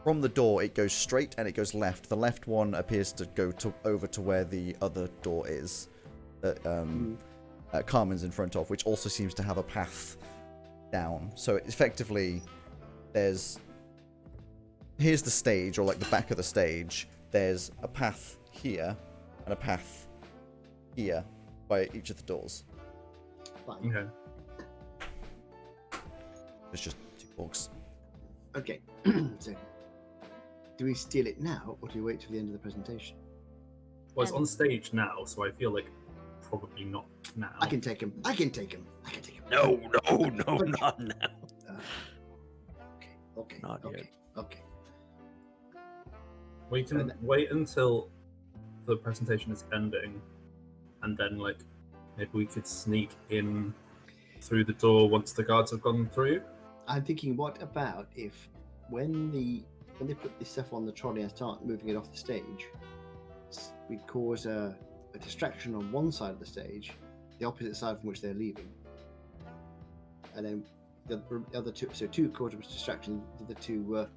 From the door, it goes straight and it goes left. The left one appears to go over to where the other door is that Carmen's in front of, which also seems to have a path down. So effectively, here's the stage, or like the back of the stage. There's a path here and a path here by each of the doors. Fine. Okay. It's just 2 orcs. Okay. So, do we steal it now, or do we wait till the end of the presentation? Well, it's on stage now, so I feel like probably not now. I can take him. No, not now. Okay. Not yet. Okay. We can wait until the presentation is ending, and then like maybe we could sneak in through the door once the guards have gone through. I'm thinking, what about if when they put this stuff on the trolley and start moving it off the stage, we cause a distraction on one side of the stage, the opposite side from which they're leaving, and then the other two, so 2 cause a distraction, the other 2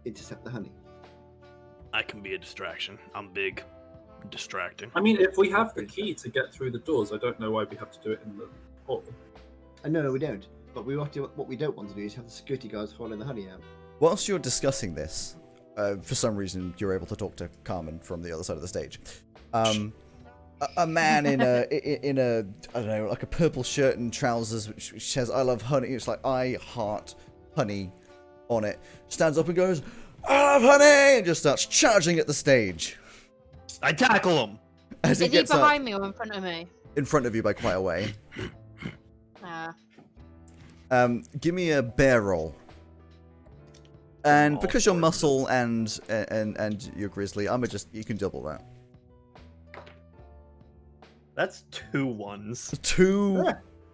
intercept the honey. I can be a distraction. I'm big. Distracting. I mean, if we have the key to get through the doors, I don't know why we have to do it in the hall. No, we don't. But what we don't want to do is have the security guards holding the honey out. Whilst you're discussing this, for some reason you're able to talk to Carmen from the other side of the stage. A man in a I don't know, like a purple shirt and trousers, which says "I love honey." It's like "I heart honey" on it. Stands up and goes, "I love honey," and just starts charging at the stage. I tackle him. As Is he gets behind up, me or in front of me? in front of you by quite a way. Give me a bear roll. And because you're muscle and you're grizzly, you can double that. That's 2 ones. 2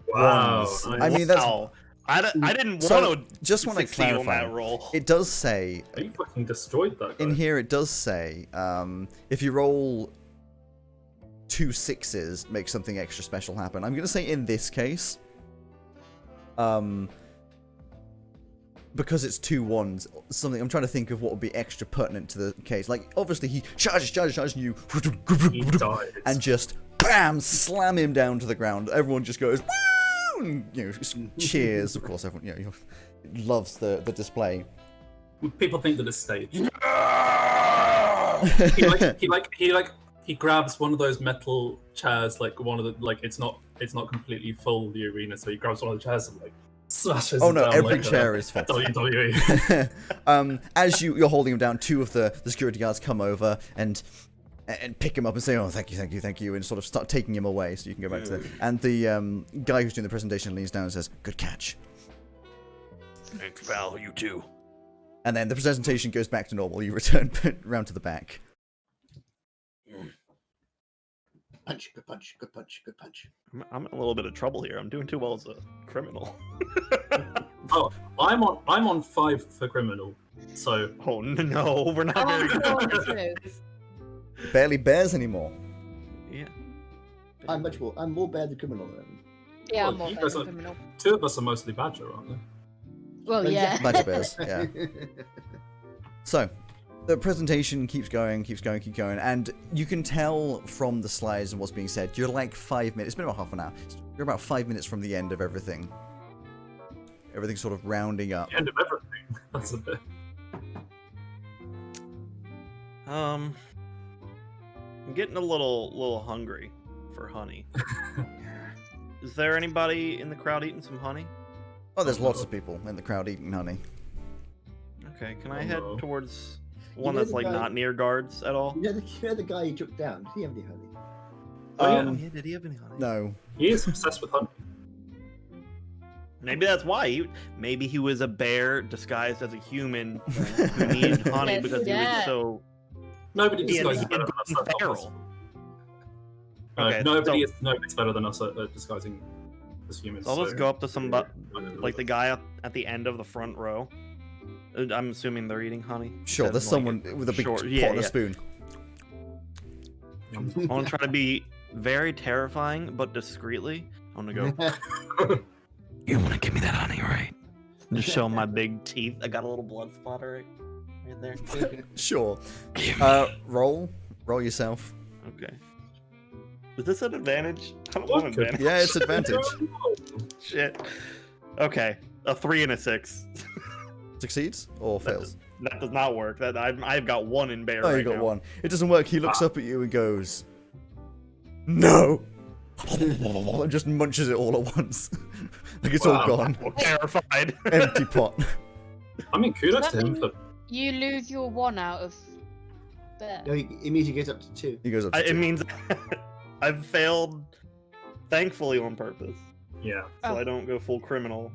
Wow. ones. Nice. I mean, that's Wow. I didn't So, want to just want to succeed on clarify. that roll. It does say You fucking destroyed that guy. in here. It does say if you roll 2 6s, make something extra special happen. I'm gonna say in this case, because it's 2 1s, something I'm trying to think of what would be extra pertinent to the case. Like obviously he charges, and you He died. and just bam, slam him down to the ground. Everyone just goes, woo! And, cheers. Of course, everyone loves the display. People think that it's staged. he grabs one of those metal chairs, like one of the it's not completely full, the arena, so he grabs one of the chairs and smashes Oh it no, down every like chair is full. WWE. As you're holding him down, 2 of the security guards come over and pick him up and say, "Oh, thank you," and sort of start taking him away so you can go back to the. And the guy who's doing the presentation leans down and says, "Good catch." Thanks, pal. You too. And then the presentation goes back to normal. You return round to the back. Punch, good punch, good punch, good punch. I'm in a little bit of trouble here. I'm doing too well as a criminal. Oh, I'm on 5 for criminal. So Oh no, we're not very I'm on good. 4 too. Barely bears anymore. Yeah. I'm more bad than criminal than him. Yeah, I'm Well, more you better guys than are- criminal. 2 of us are mostly Badger, aren't they? Well, yeah. Badger bears, yeah. So, the presentation keeps going, and you can tell from the slides and what's being said, you're like 5 minutes, it's been about half an hour, you're about 5 minutes from the end of everything. Everything's sort of rounding up. The end of everything. That's a bit. I'm getting a little hungry for honey. Is there anybody in the crowd eating some honey? Oh, there's lots of people in the crowd eating honey. Okay, can I Oh, head no. towards one know that's the like guy- not near guards at all? You know the guy you took down? Did he have any honey? Oh, yeah. Um, Yeah, did he have any honey? No. He is obsessed with honey. Maybe that's why. Maybe he was a bear disguised as a human who needed honey Yes, because he yeah. was so. Nobody He had disguises better than us. gone that's feral. obvious. Okay, Nobody's better than us at disguising as humans. So I'll just go up to somebody, I don't like the believe guy at the end of the front row. I'm assuming they're eating honey. Sure, Said, there's like, someone with a big short- pot yeah, and a yeah. spoon. I want to try to be very terrifying, but discreetly. I want to go. You want to give me that honey, right? Just show my big teeth. I got a little blood spotter right there. Sure. Give Roll yourself. Okay. Is this an advantage? I don't want Okay. advantage. Yeah, it's advantage. Shit. Okay. A 3 and a 6. Succeeds or fails? That does not work. That I've got 1 in bear. Oh, right you got now. 1. It doesn't work. He looks up at you and goes, "No!" and just munches it all at once. Like it's all Wow. gone. I'm terrified. Empty pot. I mean, kudos Does to that him mean- for. You lose your 1 out of bear. No, he immediately goes up to 2. He goes up to It 2. means I've failed, thankfully on purpose, Yeah. so Oh. I don't go full criminal.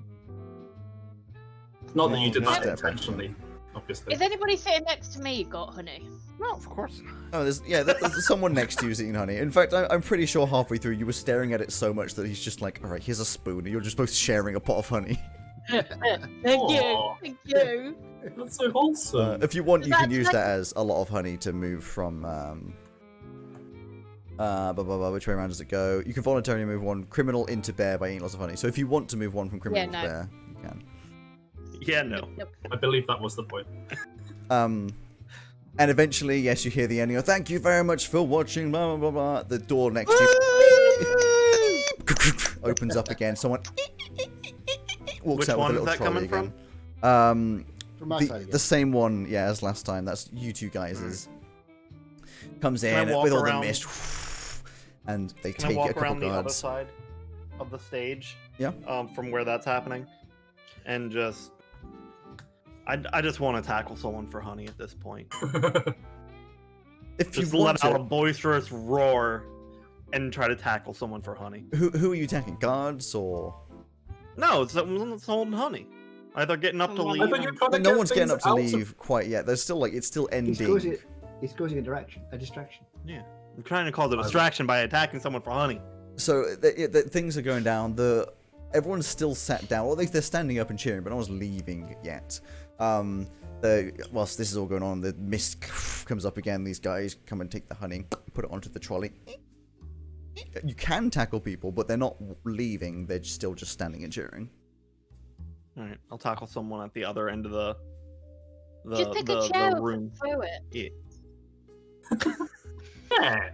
Not that you did that Yeah. intentionally, obviously. Is anybody sitting next to me got honey? No, of course not. Oh, there's someone next to you who's eating honey. In fact, I'm pretty sure halfway through you were staring at it so much that he's just like, "All right, here's a spoon," and you're just both sharing a pot of honey. Thank you. Aw. Thank you. That's so wholesome. If you want, you can That's use like- that as a lot of honey to move from. Which way around does it go? You can voluntarily move one criminal into bear by eating lots of honey. So if you want to move one from criminal Yeah, to no. bear, you can. Yeah, no. Yep. I believe that was the point. And eventually, yes, you hear the ending of "Thank you very much for watching." Blah blah blah blah. The door next to you opens up again. Someone walks Which out with one a is little that trolley coming again. From my side again. The same one, yeah, as last time. That's you two guys. Comes Can I in walk with all the around- mist, and they Can I take a walk couple around the other guards. side of the stage? Yeah. From where that's happening, and just, I just want to tackle someone for honey at this point. If you Just want let out a to, boisterous roar, and try to tackle someone for honey. who are you attacking? Guards or? No, it's someone that's holding honey. Either getting up to Someone- leave. I thought you were trying to No get one's getting things up to out leave quite yet. There's still it's still He's ending. causing a distraction. I'm trying to cause a distraction by attacking someone for honey. So things are going down. Everyone's still sat down. Well, they're standing up and cheering, but no one's leaving yet. Whilst this is all going on, the mist comes up again. These guys come and take the honey, put it onto the trolley. You can tackle people, but they're not leaving. They're still just standing and cheering. All right, I'll tackle someone at the other end of the Just pick a chair the room. and throw it. Yeah.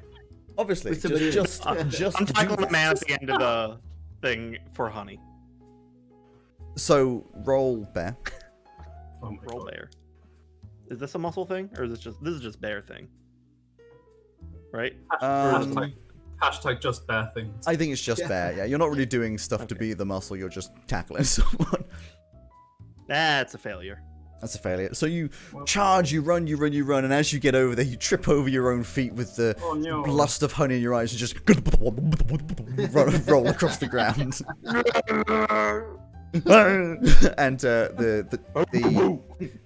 Obviously, With somebody just in- do I'm tackling the this. man at the end of the thing for honey. So roll bear. Oh my Roll God. bear. Is this a muscle thing, or is this just bear thing? Right? Hashtag just bear things. I think it's just Yeah. bear. Yeah, you're not really doing stuff to Okay. be the muscle. You're just tackling someone. That's a failure. That's a failure. So you charge, you run, and as you get over there, you trip over your own feet with the Oh no. lust of honey in your eyes and just roll across the ground. And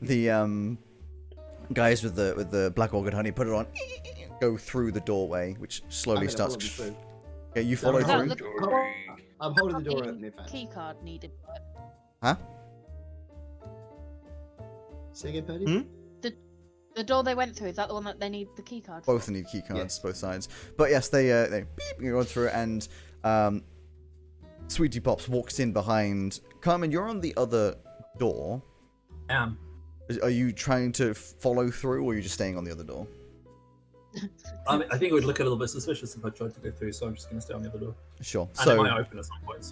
the guys with the black orchid honey put it on, go through the doorway, which slowly I'm gonna starts. follow them Yeah, you follow Is that through. the- I'm holding the door open, in fact. Key card needed. Huh? Say again, Purdy? Hmm? The door they went through, is that the one that they need the key card for? Both need key cards, Yes. both sides. But yes, they beep, you go through it, and Sweetie Pops walks in behind. Carmen, you're on the other door. Damn. Are you trying to follow through, or are you just staying on the other door? I think it would look a little bit suspicious if I tried to go through, so I'm just going to stay on the other door. Sure. And it might So open at some point,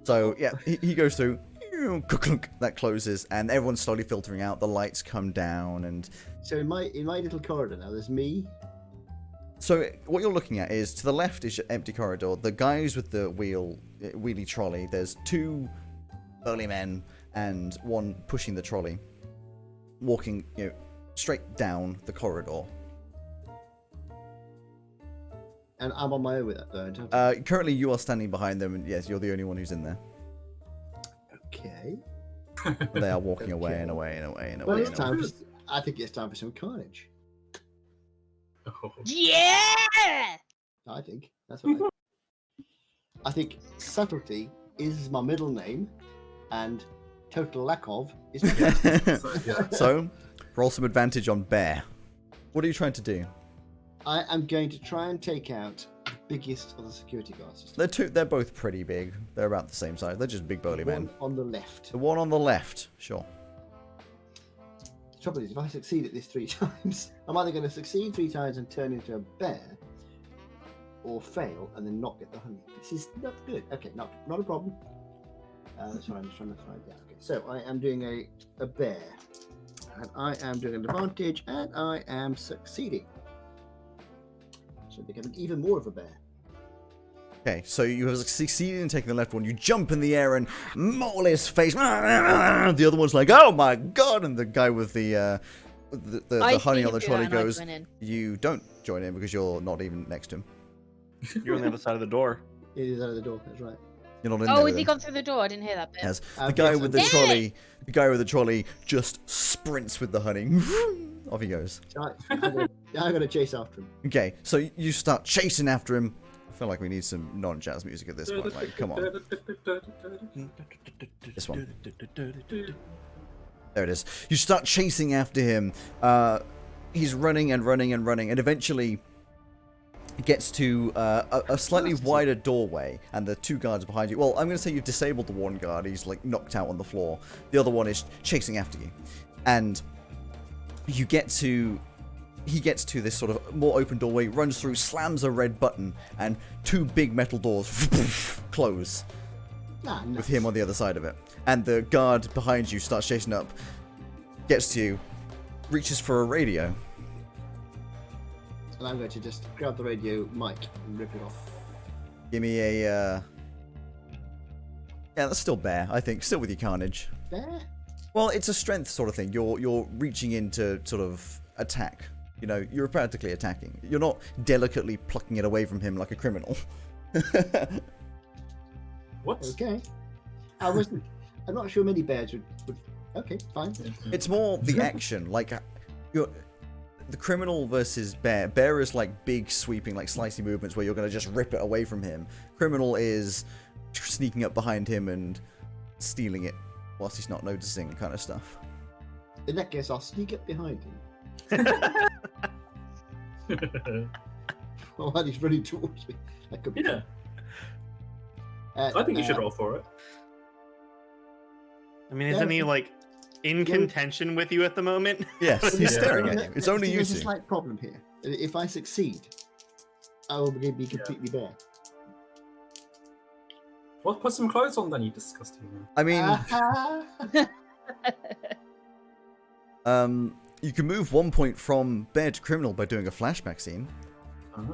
so. yeah, he goes through. Clunk, that closes, and everyone's slowly filtering out. The lights come down, and So in my little corridor now, there's me. so what you're looking at is to the left is your empty corridor. The guys with the wheelie trolley. There's 2 burly men and one pushing the trolley, walking straight down the corridor. And I'm on my own with that, though. I don't have Currently, you are standing behind them, and yes, you're the only one who's in there. to- Okay. They are walking away Okay. and away and away and Well, away. it's And away. time. I think it's time for some carnage. Oh. Yeah! I think that's what I think subtlety is my middle name, and total lack of is my first. So, yeah. So, roll some advantage on bear. What are you trying to do? I am going to try and take out the biggest of the security guards. They're both pretty big. They're about the same size. They're just big burly men. One on the left. The one on the left, sure. The trouble is, if I succeed at this 3 times, I'm either going to succeed 3 times and turn into a bear, or fail and then not get the honey. This is not good. Okay, not a problem. That's what I'm just trying to find out. Okay, so I am doing a bear, and I am doing an advantage, and I am succeeding. So becoming even more of a bear. Okay, so you have succeeded in taking the left one. You jump in the air and maul his face. The other one's like, "Oh my god!" And the guy with the honey on the trolley goes, "You don't join in because you're not even next to him. You're on the other side of the door. It is out of the door. That's right. You're not in there." Oh, with has he him." gone through the door? I didn't hear that bit. Yes. I The guy guess with I'm the dead. trolley just sprints with the honey. Off he goes. So I'm going to chase after him. Okay, so you start chasing after him. I feel like we need some non-jazz music at this point. Like, come on. This one. There it is. You start chasing after him. He's running and running and running, and eventually gets to a slightly wider doorway, and the 2 guards behind you. Well, I'm going to say you've disabled the one guard. He's like knocked out on the floor. The other one is chasing after you, and he gets to this sort of more open doorway, runs through, slams a red button, and 2 big metal doors close Ah, nice. with him on the other side of it. And the guard behind you starts chasing up, gets to you, reaches for a radio. And I'm going to just grab the radio mic and rip it off. Give me a... Yeah, that's still bear, I think. Still with your carnage. There? Well, it's a strength sort of thing. You're reaching in to sort of attack. You know, you're practically attacking. You're not delicately plucking it away from him like a criminal. What? Okay. I'm not sure many bears would. Okay, fine. It's more the action. Like, the criminal versus bear. Bear is like big, sweeping, like slicey movements where you're going to just rip it away from him. Criminal is sneaking up behind him and stealing it whilst he's not noticing, kind of stuff. In that case, I'll sneak up behind him while he's running towards me. That could be Yeah. fun. I think you should roll for it. I mean, isn't he like in contention with you at the moment? Yes, he's Yeah. staring at you. It's only you There's a two. slight problem here. If I succeed, I will be completely bare. Well, put some clothes on then, you disgusting man. I mean, Ah. you can move 1 point from bear to criminal by doing a flashback scene.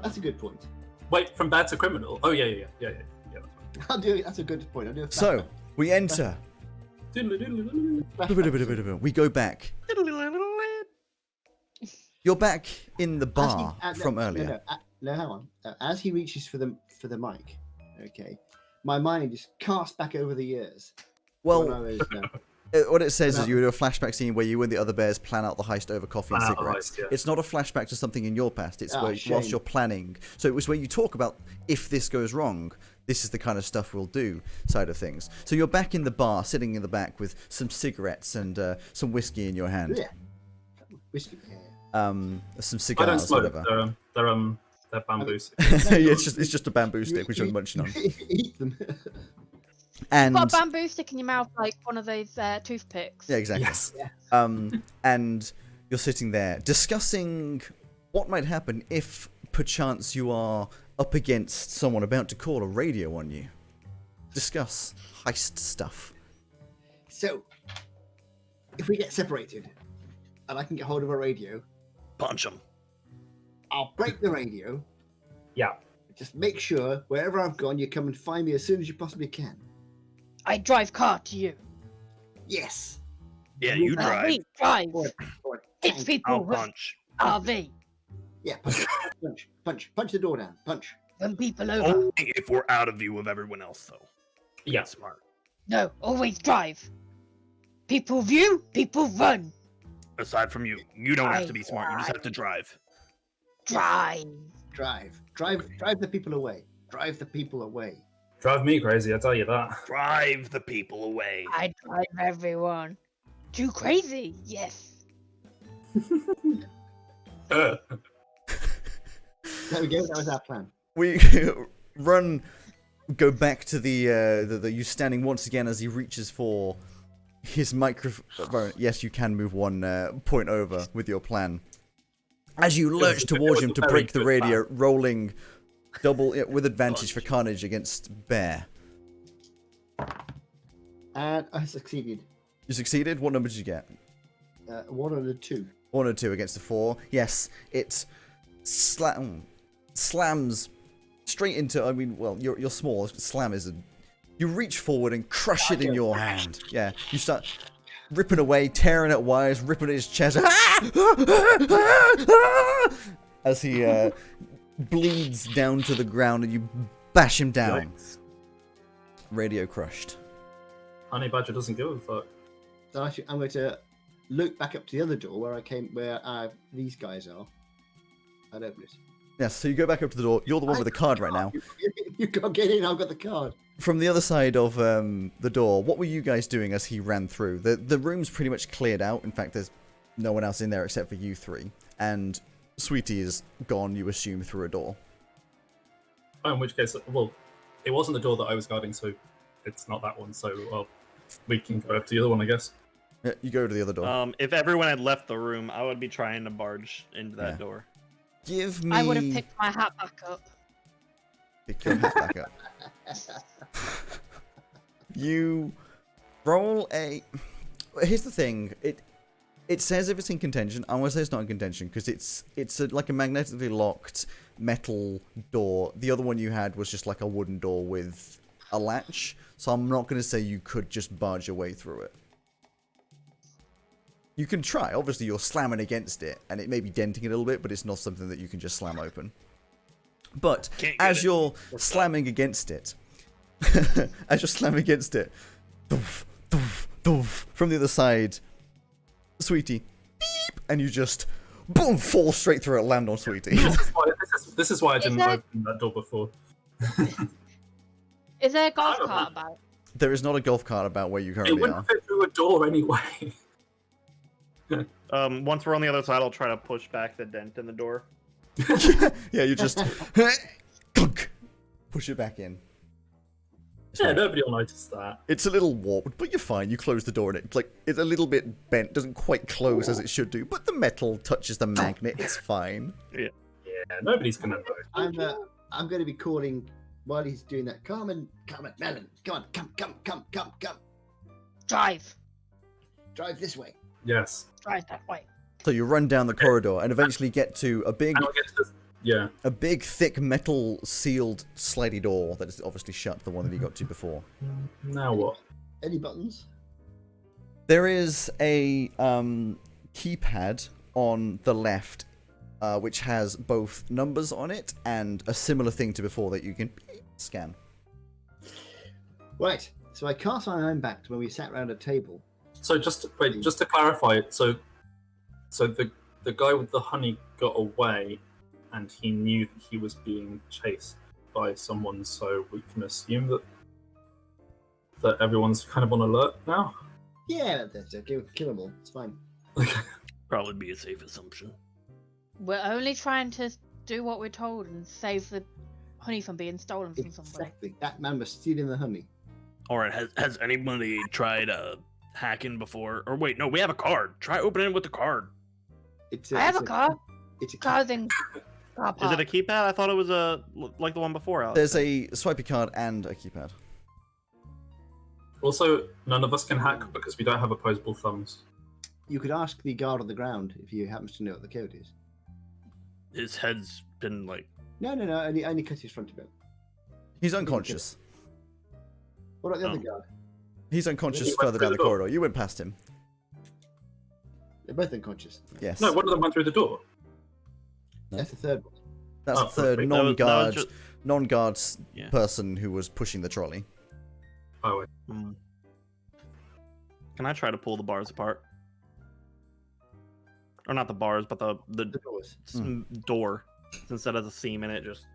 That's a good point. Wait, from bad to criminal? Oh, yeah. That's fine. I'll do it. That's a good point. I'll do a So, we enter. Diddle-a-diddle-a-diddle-a-diddle. We go back. You're back in the bar from earlier. No, hang on. As he reaches for the mic, okay, my mind is cast back over the years. Well, When I was, what it says is you do a flashback scene where you and the other bears plan out the heist over coffee and Plan out the cigarettes. heist, yeah. It's not a flashback to something in your past. It's Ah, where, shame. whilst you're planning. So it was where you talk about if this goes wrong, this is the kind of stuff we'll do side of things. So you're back in the bar, sitting in the back with some cigarettes and some whiskey in your hand. yeah. Whiskey. Some I don't cigars, smoke. whatever. They're bamboo. Yeah, it's just a bamboo stick which you're munching on. Eat them. And You've got a bamboo stick in your mouth like one of those toothpicks. yeah, exactly. Yes. And you're sitting there discussing what might happen if perchance you are up against someone about to call a radio on you. Discuss heist stuff. So, if we get separated, and I can get hold of a radio, Punch him. I'll break the radio. Yeah. Just make sure wherever I've gone, you come and find me as soon as you possibly can. I drive car to you. Yes. Yeah, you drive. RV, drive. Or Hit tank. people I'll with punch. RV. Yeah, punch the door down. Punch. Run people over. Only if we're out of view of everyone else, though. Yeah. Smart. No, always drive. People view, people run. Aside from you, you don't have to be smart. You just have to drive. Drive. Drive the people away. Drive the people away. Drive me crazy, I tell you that. Drive the people away. I drive everyone. Too crazy? Yes. There we go. That was our plan. We go back to the you standing once again as he reaches for his microphone. Yes, you can move 1 point over with your plan. As you lurch towards him to break the radio, rolling double with advantage for Carnage against Bear. And I succeeded. You succeeded? What number did you get? 1 and a 2. 1 or 2 against the 4. Yes, it slams straight into. I mean, well, you're small. Slam is a. You reach forward and crush it in your hand. Yeah, you start ripping away, tearing at wires, ripping at his chest. As he bleeds down to the ground, and you bash him down. Yikes. Radio crushed. Honey Badger doesn't give a fuck. So actually, I'm going to look back up to the other door where these guys are, and open it. Yes, so you go back up to the door. You're the one with the card right now. You can't get in. I've got the card. From the other side of the door, what were you guys doing as he ran through? The room's pretty much cleared out. In fact, there's no one else in there except for you three. And Sweetie is gone, you assume, through a door. Oh, in which case, well, it wasn't the door that I was guarding, so it's not that one. So, well, we can go up to the other one, I guess. Yeah, you go to the other door. If everyone had left the room, I would be trying to barge into that door. Give me... I would have picked my hat back up. Pick your hat back up. You roll a... Here's the thing. It says if it's in contention. I want to say it's not in contention because it's like a magnetically locked metal door. The other one you had was just like a wooden door with a latch. So I'm not going to say you could just barge your way through it. You can try. Obviously, you're slamming against it, and it may be denting it a little bit, but it's not something that you can just slam open. But as you're slamming against it, doof, doof, doof, from the other side, Sweetie, beep, and you just, boom, fall straight through it, land on Sweetie. This is why I didn't open that door before. Is there a golf cart about? There is not a golf cart about where you It currently wouldn't are. fit through a door anyway. Once we're on the other side, I'll try to push back the dent in the door. Yeah, you just push it back in. Yeah, nobody will notice that. It's a little warped, but you're fine. You close the door and it's a little bit bent, doesn't quite close as it should do, but the metal touches the magnet. It's fine. Yeah, nobody's gonna know. I'm going to be calling while he's doing that. Carmen, Melon, come on, come. Drive. Drive this way. Yes. Drive that way. So you run down the corridor and eventually get to a big, And I'll get to this. Yeah. a big, thick metal sealed slidey door that is obviously shut. The one that you got to before. Now what? Any buttons? There is a keypad on the left, which has both numbers on it and a similar thing to before that you can scan. Right. So I cast my mind back to when we sat around a table. So just to clarify, so the guy with the honey got away, and he knew that he was being chased by someone. So we can assume that everyone's kind of on alert now. Yeah, kill them all. It's fine. Probably be a safe assumption. We're only trying to do what we're told and save the honey from being stolen from somebody. Exactly. That man was stealing the honey. Alright, has anybody tried hacking before? Or wait, no, we have a card. Try opening it with the card. I have a car. It's a Cars in car Is park. it a keypad? I thought it was like the one before, Alex. There's a swipey card and a keypad. Also, none of us can hack because we don't have opposable thumbs. You could ask the guard on the ground if he happens to know what the code is. His head's been like. No. Only cut his front a bit. He's unconscious. What about the other guard? He's unconscious He went further through down the the door. corridor. You went past him. They're both unconscious. Yes. No, one of them went through the door. No. That's the third one. That's Oh, the third wait, non-guard, just- non-guard Yeah. person who was pushing the trolley. Oh, wait. Hmm. Can I try to pull the bars apart? Or not the bars, but the The doors. door. Since that has a seam in it, just.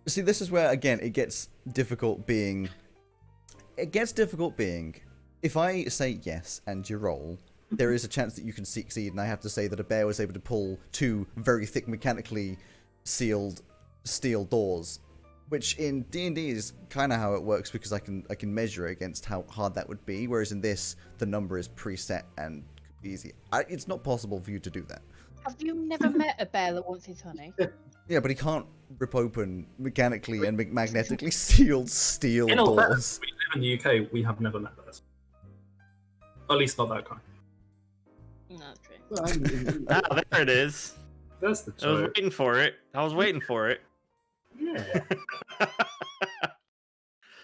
See, this is where, again, it gets difficult being... It gets difficult being... If I say yes and you roll, there is a chance that you can succeed, and I have to say that a bear was able to pull 2 very thick mechanically sealed steel doors, which in D&D is kind of how it works because I can measure it against how hard that would be, whereas in this, the number is preset and easy. It's not possible for you to do that. Have you never met a bear that wants his honey? Yeah, but he can't rip open mechanically and magnetically sealed steel In all doors. fairness, we live in the UK, we have never met bears. At least not that kind. No, that's true. Well, Ah, there it is. There's the I was joke. waiting for it. I was waiting for it. Yeah.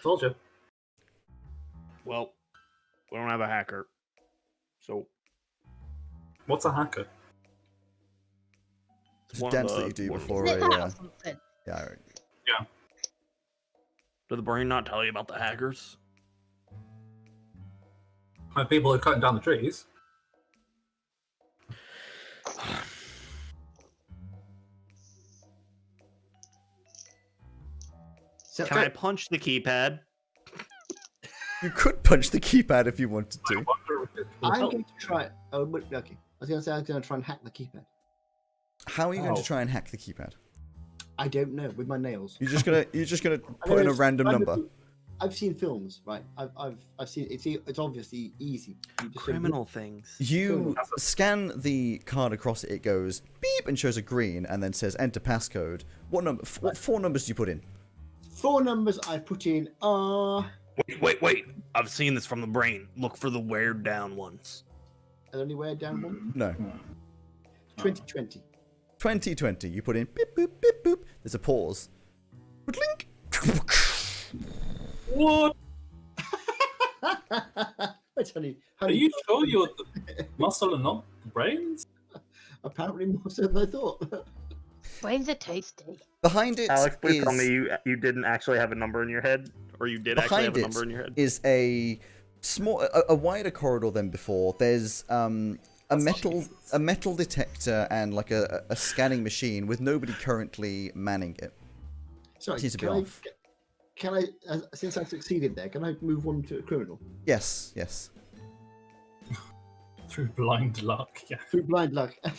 Told you. Well, we don't have a hacker. So. What's a hacker? It's a one of dance that the- you do one of before Isn't it a... that or something? Yeah, Did the brain not tell you about the hackers? My people are cutting down the trees. so, Can I punch the keypad? you could punch the keypad if you wanted I to. wonder if it will I'm help. going to try. Oh, okay. I was going to say I was going to try and hack the keypad. How are you going to Ow. try and hack the keypad? I don't know with my nails. You're just gonna I put in know a random I've- number. I've seen films, right? I've seen it's obviously easy. You just Criminal things. You scan the card across it. It goes beep and shows a green, and then says enter passcode. What number? What 4 numbers do you put in? 4 numbers I put in are. Wait. I've seen this from the brain. Look for the weared down ones. Are there anywhere down one? No. 2020. 2020. You put in beep boop beep boop. There's a pause. Blink. What? Wait, honey. Are you sure you're the muscle and not the brains? Apparently more so than I thought. Brains are tasty. Behind it Alex, please is- tell me you didn't actually have a number in your head, or you did actually have Behind a number it in your head. is a wider corridor than before. There's a metal detector and like a scanning machine with nobody currently manning it. Sorry, Seems to be can I, off. can I, since I succeeded there, can I move one to a criminal? Yes. Through blind luck, yeah. Through blind luck. No,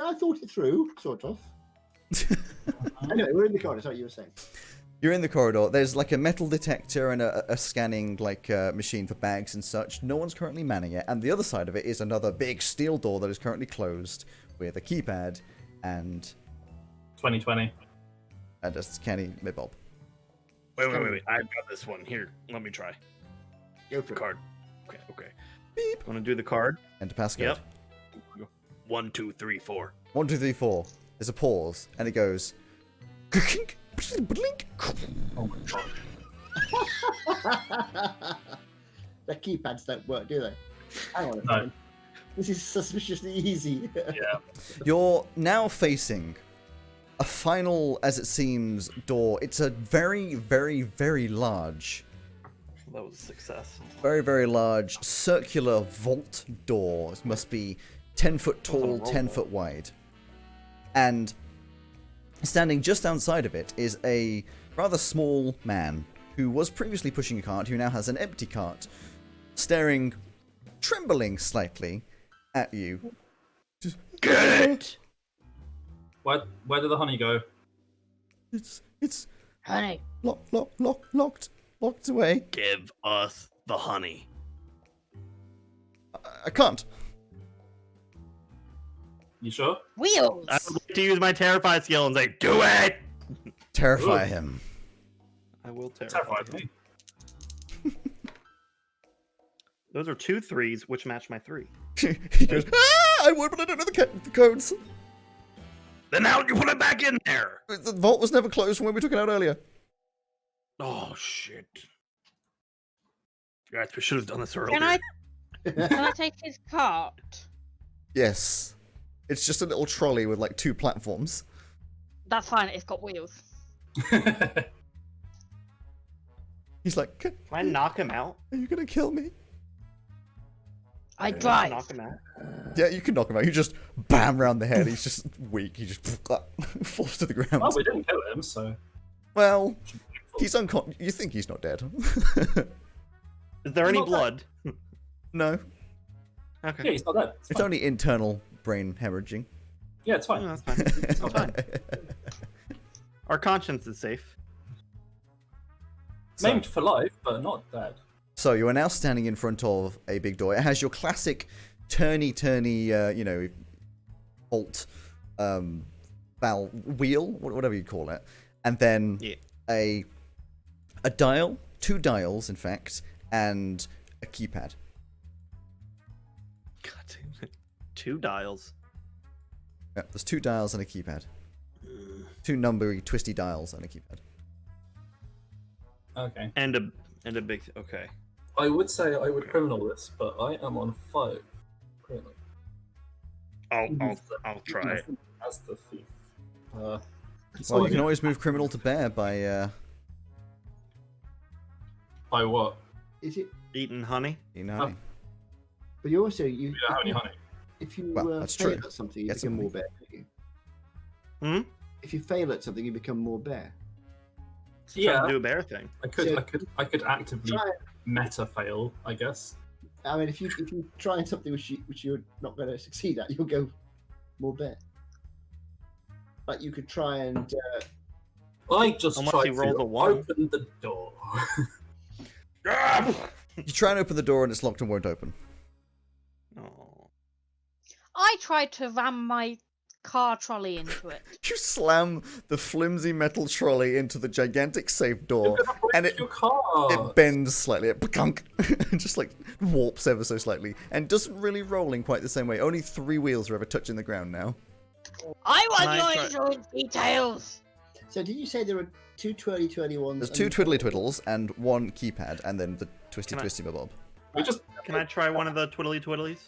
I thought it through, sort of. Anyway, we're in the corner, sorry, you were saying. You're in the corridor. There's like a metal detector and a scanning like machine for bags and such. No one's currently manning it. And the other side of it is another big steel door that is currently closed with a keypad and 2020. a scanning mid-bulb. Wait. I've got this one here. Let me try. Go for it. Card. Okay. Beep. Want to do the card? Enter passcode. Yep. 1, 2, 3, 4. 1, 2, 3, 4. There's a pause and it goes. Blink. Oh my god. The keypads don't work, do they? Hang on a No. second. This is suspiciously easy. Yeah. You're now facing a final, as it seems, door. It's a very, very, very large, That was a success. very, very large circular vault door. It must be 10 foot tall, 10 foot wide. And standing just outside of it is a rather small man who was previously pushing a cart, who now has an empty cart, staring, trembling slightly at you. Just, Get it! Where did the honey go? It's Honey. locked away. Give us the honey. I can't. You sure? Wheels. I would like to use my terrify skill and say, do it! Terrify Ooh. him. I will terrify Terrified me. Those are 2 3s, which match my 3. He goes, ah, I would, but I don't know the codes. Then how did you put it back in there? The vault was never closed from when we took it out earlier. Oh shit! Guys, we should have done this earlier. Can I take his cart? Yes. It's just a little trolley with like 2 platforms. That's fine. It's got wheels. He's like, Can I knock him out? are you gonna kill me? I Can I drive. knock him out? Yeah, you can knock him out. You just bam round the head. He's just weak. He just falls to the ground. Well, we didn't kill him, so. Well, he's unconscious. You think he's not dead? Is there any Not blood? No. Okay. Yeah, he's not dead. It's only internal brain hemorrhaging. Yeah, it's Oh, fine. that's fine. It's not fine. Our conscience is safe. So- Maimed for life, but not dead. So you are now standing in front of a big door. It has your classic turny, alt, wheel, whatever you call it, and then Yeah. a dial, 2 dials, in fact, and a keypad. God damn it. 2 dials. Yeah, there's 2 dials and a keypad. 2 numbery, twisty dials and a keypad. Okay. And a big. Okay. I would say I would criminal this, but I am on 5 currently. I'll try it. As the thief. Well, you can always move criminal to bear by By what? Is it? Eating honey. honey. But you also You don't have any honey. if you Well, that's fail true. at something, you Get become some more honey. bear. Don't you? Hmm. If you fail at something, you become more bear. Trying Yeah, to do a bear thing. I could, So- I could actively Try. meta fail, I guess. I mean, if you try something which you're not going to succeed at, you'll go more bear. Like you could try and I just Unless tried he rolls to a 1. open the door. You try and open the door and it's locked and won't open. Oh. I tried to ram my car trolley into it. You slam the flimsy metal trolley into the gigantic safe door, You're gonna break and it your car. it bends slightly, it just like warps ever so slightly, and doesn't really roll in quite the same way. Only 3 wheels are ever touching the ground now. I Can want I your try- insurance details. So did you say there were 2 twirly ones? There's 2 twiddly twiddles and 1 keypad, and then the twisty Can I- twisty bob. We just Can I try one of the twiddly twiddlies?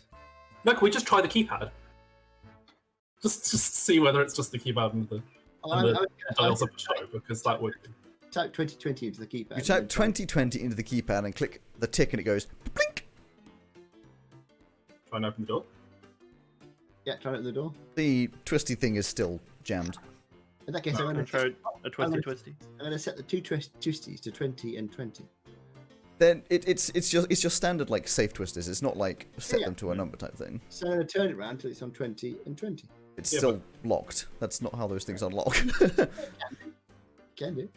no. Can we just try the keypad? Just see whether it's just the keypad and the dials of the show, because that would. type 2020 into the keypad. You type 2020 into the keypad and click the tick, and it goes blink. Try and open the door. Yeah, try it at the door. The twisty thing is still jammed. In that case, No, I'm Can I going try a twisty? to set the 2 twisties to 20 and 20. Then it's your standard like safe twisters. It's not like set Yeah. them to a number type thing. So I'm going to turn it around until it's on 20 and 20. It's Yeah, still locked. That's not how those things unlock. Can do.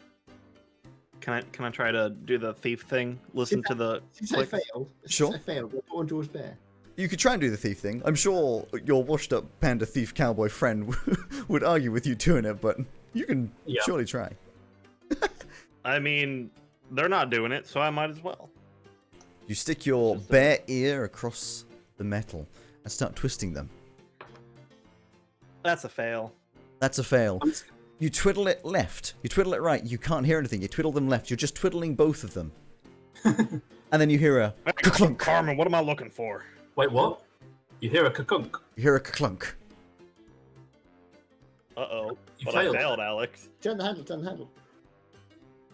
Can I try to do the thief thing? Listen to the Since I clicks? failed, Sure. we'll put one towards bear. You could try and do the thief thing. I'm sure your washed-up panda thief cowboy friend would argue with you doing it, but you can Yeah. surely try. I mean, they're not doing it, so I might as well. You stick your bare ear across the metal and start twisting them. That's a fail. That's a fail. I'm s- You twiddle it left. You twiddle it right. You can't hear anything. You twiddle them left. You're just twiddling both of them. And then you hear a clunk. Carmen, what am I looking for? Wait, what? You hear a kakunk. You hear a clunk. Uh-oh. You But failed. I failed, Alex. Turn the handle, turn the handle.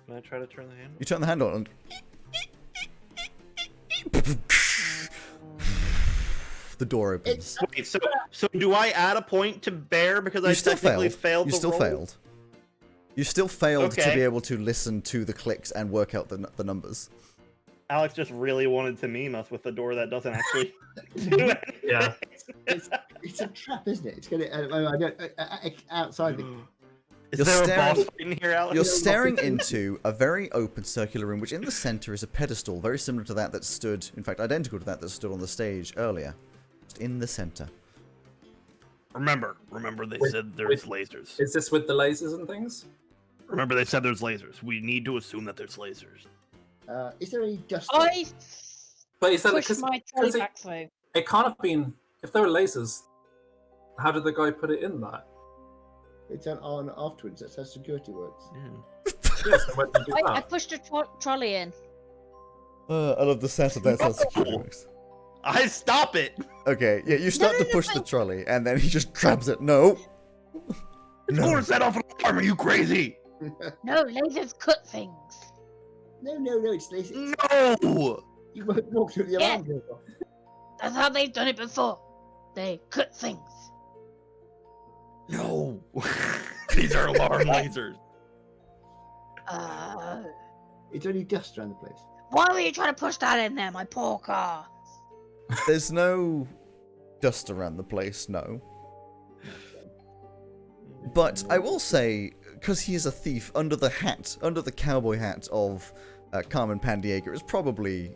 Can I try to turn the handle? You turn the handle and the door opens. Wait, so do I add a point to bear because I You still technically failed. failed You the still roll? failed. You still failed to Okay. be able to listen to the clicks and work out the numbers. Alex just really wanted to meme us with the door that doesn't actually do anything. Yeah. It's a trap, isn't it? It's going to outside the. Is You're there a staring- boss fight in here, Alex? You're staring into a very open circular room, which in the center is a pedestal, very similar to that stood, in fact, identical to that stood on the stage earlier. Just in the center. Remember they Wait, said there's lasers. Is this with the lasers and things? Remember, they said there's lasers. We need to assume that there's lasers. Is there any dust? I But he said pushed my trolley back through. it can't have been. If there were lasers, how did the guy put it in there? It's on afterwards. That's how security works. Yeah. Yes, so where did you do I that? pushed a trolley in. I love the setup. That's how security works. I stop it. Okay, yeah, you start to push the trolley, and then he just grabs it. No. It's No. going to set off an alarm. Are you crazy? No, lasers cut things. No, it's lazy. No. You won't walk through the Yeah. alarm goes off. That's how they've done it before. They cut things. No. These are alarm lasers. Is there any dust around the place? Why were you trying to push that in there, my poor car? There's no dust around the place, no. But I will say, because he is a thief, under the cowboy hat of Carmen Pandiego, it's probably,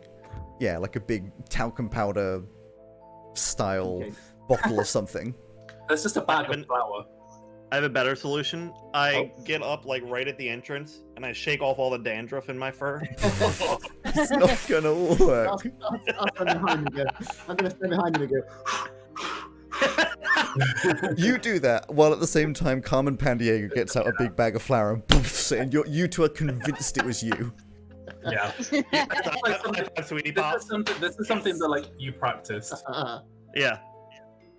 yeah, like a big talcum powder style Okay. bottle or something. It's just a bag of flour. I have a better solution. I get up like right at the entrance and I shake off all the dandruff in my fur. It's not gonna work. I'll stand behind him and go. I'm going to stand behind him and go. You do that, while at the same time Carmen Pandiego gets out a big bag of flour and poofs it, and you two are convinced it was you. Yeah. Sweetie This Pops. is something that like you practiced. Yeah.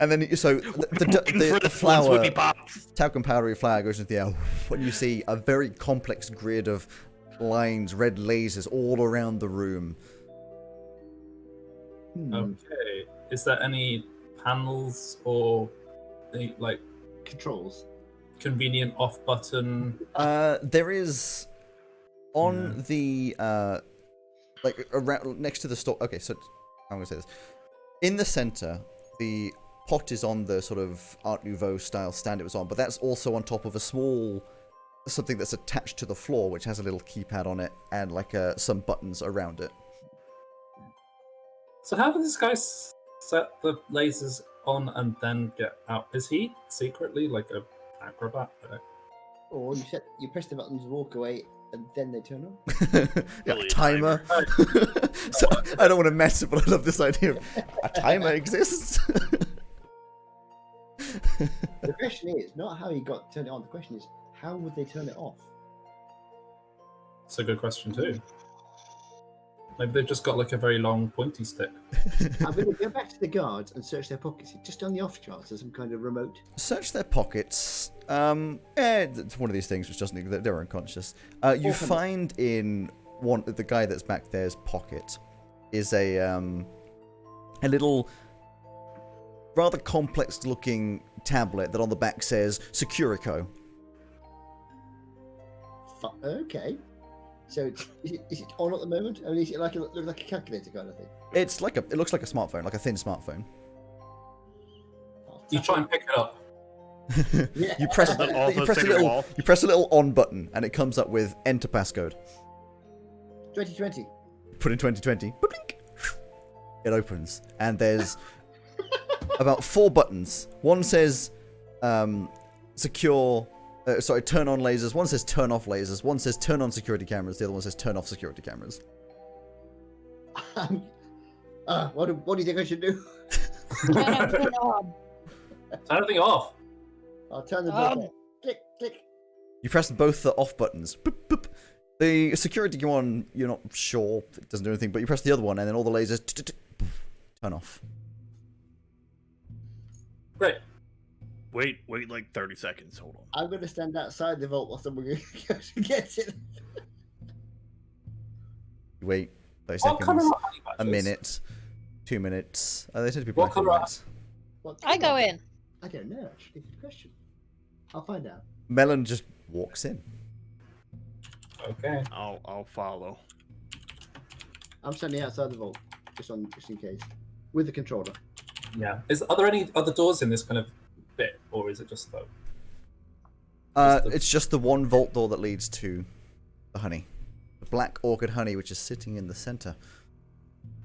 And then, so the flour, Sweetie Pops. talcum powdery flour goes into the air, and you see a very complex grid of lines, red lasers all around the room. Okay. Is there any panels or any, like Controls. convenient off button? There is on the like around next to the store. Okay, so I'm gonna say this. In the center, the pot is on the sort of Art Nouveau style stand it was on, but that's also on top of a small something that's attached to the floor, which has a little keypad on it and like some buttons around it. So how did this guy set the lasers on and then get out? Is he secretly like a acrobat? Or you press the buttons, walk away, and then they turn on. Yeah, Really, timer. So I don't want to mess it, but I love this idea of a timer exists. The question is not how he got turned it on. The question is how would they turn it off? It's a good question too. Maybe they've just got like a very long pointy stick. I'm going to go back to the guards and search their pockets. Just on the off chance, there's some kind of remote. Search their pockets. It's one of these things which doesn't. They're unconscious. You find in the guy that's back there's pocket is a little rather complex looking tablet that on the back says Securico. Okay. So is it on at the moment? I mean, is it like look like a calculator kind of thing? It looks like a smartphone, like a thin smartphone. You try and pick it up. Yeah. You press But also you press a stick it little wall. you press a little on button and it comes up with enter passcode. 2020. Put in 2020. Blink. It opens and there's about 4 buttons. One says secure. Turn on lasers. One says turn off lasers. One says turn on security cameras. The other one says turn off security cameras. What do you think I should do? Turn everything on. Turn everything off. I'll turn the button. Click, click. You press both the off buttons. Boop, boop. The security one, you're not sure. It doesn't do anything, but you press the other one and then all the lasers turn off. Great. Wait like 30 seconds. Hold on. I'm going to stand outside the vault while someone goes and gets it. You wait 30 What colour seconds, are honey a badgers? minute, 2 minutes. They tend to be What black and colour are- white. What I go colour? in. I don't know, actually. Good question. I'll find out. Melon just walks in. Okay. I'll follow. I'm standing outside the vault, just in case, with the controller. Yeah. Are there any other doors in this kind of bit, or is it just the? It's just the one vault door that leads to the honey. The black orchid honey, which is sitting in the center.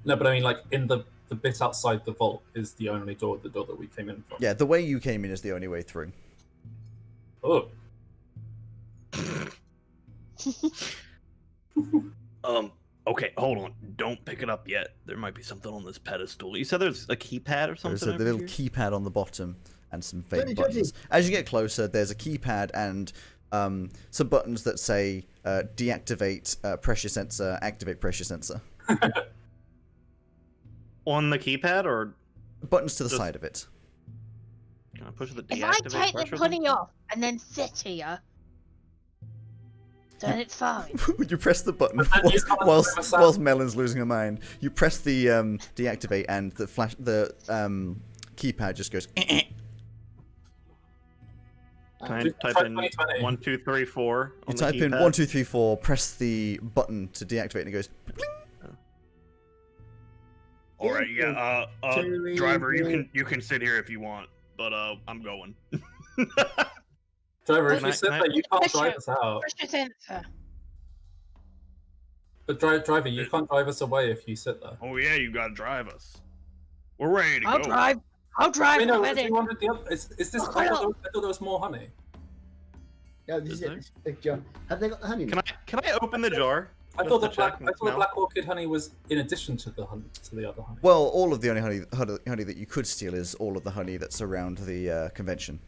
No, but I mean, like in the bit outside the vault is the only door, the door that we came in from. Yeah, the way you came in is the only way through. Oh. Okay, hold on. Don't pick it up yet. There might be something on this pedestal. You said there's a keypad or something? There's a over little here? keypad on the bottom and some Johnny, fake buttons. As you get closer, there's a keypad and some buttons that say deactivate pressure sensor, activate pressure sensor. On the keypad or Buttons to the Just- side of it. can I push the If I deactivate take pressure the honey thing? off and then sit here, then it's fine. You press the button But then you can't whilst, have a sound. whilst Melon's losing her mind. You press the deactivate and the keypad just goes. Can I Try type in 2020. 1, 2, 3, 4 You on the type in keypad? 1, 2, 3, 4. Press the button to deactivate, and it goes. All right, yeah. Two, Driver, three. you can sit here if you want, but I'm going. Driver, if Can you I- sit can I- there, you can't Pressure. drive us out. Pressure sensor. But driver, you can't drive us away if you sit there. Oh yeah, you gotta drive us. We're ready to I'll go. drive. I'll drive. Wait, no, I'm if you ready. wanted the other, is this? Oh, I hold thought there was more honey. Yeah, this Is is it. This is the jar. Have they got the honey? Can I open the jar? I Just thought to the check and smell? black orchid honey was in addition to the other honey. Well, all of the only honey that you could steal is all of the honey that's around the convention.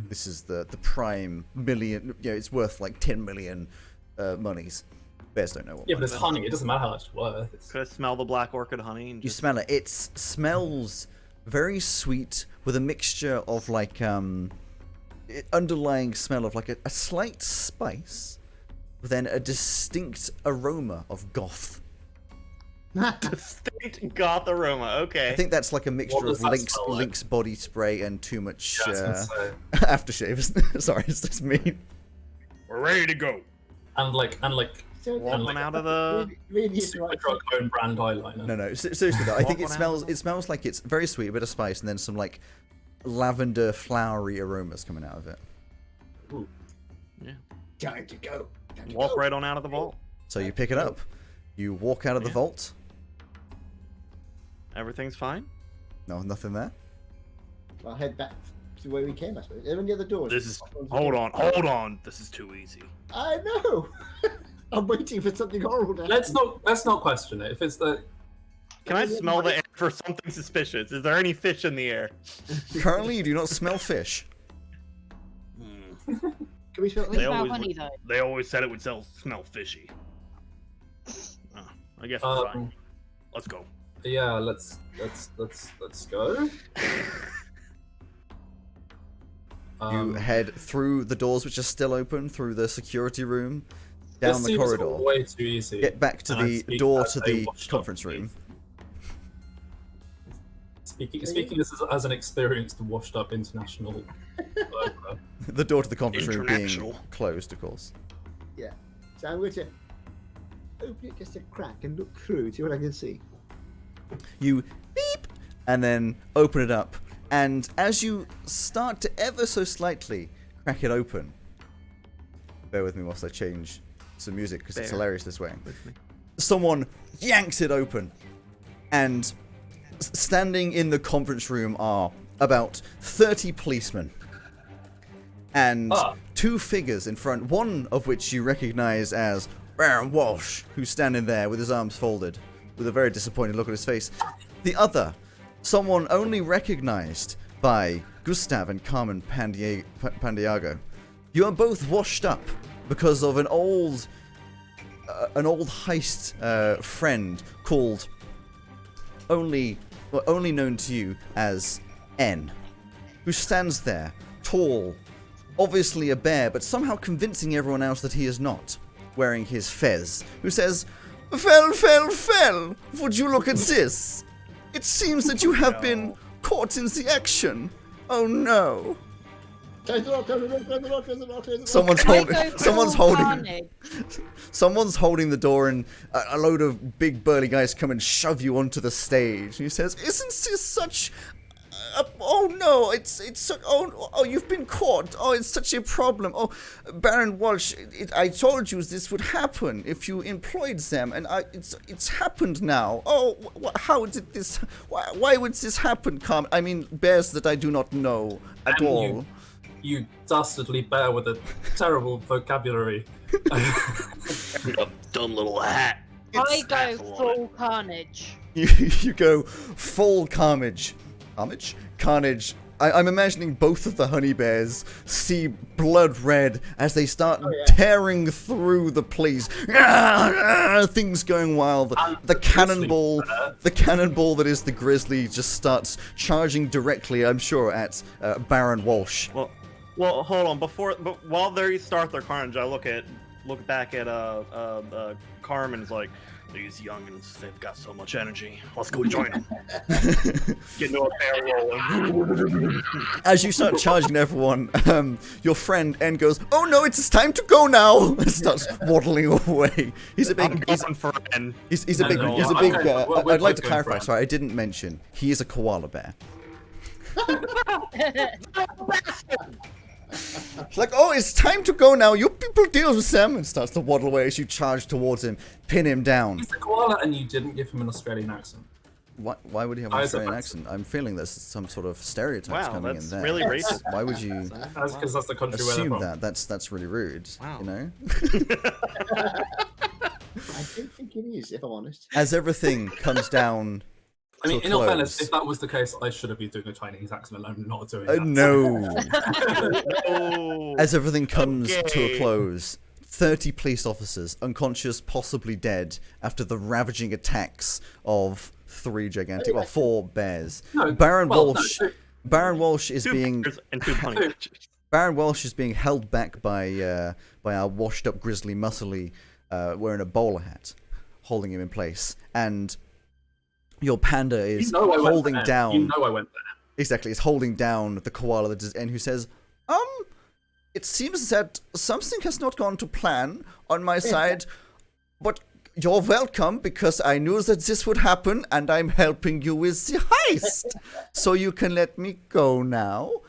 This is the prime million. You know, it's worth like 10 million monies. Bears don't know what. Yeah, but one it's is. honey. It doesn't matter how much it's worth. It's... Could I smell the black orchid honey? And You just... smell it. It smells very sweet with a mixture of like underlying smell of like a slight spice, but then a distinct aroma of goth. distinct goth aroma. Okay. I think that's like a mixture does of that Lynx, smell like? Lynx body spray and too much Yeah, I was gonna say. aftershave. Sorry, it's just me. We're ready to go. And like So, Walking out of the. really is super right. drug own brand eyeliner. No. Seriously though, I think Walk it on smells. out. It smells like it's very sweet, a bit of spice, and then some like lavender, flowery aromas coming out of it. Ooh. Yeah. Time to go. Time to Walk go. right on out of the vault. So you pick it up. You walk out of the Yeah. vault. Everything's fine. No, nothing there. I'll head back to where we came, I suppose. Are there any other doors? This is. Hold on. This is too easy. I know. I'm waiting for something horrible to happen. Let's not question it. If it's the Can I smell the air for something suspicious? Is there any fish in the air? Currently, you do not smell fish. Can we smell They What about always honey would- though? They always said it would smell fishy. I guess we're fine. Let's go. yeah, let's go. You head through the doors, which are still open, through the security room, This down the seems corridor. way too easy. Get back to And I the speak door as to a the washed-up conference room. Speaking this as an experienced, washed-up international burglar. The door to the conference room being International. closed, of course. So I'm going to open it just a crack and look through, see what I can see. You beep, and then open it up. And as you start to ever so slightly crack it open, bear with me whilst I change some music because it's Bear hilarious this way. with me. Someone yanks it open, and standing in the conference room are about 30 policemen and two figures in front, one of which you recognize as Baron Walsh, who's standing there with his arms folded with a very disappointed look on his face. The other, someone only recognized by Gustav and Carmen Pandiago. You are both washed up because of an old heist friend called only known to you as N, who stands there, tall, obviously a bear, but somehow convincing everyone else that he is not, wearing his fez, who says, Fell, would you look at this? It seems that you have been caught in the action. Oh no. Close the door, close the door, close the door, close the door, close the door. Someone's Can I holding, go someone's full holding, carnage? someone's holding the door, and a load of big burly guys come and shove you onto the stage. And he says, "Isn't this such? Oh no! Oh, you've been caught. Oh, it's such a problem. Oh, Baron Walsh, I told you this would happen if you employed them, and it's happened now. Oh, how did this? Why would this happen? Bears that I do not know at And all." You dastardly bear with a terrible vocabulary. Dumb little hat. I go half a full carnage. You go full carnage. Carnage. I'm imagining both of the honey bears see blood red as they start tearing through the place. Things going wild. The cannonball that is the grizzly just starts charging directly, I'm sure, at Baron Walsh. Well, hold on. But while they start their carnage, I look back at Carmen's like, these youngins, they've got so much energy. Let's go join them. Get into a barrel roll. As you start charging everyone, your friend N goes, "Oh no, it's time to go now!" and starts waddling away. He's a big. He's a big. I'd like to clarify. Sorry, I didn't mention. He is a koala bear. It's like, "Oh, it's time to go now. You people deal with them," and starts to waddle away as you charge towards him, pin him down. He's a koala, and you didn't give him an Australian accent. Why would he have an Australian accent? I'm feeling there's some sort of stereotypes coming in there. Really racist. Why would you That's because that's the country where they're assume from. that? That's really rude. Wow. You know. I don't think it is, if I'm honest. As everything comes down. I mean, to a in all fairness, close. if that was the case, I should have been doing a Chinese accent, and I'm not doing that. No. Oh. As everything comes to a close, 30 police officers, unconscious, possibly dead, after the ravaging attacks of 4 bears. No, Baron well, Walsh. no, Baron Walsh is being. And 2 honey. Baron Walsh is being held back by our washed-up grizzly muscly wearing a bowler hat, holding him in place, and your panda is holding down. You know I went there. Exactly, is holding down the koala that is, and who says, it seems that something has not gone to plan on my side, but you're welcome because I knew that this would happen, and I'm helping you with the heist, so you can let me go now,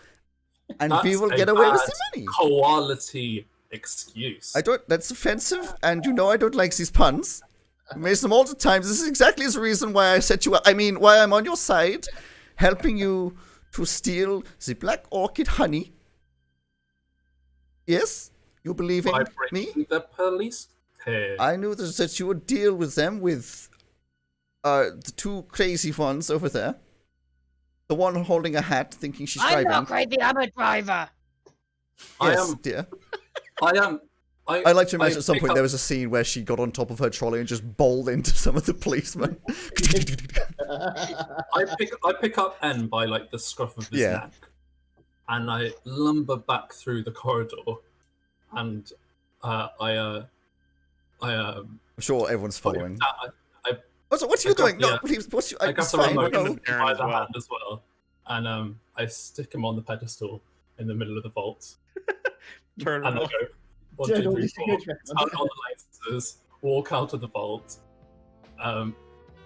and we will get away with the money. Quality excuse. That's offensive, and you know I don't like these puns. I make them all the time. This is exactly the reason why I set you up. I mean, why I'm on your side, helping you to steal the black orchid honey. Yes? You believe in me? The police here. I knew that you would deal with them with the 2 crazy ones over there. The one holding a hat, thinking she's driving. I'm not crazy, I'm a driver. Yes, dear. I'd like to imagine at some point there was a scene where she got on top of her trolley and just bowled into some of the policemen. I pick up N by like the scruff of his neck, and I lumber back through the corridor, and I'm sure everyone's following. I What are you doing? No, please. I got the fine. remote No. by the hand as well, and I stick him on the pedestal in the middle of the vault. Turn And I off. go, 1, 2, 3, 4, turn on the lasers, walk out of the vault.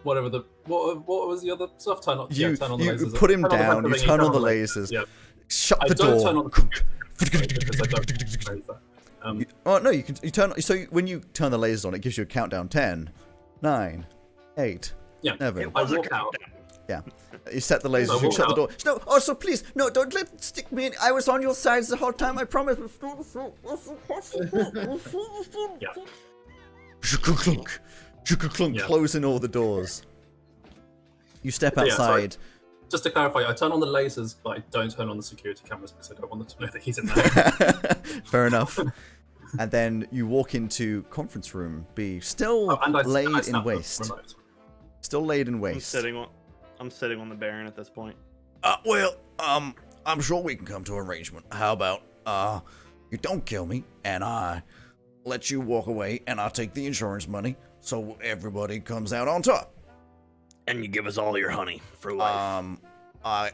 Whatever what was the other stuff? Turn on the lasers. Put him Turn on the down. You weapon, turn on the lasers. Yeah. Shut I the don't door. turn on the because I don't raise that. Oh no! You turn. So when you turn the lasers on, it gives you a countdown: 10, 9, 8, Yeah. 7. I walk out. Yeah. You set the lasers. I You walk shut the door. out. No. Oh, so please, no! Don't stick me in. I was on your side the whole time. I promise. Yeah. Clunk. Yeah. Closing all the doors. You step Yeah, so outside. Just to clarify, I turn on the lasers, but I don't turn on the security cameras because I don't want them to know that he's in there. Fair enough. And then you walk into conference room B, still And I laid snap in the waste. remote. Still laid in I'm waste. sitting on the Baron at this point. I'm sure we can come to an arrangement. How about, you don't kill me, and I let you walk away, and I'll take the insurance money, so everybody comes out on top. And you give us all your honey for life. I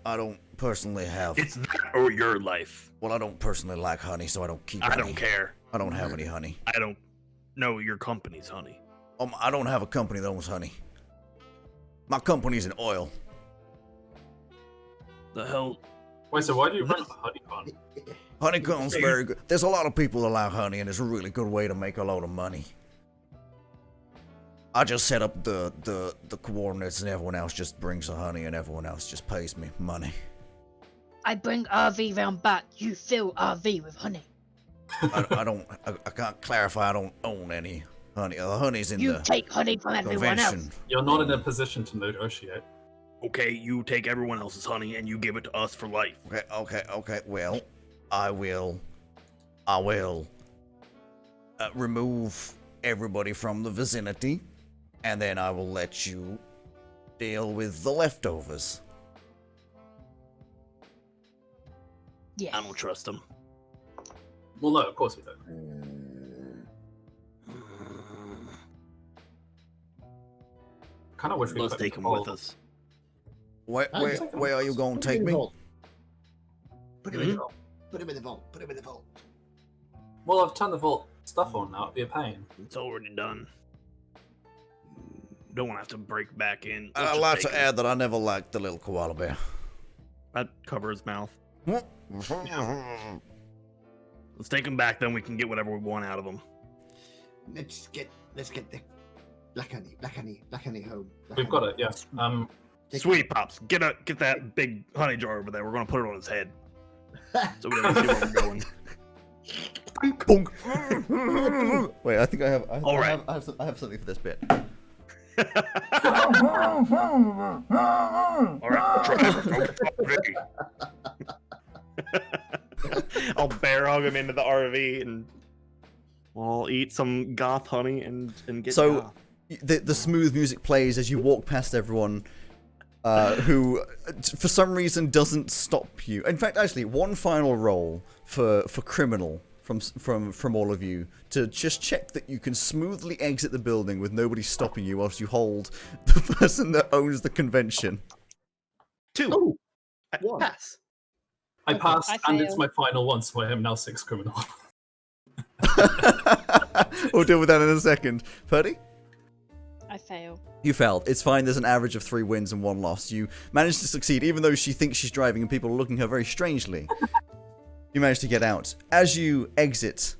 don't personally have. It's that or your life. Well, I don't personally like honey, so I don't keep I any. don't care. I don't have any honey. I don't know your company's honey. I don't have a company that owns honey. My company's in oil. The hell? Wait, so why do you run Honeycon? Honeycomb's very good. There's a lot of people that like honey, and it's a really good way to make a lot of money. I just set up the coordinates, and everyone else just brings the honey, and everyone else just pays me money. I bring RV round back. You fill RV with honey. I can't clarify. I don't own any honey. The honey's in You the take honey from everyone convention. else. You're not in a position to negotiate. Okay, you take everyone else's honey and you give it to us for life. Okay. Well, I will remove everybody from the vicinity, and then I will let you deal with the leftovers. Yeah. I don't trust them. Well, no, of course we don't. Kind of wish we Let's put take him all- with us. Where are you going to take me? Put him in the vault. Put him in the vault. Put him in the vault. Well, I've turned the vault stuff on now. It'd be a pain. It's already done. Don't want to have to break back in. Let's I'd just like take to him. add that I never liked the little koala bear. I'd cover his mouth. Let's Let's take him back, then we can get whatever we want out of him. Let's get the black honey home. We've got it. Yes. Sweetie Pops, get that big honey jar over there. We're gonna put it on his head, so we don't see where we're going. Wait, I think I have. All right. I have something for this bit. All right, I'll bear hug him into the RV and we'll eat some goth honey and get So, goth. the smooth music plays as you walk past everyone, who, for some reason, doesn't stop you. In fact, actually, one final roll for criminal from all of you to just check that you can smoothly exit the building with nobody stopping you whilst you hold the person that owns the convention. 2. Oh, I one. pass. I passed, I and it's fail. my final one, so I am now 6 criminal. We'll deal with that in a second. Purdy? I fail. You failed. It's fine. There's an average of 3 wins and 1 loss. You managed to succeed, even though she thinks she's driving and people are looking at her very strangely. You managed to get out. As you exit,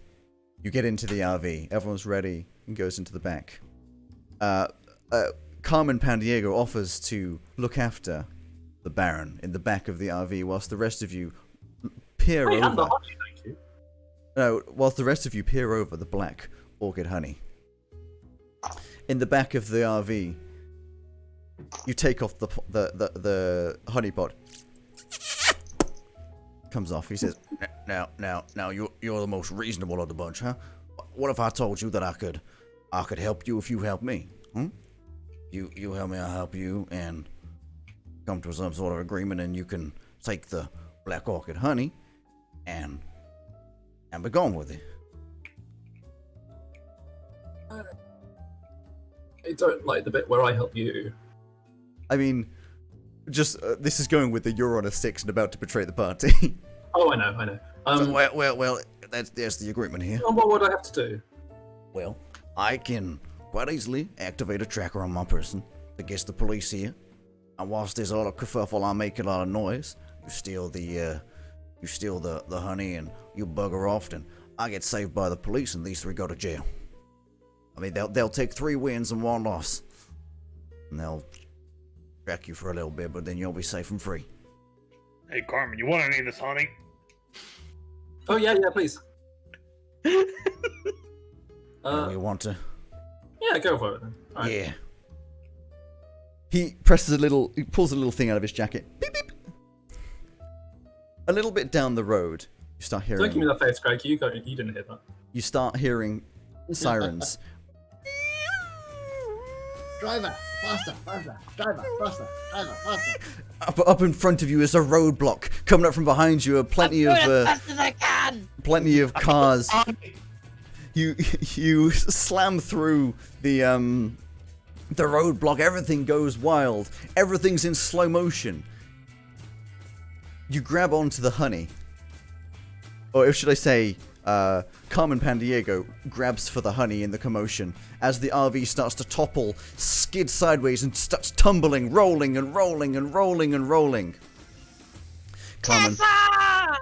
you get into the RV. Everyone's ready and goes into the back. Carmen Pandiego offers to look after the Baron in the back of the RV, whilst the rest of you peer Hey, and the over. honey, thank you. No, whilst the rest of you peer over the black orchid honey. In the back of the RV, you take off the honey pot. Comes off. He says, "Now, you're the most reasonable of the bunch, huh? What if I told you that I could help you if you help me? You help me, I'll help you, and come to some sort of agreement, and you can take the black orchid honey, and be gone with it." I don't like the bit where I help you. I mean, just this is going with the you're on a 6 and about to betray the party. Oh, I know. So, well, that's the agreement here. What would I have to do? Well, I can quite easily activate a tracker on my person that gets the police here. And whilst there's all a kerfuffle, I make a lot of noise. You steal the honey and you bugger off, and I get saved by the police, and these 3 go to jail. I mean, they'll take 3 wins and 1 loss, and they'll track you for a little bit, but then you'll be safe and free. Hey, Carmen, you want any of this honey? Oh, yeah, please. You want to? Yeah, go for it then. All right. Yeah. He pulls a little thing out of his jacket. Beep, beep. A little bit down the road, you start Don't give me hearing. that face, Greg. You didn't hear that. You start hearing sirens. Driver, faster. Driver, faster. Up in front of you is a roadblock. Coming up from behind you are plenty I'm of doing as fast as I can. plenty of cars. You slam through the roadblock. Everything goes wild. Everything's in slow motion. You grab onto the honey, or should I say, Carmen Pandiego grabs for the honey in the commotion as the RV starts to topple, skid sideways, and starts tumbling, rolling.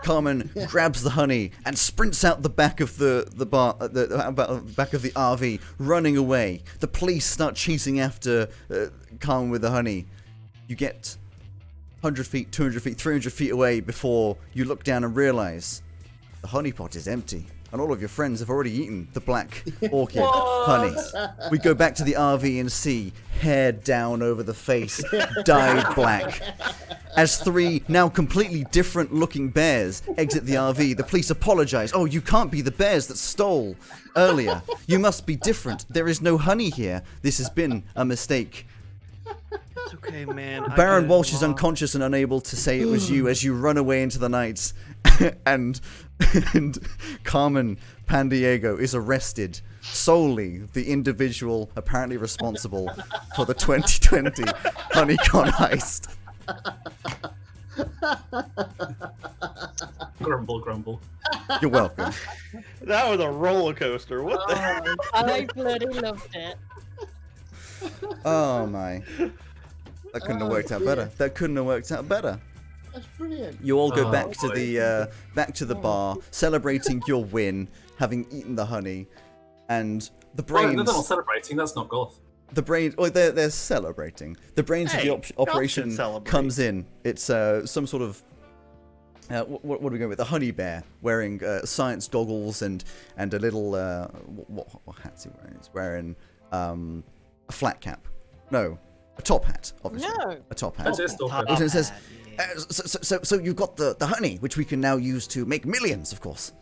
Carmen grabs the honey and sprints out the back of the back of the RV, running away. The police start chasing after Carmen with the honey. You get 100 feet, 200 feet, 300 feet away before you look down and realize the honeypot is empty. And all of your friends have already eaten the black orchid honey. We go back to the RV and see hair down over the face, dyed black. As 3 now completely different looking bears exit the RV, the police apologize. Oh, you can't be the bears that stole earlier. You must be different. There is no honey here. This has been a mistake. It's okay, man. Baron Walsh is unconscious and unable to say it was you as you run away into the night. and Carmen Pandiego is arrested, solely the individual apparently responsible for the 2020 Honeycon heist. Grumble, grumble. You're welcome. That was a roller coaster. What the hell? I bloody loved it. Oh my. That couldn't have worked out better. That couldn't have worked out better. That's brilliant. You all go back to boy. the bar, celebrating your win, having eaten the honey, and the brains. They're not celebrating. That's not golf. The brain. Oh, they're celebrating. The brains Hey, of the golf operation should celebrate. comes in. It's some sort of. What are we going with? The honey bear wearing science goggles and a little. What hat's he wearing? He's wearing a flat cap. No, a top hat. Obviously, No. a top hat. That's just Top golf. It says, hat, yeah. so you've got the honey, which we can now use to make millions, of course.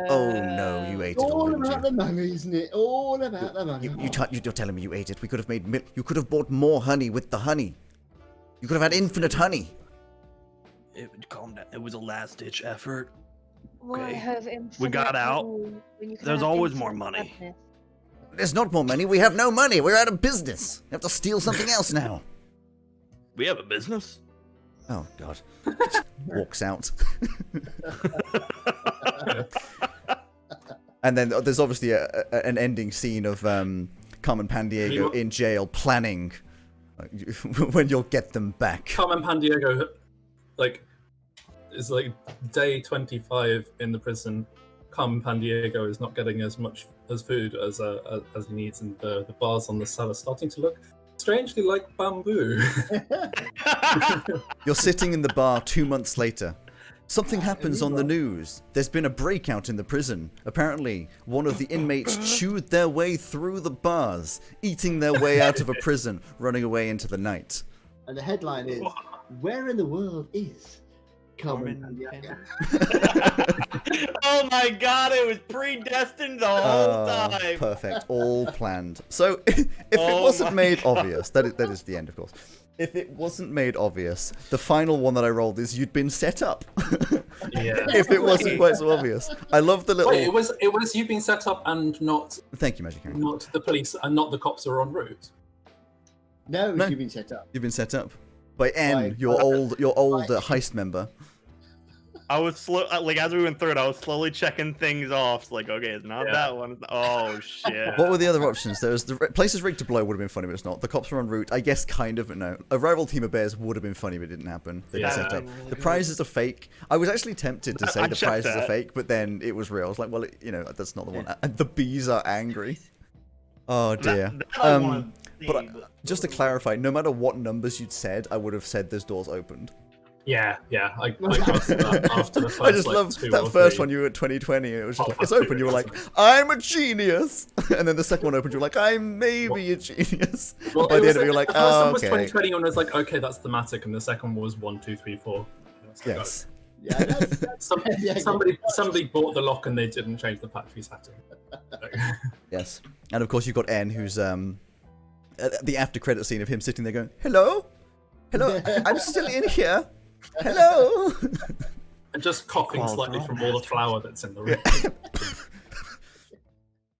Oh no, you ate it all, All didn't about you? the money, isn't it? All about the money. You're telling me you ate it. We could have made you could have bought more honey with the honey. You could have had infinite honey. Calm down. It was a last-ditch effort. Why Okay. have We got infinite out. money when you can There's have always more infinite money. sadness? There's not more money. We have no money. We're out of business. We have to steal something else now. We have a business. Oh God. Walks out. And then there's obviously an ending scene of Carmen Pandiego in jail planning when you'll get them back. Carmen Pandiego, is day 25 in the prison. Carmen Pandiego is not getting as much as food as he needs, and the bars on the cell are starting to look strangely like bamboo. You're sitting in the bar 2 months later. Something happens on the news. There's been a breakout in the prison. Apparently, one of the inmates chewed their way through the bars, eating their way out of a prison, running away into the night. And the headline is, "Where in the world is Carmen Pandiego?" Oh my God! It was predestined the whole time. Perfect. All planned. So, if it wasn't made obvious, that is the end, of course. If it wasn't made obvious, the final one that I rolled is you'd been set up. Yeah. If it wasn't quite so obvious. I love the little... Wait, it was you being set up and not Thank you, Magic Harry. not the police and not the cops who are en route. No, No. you've been set up. You've been set up. By N, Right. your old heist member. I was slow, as we went through it, I was slowly checking things off. It's like, okay, it's not Yeah. that one. Oh shit! What were the other options? There was the places rigged to blow would have been funny, but it's not. The cops were en route. I guess kind of, but no. A rival team of bears would have been funny, but it didn't happen. They got Yeah. set up. The prizes are fake. I was actually tempted to say I the checked prizes are that. fake, but then it was real. I was like, well, that's not the one. And the bees are angry. Oh dear. That I wanted to But see, just to clarify, no matter what numbers you'd said, I would have said there's doors opened. Yeah. I got that after the first. I just love two that or first three. one. You were at 2020, and it was just Oh, like, it's that's open. You were brilliant. like, I'm a genius. And then the second one opened. You were like, I'm maybe a genius. Well, By the end of it, you're the like, first oh, one was okay. 2020, and I was like, okay, that's thematic, and the second one was 1, 2, 3, 4. Yes. Yeah, that's yeah, Somebody bought the lock and they didn't change the factory setting. Yes. And of course, you've got N, who's the after credit scene of him sitting there going, hello? Hello? I'm still in here. Hello? And just coughing Call slightly from from all the flour that's in the room.